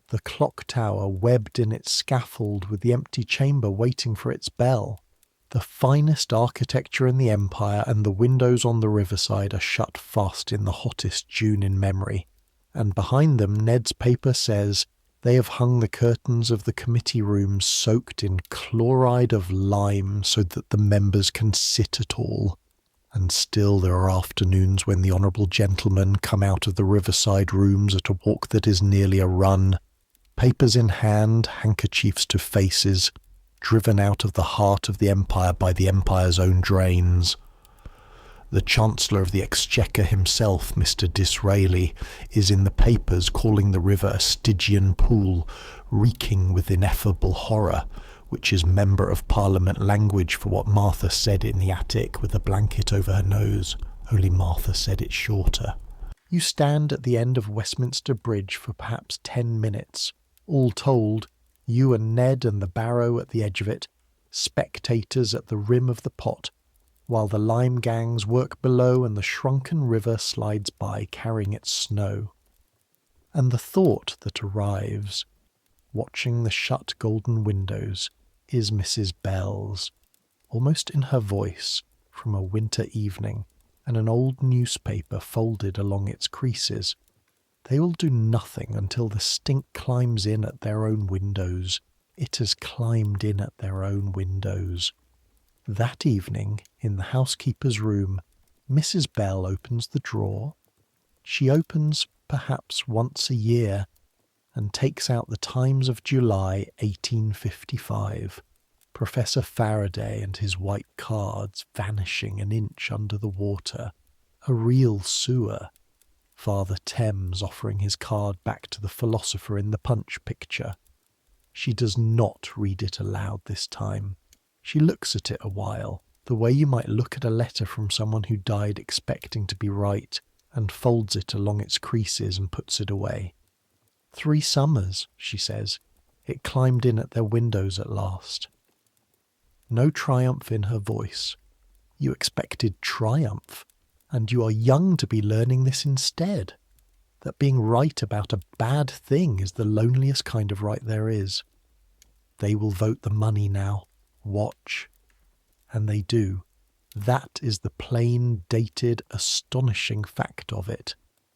A: the clock tower webbed in its scaffold with the empty chamber waiting for its bell. The finest architecture in the empire, and the windows on the riverside are shut fast in the hottest June in memory, and behind them Ned's paper says they have hung the curtains of the committee rooms soaked in chloride of lime so that the members can sit at all, And still there are afternoons when the honourable gentlemen come out of the riverside rooms at a walk that is nearly a run, papers in hand, handkerchiefs to faces, driven out of the heart of the empire by the empire's own drains. The Chancellor of the Exchequer himself, Mr. Disraeli, is in the papers calling the river a Stygian pool, reeking with ineffable horror, which is Member of Parliament language for what Martha said in the attic with a blanket over her nose, only Martha said it shorter. You stand at the end of Westminster Bridge for perhaps 10 minutes, all told, you and Ned and the barrow at the edge of it, spectators at the rim of the pot, while the lime gangs work below and the shrunken river slides by carrying its snow. And the thought that arrives, watching the shut golden windows, is Mrs. Bell's, almost in her voice, from a winter evening, and an old newspaper folded along its creases. They will do nothing until the stink climbs in at their own windows. It has climbed in at their own windows. That evening, in the housekeeper's room, Mrs. Bell opens the drawer. She opens perhaps once a year, and takes out the Times of July 1855, Professor Faraday and his white cards vanishing an inch under the water, a real sewer, Father Thames offering his card back to the philosopher in the Punch picture. She does not read it aloud this time. She looks at it a while, the way you might look at a letter from someone who died expecting to be right, and folds it along its creases and puts it away. 3 summers, she says, it climbed in at their windows at last. No triumph in her voice. You expected triumph, and you are young to be learning this instead. That being right about a bad thing is the loneliest kind of right there is. They will vote the money now. Watch. And they do. That is the plain, dated, astonishing fact of it.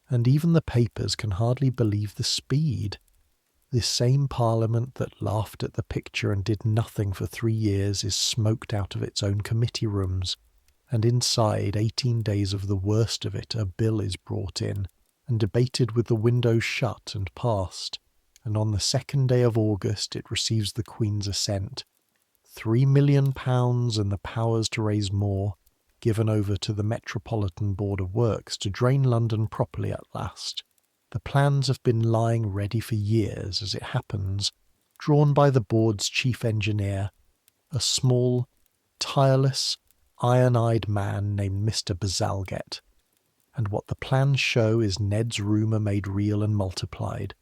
A: And even the papers can hardly believe the speed. This same Parliament that laughed at the picture and did nothing for 3 years is smoked out of its own committee rooms, and inside 18 days of the worst of it a bill is brought in, and debated with the windows shut and passed, and on the 2nd day of August it receives the Queen's assent. £3 million and the powers to raise more, given over to the Metropolitan Board of Works to drain London properly at last. The plans have been lying ready for years, as it happens, drawn by the board's chief engineer, a small, tireless, iron-eyed man named Mr. Bazalgette. And what the plans show is Ned's rumour made real and multiplied.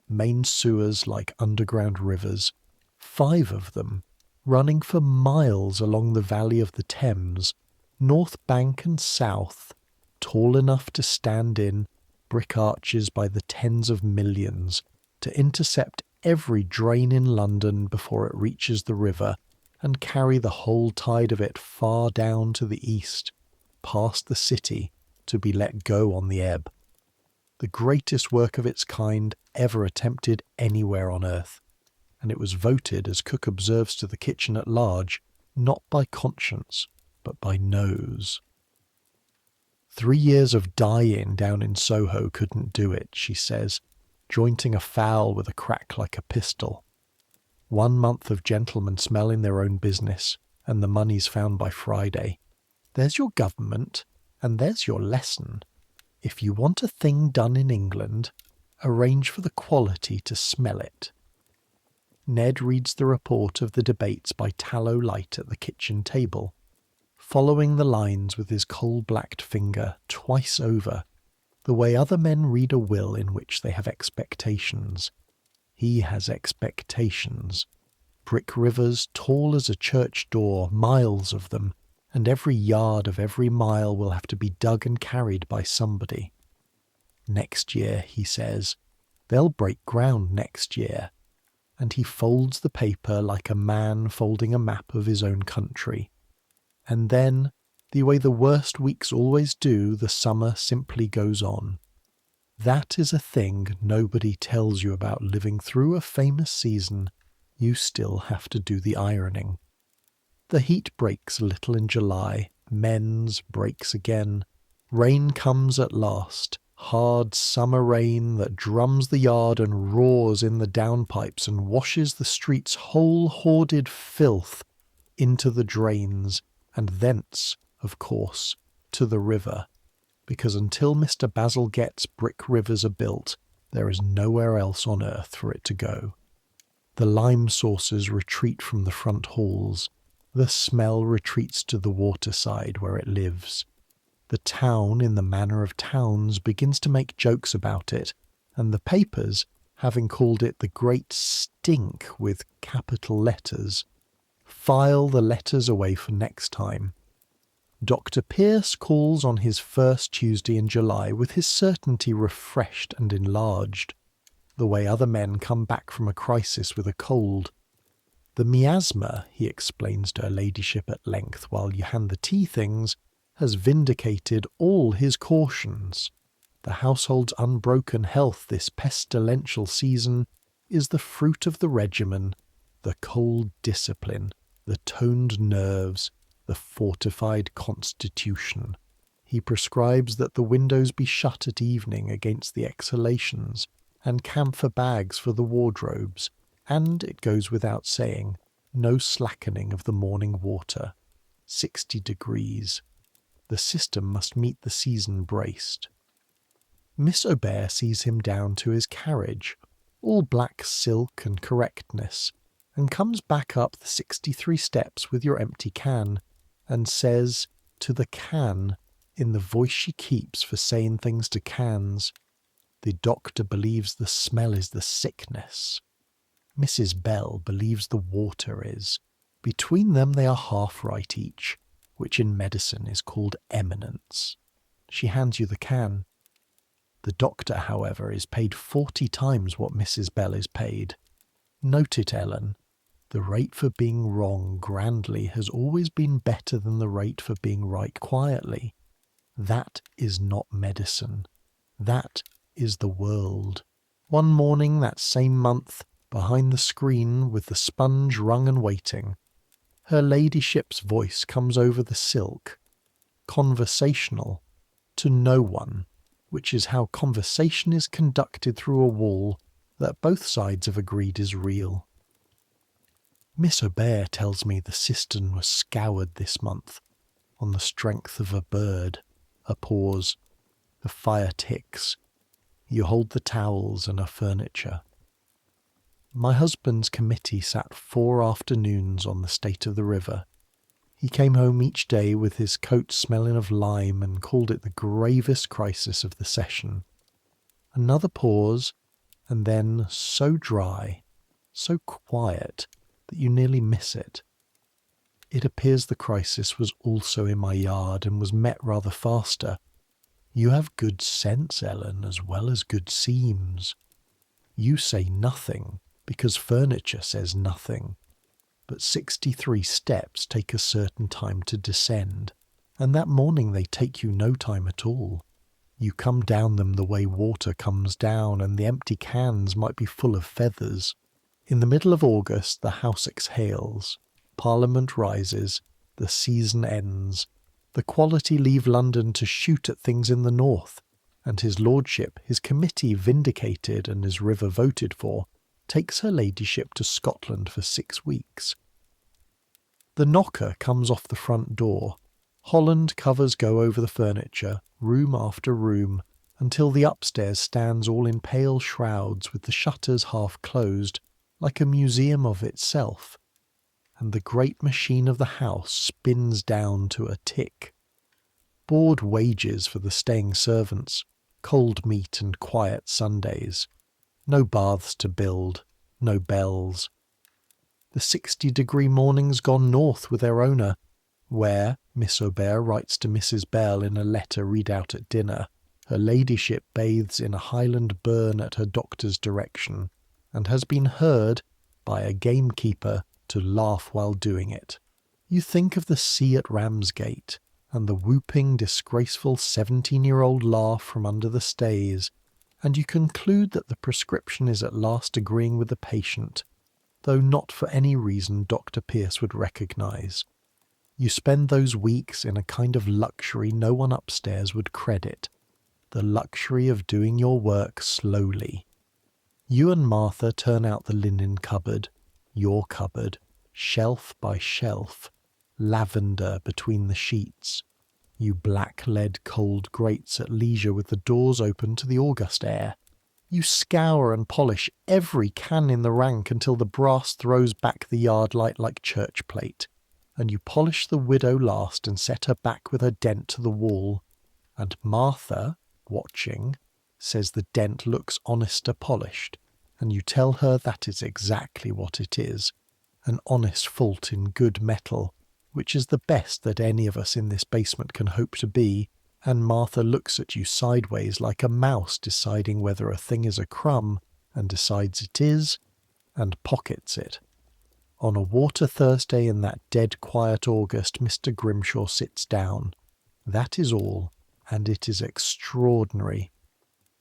A: Main sewers like underground rivers, 5 of them, running for miles along the valley of the Thames, north bank and south, tall enough to stand in, brick arches by the tens of millions, to intercept every drain in London before it reaches the river, and carry the whole tide of it far down to the east, past the city, to be let go on the ebb. The greatest work of its kind ever attempted anywhere on earth, and it was voted, as Cook observes to the kitchen at large, not by conscience, but by nose. 3 years of die-in down in Soho couldn't do it, she says, jointing a fowl with a crack like a pistol. 1 month of gentlemen smelling their own business, and the money's found by Friday. There's your government, and there's your lesson. If you want a thing done in England, arrange for the quality to smell it. Ned reads the report of the debates by tallow light at the kitchen table, following the lines with his coal-blacked finger twice over, the way other men read a will in which they have expectations. He has expectations. Brick rivers tall as a church door, miles of them, and every yard of every mile will have to be dug and carried by somebody. Next year, he says, they'll break ground next year. And he folds the paper like a man folding a map of his own country. And then, the way the worst weeks always do, the summer simply goes on. That is a thing nobody tells you about living through a famous season. You still have to do the ironing. The heat breaks a little in July, mends, breaks again. Rain comes at last, hard summer rain that drums the yard and roars in the downpipes and washes the street's whole hoarded filth into the drains, and thence, of course, to the river, because until Mr. Basil Get's brick rivers are built, there is nowhere else on earth for it to go. The lime saucers retreat from the front halls. The smell retreats to the waterside where it lives. The town, in the manner of towns, begins to make jokes about it, and the papers, having called it the Great Stink with capital letters, file the letters away for next time. Dr. Pierce calls on his first Tuesday in July with his certainty refreshed and enlarged, the way other men come back from a crisis with a cold. The miasma, he explains to her ladyship at length while you hand the tea things, has vindicated all his cautions. The household's unbroken health this pestilential season is the fruit of the regimen, the cold discipline, the toned nerves, the fortified constitution. He prescribes that the windows be shut at evening against the exhalations, and camphor bags for the wardrobes, and, it goes without saying, no slackening of the morning water. 60 degrees. The system must meet the season braced. Miss Aubert sees him down to his carriage, all black silk and correctness, and comes back up the 63 steps with your empty can, and says to the can, in the voice she keeps for saying things to cans, "The doctor believes the smell is the sickness. Mrs. Bell believes the water is. Between them they are half right each, which in medicine is called eminence." She hands you the can. The doctor, however, is paid 40 times what Mrs. Bell is paid. Note it, Ellen. The rate for being wrong grandly has always been better than the rate for being right quietly. That is not medicine. That is the world. One morning that same month, behind the screen with the sponge wrung and waiting, her ladyship's voice comes over the silk, conversational, to no one, which is how conversation is conducted through a wall that both sides have agreed is real. Miss Aubert tells me the cistern was scoured this month, on the strength of a bird. A pause. The fire ticks. You hold the towels and her furniture. My husband's committee sat 4 afternoons on the state of the river. He came home each day with his coat smelling of lime and called it the gravest crisis of the session. Another pause, and then so dry, so quiet, that you nearly miss it. It appears the crisis was also in my yard and was met rather faster. You have good sense, Ellen, as well as good seams. You say nothing, because furniture says nothing. But 63 steps take a certain time to descend, and that morning they take you no time at all. You come down them the way water comes down, and the empty cans might be full of feathers. In the middle of August the House exhales, Parliament rises, the season ends, the quality leave London to shoot at things in the north, and his lordship, his committee vindicated and his river voted for, takes her ladyship to Scotland for 6 weeks. The knocker comes off the front door. Holland covers go over the furniture, room after room, until the upstairs stands all in pale shrouds with the shutters half closed, like a museum of itself, and the great machine of the house spins down to a tick. Board wages for the staying servants, cold meat and quiet Sundays. No baths to build, no bells. The 60-degree morning's gone north with their owner, where, Miss Aubert writes to Mrs. Bell in a letter read out at dinner, her ladyship bathes in a Highland burn at her doctor's direction, and has been heard, by a gamekeeper, to laugh while doing it. You think of the sea at Ramsgate, and the whooping, disgraceful 17-year-old laugh from under the stays, and you conclude that the prescription is at last agreeing with the patient, though not for any reason Dr. Pierce would recognise. You spend those weeks in a kind of luxury no one upstairs would credit, the luxury of doing your work slowly. You and Martha turn out the linen cupboard, your cupboard, shelf by shelf, lavender between the sheets. You black lead cold grates at leisure with the doors open to the August air. You scour and polish every can in the rank until the brass throws back the yard light like church plate, and you polish the widow last and set her back with her dent to the wall, and Martha, watching, says the dent looks honester polished, and you tell her that is exactly what it is, an honest fault in good metal, which is the best that any of us in this basement can hope to be, and Martha looks at you sideways like a mouse deciding whether a thing is a crumb, and decides it is, and pockets it. On a water Thursday in that dead quiet August, Mr. Grimshaw sits down. That is all, and it is extraordinary.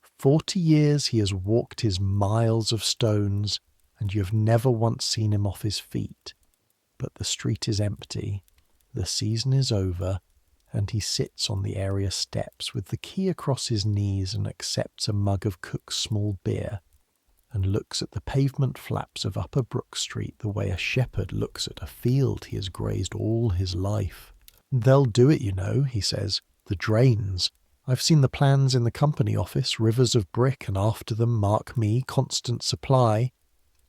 A: 40 years he has walked his miles of stones, and you have never once seen him off his feet. But the street is empty, the season is over, and he sits on the area steps with the key across his knees and accepts a mug of Cook's small beer, and looks at the pavement flaps of Upper Brook Street the way a shepherd looks at a field he has grazed all his life. "They'll do it, you know," he says, "the drains. I've seen the plans in the company office, rivers of brick, and after them, mark me, constant supply.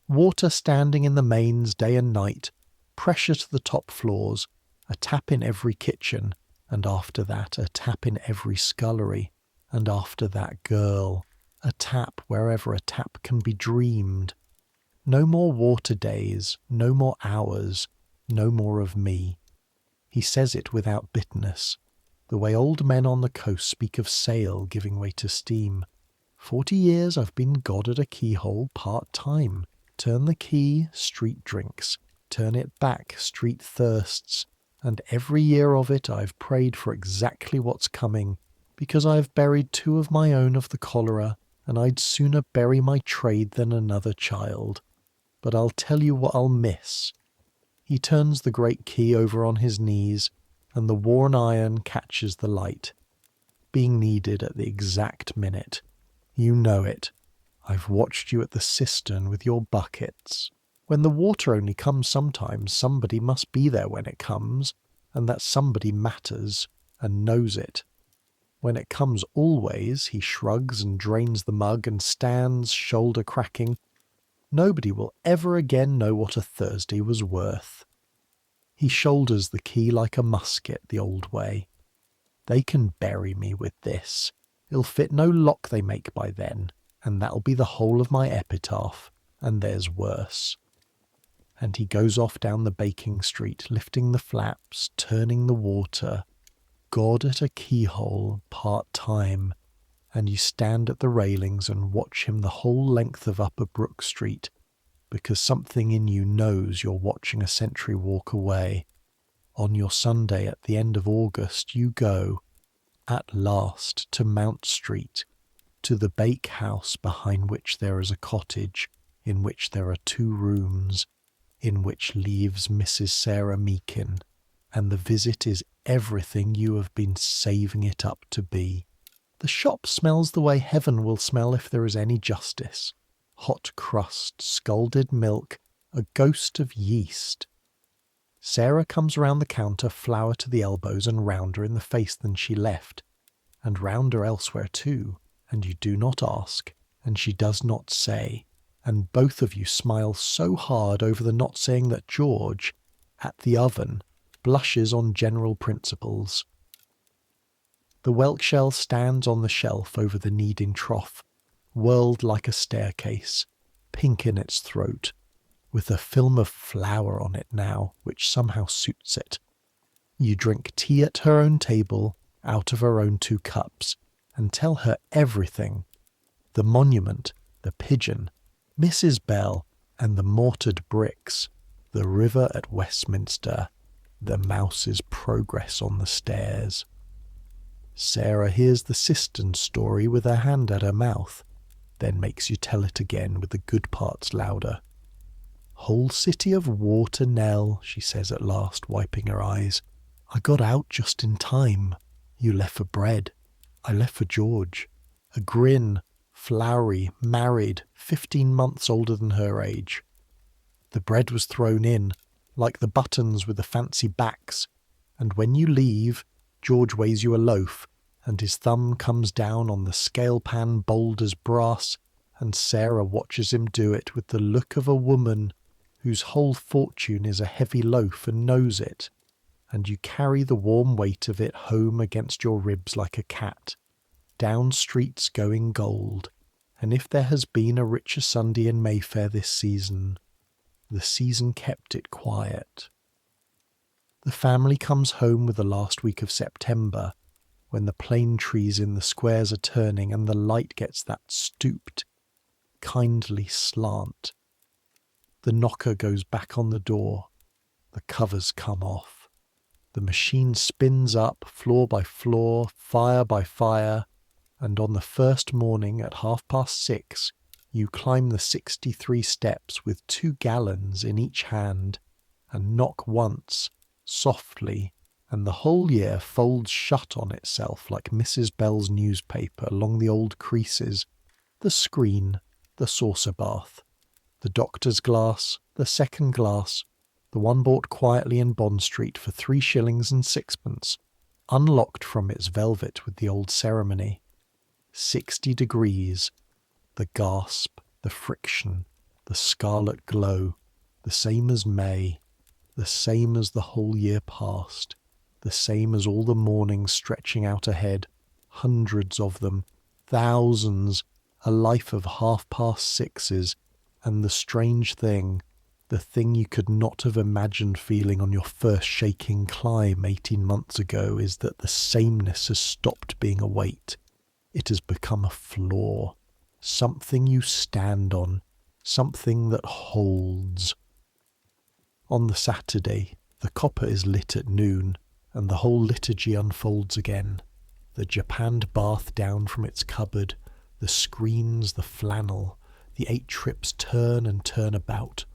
A: Water standing in the mains day and night, pressure to the top floors, a tap in every kitchen, and after that a tap in every scullery, and after that girl, a tap wherever a tap can be dreamed. No more water days, no more hours, no more of me." He says it without bitterness, the way old men on the coast speak of sail giving way to steam. 40 years I've been God at a keyhole part-time. Turn the key, street drinks. Turn it back, street thirsts. And every year of it I've prayed for exactly what's coming, because I've buried 2 of my own of the cholera, and I'd sooner bury my trade than another child. But I'll tell you what I'll miss. He turns the great key over on his knees, and the worn iron catches the light. Being needed at the exact minute. You know it. I've watched you at the cistern with your buckets. When the water only comes sometimes, somebody must be there when it comes, and that somebody matters, and knows it. When it comes always, he shrugs and drains the mug and stands, shoulder cracking. Nobody will ever again know what a Thursday was worth. He shoulders the key like a musket the old way. They can bury me with this. It'll fit no lock they make by then, and that'll be the whole of my epitaph, and there's worse. And he goes off down the baking street, lifting the flaps, turning the water. God at a keyhole, part-time, and you stand at the railings and watch him the whole length of Upper Brook Street, because something in you knows you're watching a century walk away. On your Sunday at the end of August you go, at last, to Mount Street, to the bakehouse behind which there is a cottage, in which there are 2 rooms, in which lives Mrs. Sarah Meakin, and the visit is everything you have been saving it up to be. The shop smells the way heaven will smell if there is any justice. Hot crust, scalded milk, a ghost of yeast. Sarah comes round the counter, flour to the elbows, and rounder in the face than she left, and rounder elsewhere too, and you do not ask, and she does not say, and both of you smile so hard over the not saying that George, at the oven, blushes on general principles. The whelk shell stands on the shelf over the kneading trough, whirled like a staircase, pink in its throat, with a film of flour on it now, which somehow suits it. You drink tea at her own table, out of her own 2 cups, and tell her everything. The monument, the pigeon, Mrs. Bell, and the mortared bricks, the river at Westminster, the mouse's progress on the stairs. Sarah hears the cistern story with her hand at her mouth, then makes you tell it again with the good parts louder. "Whole city of water, Nell," she says at last, wiping her eyes. I got out just in time. You left for bread. I left for George. A grin, flowery, married, 15 months older than her age. The bread was thrown in, like the buttons with the fancy backs, and when you leave, George weighs you a loaf, and his thumb comes down on the scale pan bold as brass, and Sarah watches him do it with the look of a woman whose whole fortune is a heavy loaf and knows it, and you carry the warm weight of it home against your ribs like a cat, down streets going gold, and if there has been a richer Sunday in Mayfair this season, the season kept it quiet. The family comes home with the last week of September, when the plane trees in the squares are turning and the light gets that stooped, kindly slant. The knocker goes back on the door. The covers come off. The machine spins up, floor by floor, fire by fire, and on the first morning at 6:30, you climb the 63 steps with 2 gallons in each hand and knock once, softly, and the whole year folds shut on itself like Mrs. Bell's newspaper along the old creases, the screen, the saucer bath, the doctor's glass, the second glass, the one bought quietly in Bond Street for 3 shillings and 6pence, unlocked from its velvet with the old ceremony. 60 degrees, the gasp, the friction, the scarlet glow, the same as May, the same as the whole year past, the same as all the mornings stretching out ahead, hundreds of them, thousands, a life of 6:30, and the strange thing, the thing you could not have imagined feeling on your first shaking climb 18 months ago, is that the sameness has stopped being a weight. It has become a floor, something you stand on, something that holds. On the Saturday, the copper is lit at noon, and the whole liturgy unfolds again. The japanned bath down from its cupboard, the screens, the flannel, the 8 trips turn and turn about.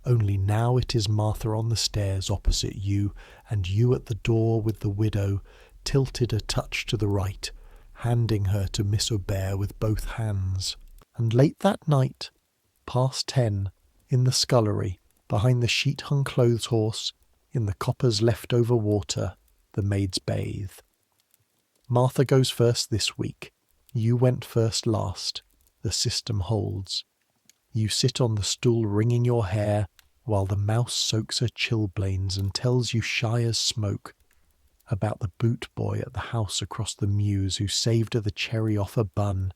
A: Only now it is Martha on the stairs opposite you, and you at the door with the widow, tilted a touch to the right, handing her to Miss Aubert with both hands. And late that night, 10:30, in the scullery, behind the sheet-hung clothes-horse, in the copper's left-over water, the maids bathe. Martha goes first this week. You went first last. The system holds. You sit on the stool wringing your hair, while the mouse soaks her chilblains and tells you shy as smoke about the boot boy at the house across the mews who saved her the cherry off a bun,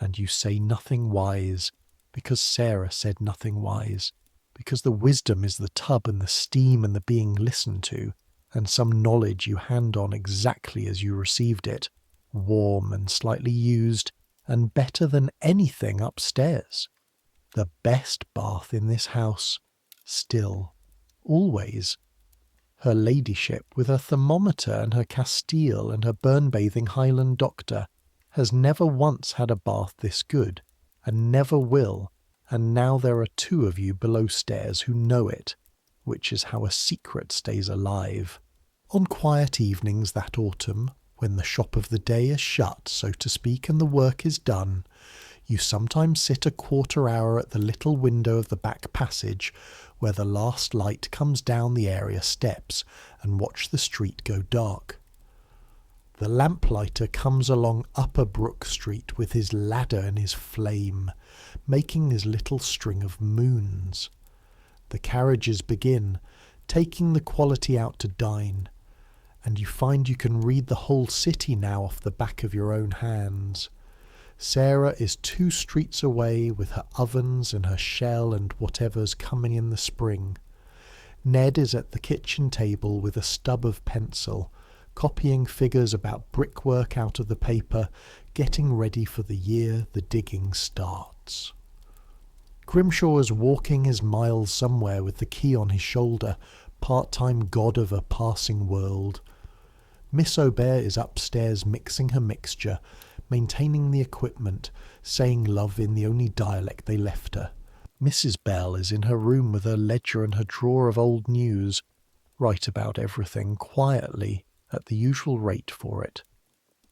A: and you say nothing wise, because Sarah said nothing wise, because the wisdom is the tub and the steam and the being listened to, and some knowledge you hand on exactly as you received it, warm and slightly used, and better than anything upstairs. The best bath in this house, still, always. Her ladyship, with her thermometer and her Castile and her burn-bathing Highland doctor, has never once had a bath this good, and never will, and now there are 2 of you below stairs who know it, which is how a secret stays alive. On quiet evenings that autumn, when the shop of the day is shut, so to speak, and the work is done, you sometimes sit a quarter hour at the little window of the back passage, where the last light comes down the area steps, and watch the street go dark. The lamplighter comes along Upper Brook Street with his ladder and his flame, making his little string of moons. The carriages begin, taking the quality out to dine, and you find you can read the whole city now off the back of your own hands. Sarah is 2 streets away with her ovens and her shell and whatever's coming in the spring. Ned is at the kitchen table with a stub of pencil, copying figures about brickwork out of the paper, getting ready for the year the digging starts. Grimshaw is walking his miles somewhere with the key on his shoulder, part-time god of a passing world. Miss Aubert is upstairs mixing her mixture, maintaining the equipment, saying love in the only dialect they left her. Mrs. Bell is in her room with her ledger and her drawer of old news, write about everything quietly at the usual rate for it,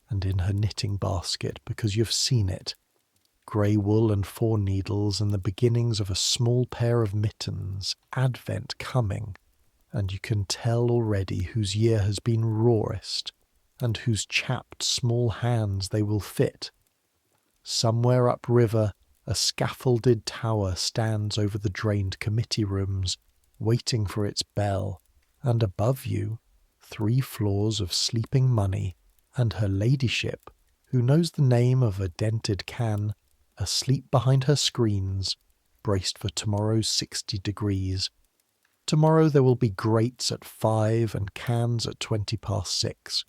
A: and in her knitting basket because you've seen it, grey wool and 4 needles and the beginnings of a small pair of mittens, Advent coming, and you can tell already whose year has been rawest, and whose chapped small hands they will fit. Somewhere upriver, a scaffolded tower stands over the drained committee rooms, waiting for its bell, and above you, 3 floors of sleeping money, and her ladyship, who knows the name of a dented can, asleep behind her screens, braced for tomorrow's 60 degrees. Tomorrow there will be grates at 5 and cans at 6:20.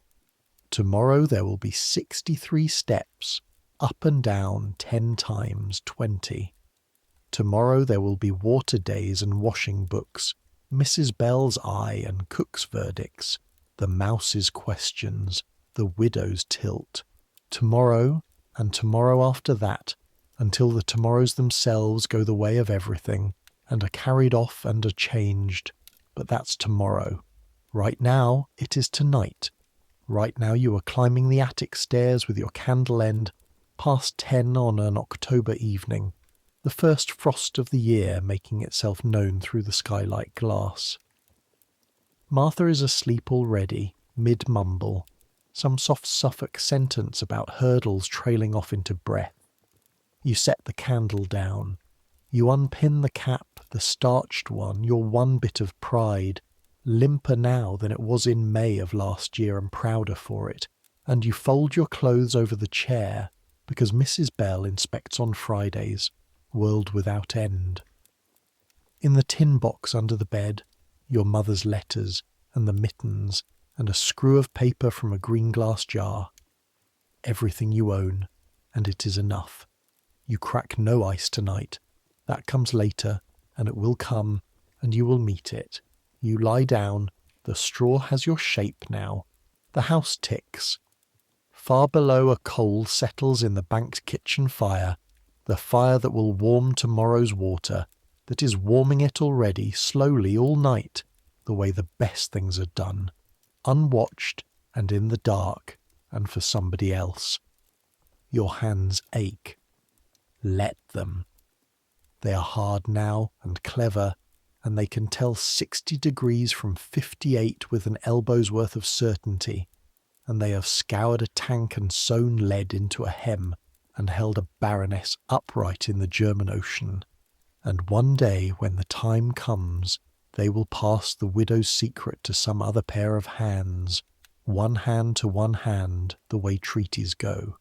A: Tomorrow there will be 63 steps, up and down 10 times 20. Tomorrow there will be water days and washing books, Mrs. Bell's eye and cook's verdicts, the mouse's questions, the widow's tilt. Tomorrow, and tomorrow after that, until the tomorrows themselves go the way of everything, and are carried off and are changed. But that's tomorrow. Right now, it is tonight. Right now you are climbing the attic stairs with your candle end, past 10 on an October evening, the first frost of the year making itself known through the skylight glass. Martha is asleep already, mid-mumble, some soft Suffolk sentence about hurdles trailing off into breath. You set the candle down. You unpin the cap, the starched one, your one bit of pride, limper now than it was in May of last year and prouder for it, and you fold your clothes over the chair, because Mrs. Bell inspects on Fridays, world without end. In the tin box under the bed, your mother's letters, and the mittens, and a screw of paper from a green glass jar. Everything you own, and it is enough. You crack no ice tonight. That comes later, and it will come, and you will meet it. You lie down, the straw has your shape now. The house ticks. Far below a coal settles in the banked kitchen fire, the fire that will warm tomorrow's water, that is warming it already, slowly all night, the way the best things are done, unwatched and in the dark, and for somebody else. Your hands ache. Let them. They are hard now and clever, and they can tell 60 degrees from 58 with an elbow's worth of certainty, and they have scoured a tank and sewn lead into a hem and held a baroness upright in the German Ocean. And one day, when the time comes, they will pass the widow's secret to some other pair of hands, one hand to one hand, the way treaties go.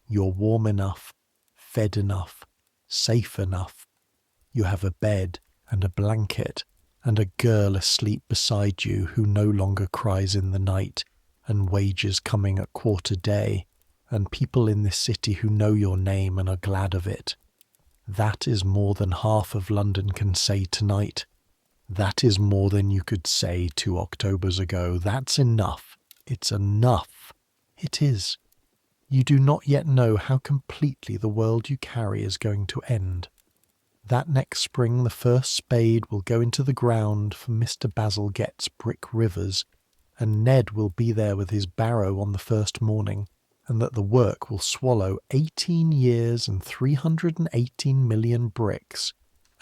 A: You're warm enough, fed enough, safe enough. You have a bed and a blanket and a girl asleep beside you who no longer cries in the night, and wages coming at quarter day, and people in this city who know your name and are glad of it. That is more than half of London can say tonight. That is more than you could say 2 Octobers ago. That's enough. It's enough. It is. You do not yet know how completely the world you carry is going to end. That next spring the first spade will go into the ground for Mr. Basil Get's Brick Rivers, and Ned will be there with his barrow on the first morning, and that the work will swallow 18 years and 318 million bricks,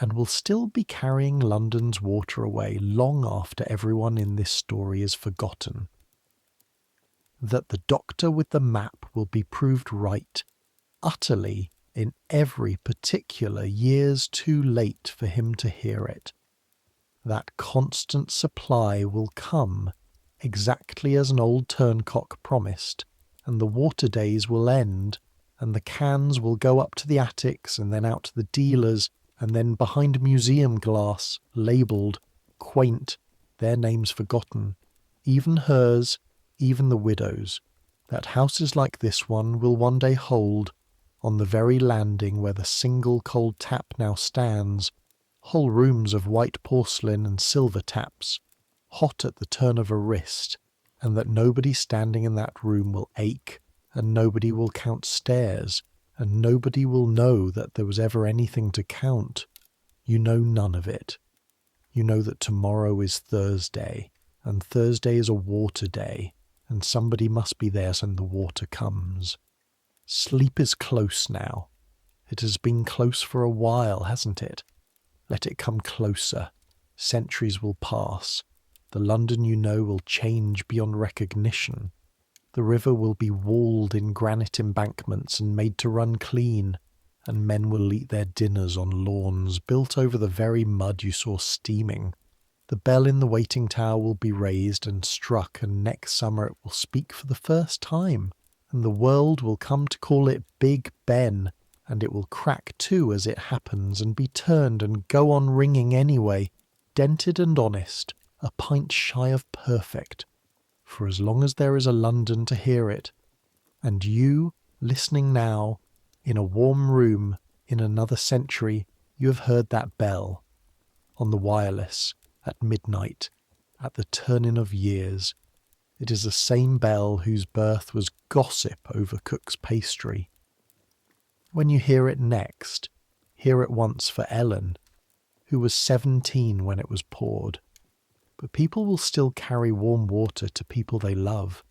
A: and will still be carrying London's water away long after everyone in this story is forgotten. That the doctor with the map will be proved right, utterly, in every particular, years too late for him to hear it. That constant supply will come, exactly as an old turncock promised, and the water days will end, and the cans will go up to the attics and then out to the dealers, and then behind museum glass, labelled, quaint, their names forgotten, even hers, even the widow's, that houses like this one will one day hold, on the very landing where the single cold tap now stands, whole rooms of white porcelain and silver taps, hot at the turn of a wrist, and that nobody standing in that room will ache, and nobody will count stairs, and nobody will know that there was ever anything to count. You know none of it. You know that tomorrow is Thursday, and Thursday is a water day, and somebody must be there when the water comes. Sleep is close now. It has been close for a while, hasn't it? Let it come closer. Centuries will pass. The London you know will change beyond recognition. The river will be walled in granite embankments and made to run clean, and men will eat their dinners on lawns built over the very mud you saw steaming. The bell in the waiting tower will be raised and struck, and next summer it will speak for the first time, and the world will come to call it Big Ben, and it will crack too as it happens and be turned and go on ringing anyway, dented and honest, a pint shy of perfect, for as long as there is a London to hear it. And you, listening now, in a warm room, in another century, you have heard that bell. On the wireless, at midnight, at the turning of years. It is the same bell whose birth was gossip over cook's pastry. When you hear it next, hear it once for Ellen, who was 17 when it was poured. But people will still carry warm water to people they love,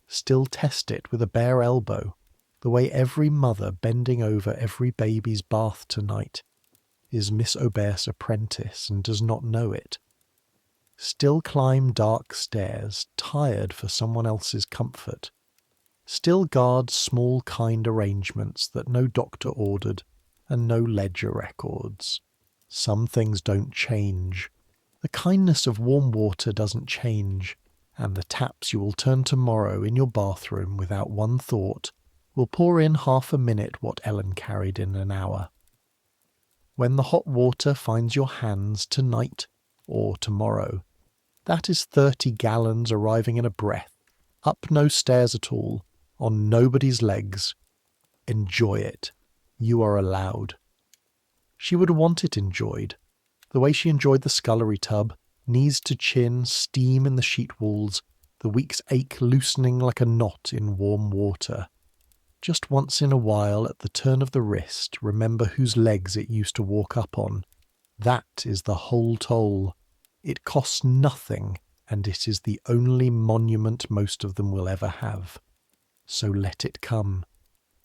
A: still test it with a bare elbow, the way every mother bending over every baby's bath tonight is Miss Aubert's apprentice and does not know it. Still climb dark stairs, tired for someone else's comfort. Still guard small kind arrangements that no doctor ordered and no ledger records. Some things don't change. The kindness of warm water doesn't change, and the taps you will turn tomorrow in your bathroom without one thought will pour in half a minute what Ellen carried in an hour. When the hot water finds your hands tonight or tomorrow, that is 30 gallons arriving in a breath, up no stairs at all, on nobody's legs. Enjoy it. You are allowed. She would want it enjoyed, the way she enjoyed the scullery tub, knees to chin, steam in the sheet walls, the week's ache loosening like a knot in warm water. Just once in a while, at the turn of the wrist, remember whose legs it used to walk up on. That is the whole toll. It costs nothing, and it is the only monument most of them will ever have. So let it come.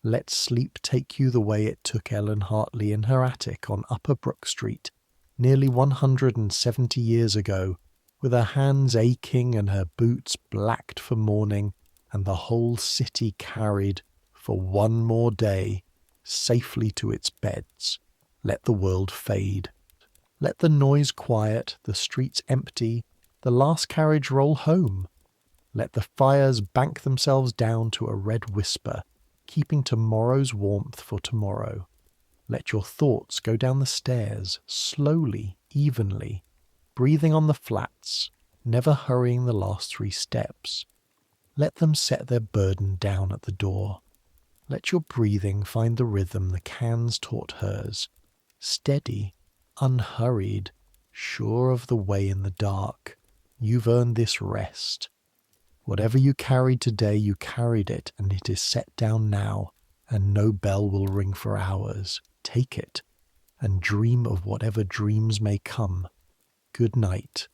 A: Let sleep take you the way it took Ellen Hartley in her attic on Upper Brook Street, nearly 170 years ago, with her hands aching and her boots blacked for mourning, and the whole city carried, for one more day, safely to its beds. Let the world fade. Let the noise quiet, the streets empty, the last carriage roll home. Let the fires bank themselves down to a red whisper, keeping tomorrow's warmth for tomorrow. Let your thoughts go down the stairs, slowly, evenly, breathing on the flats, never hurrying the last 3 steps. Let them set their burden down at the door. Let your breathing find the rhythm the cans taught hers, steady, unhurried, sure of the way in the dark. You've earned this rest. Whatever you carried today, you carried it, and it is set down now, and no bell will ring for hours. Take it, and dream of whatever dreams may come. Good night.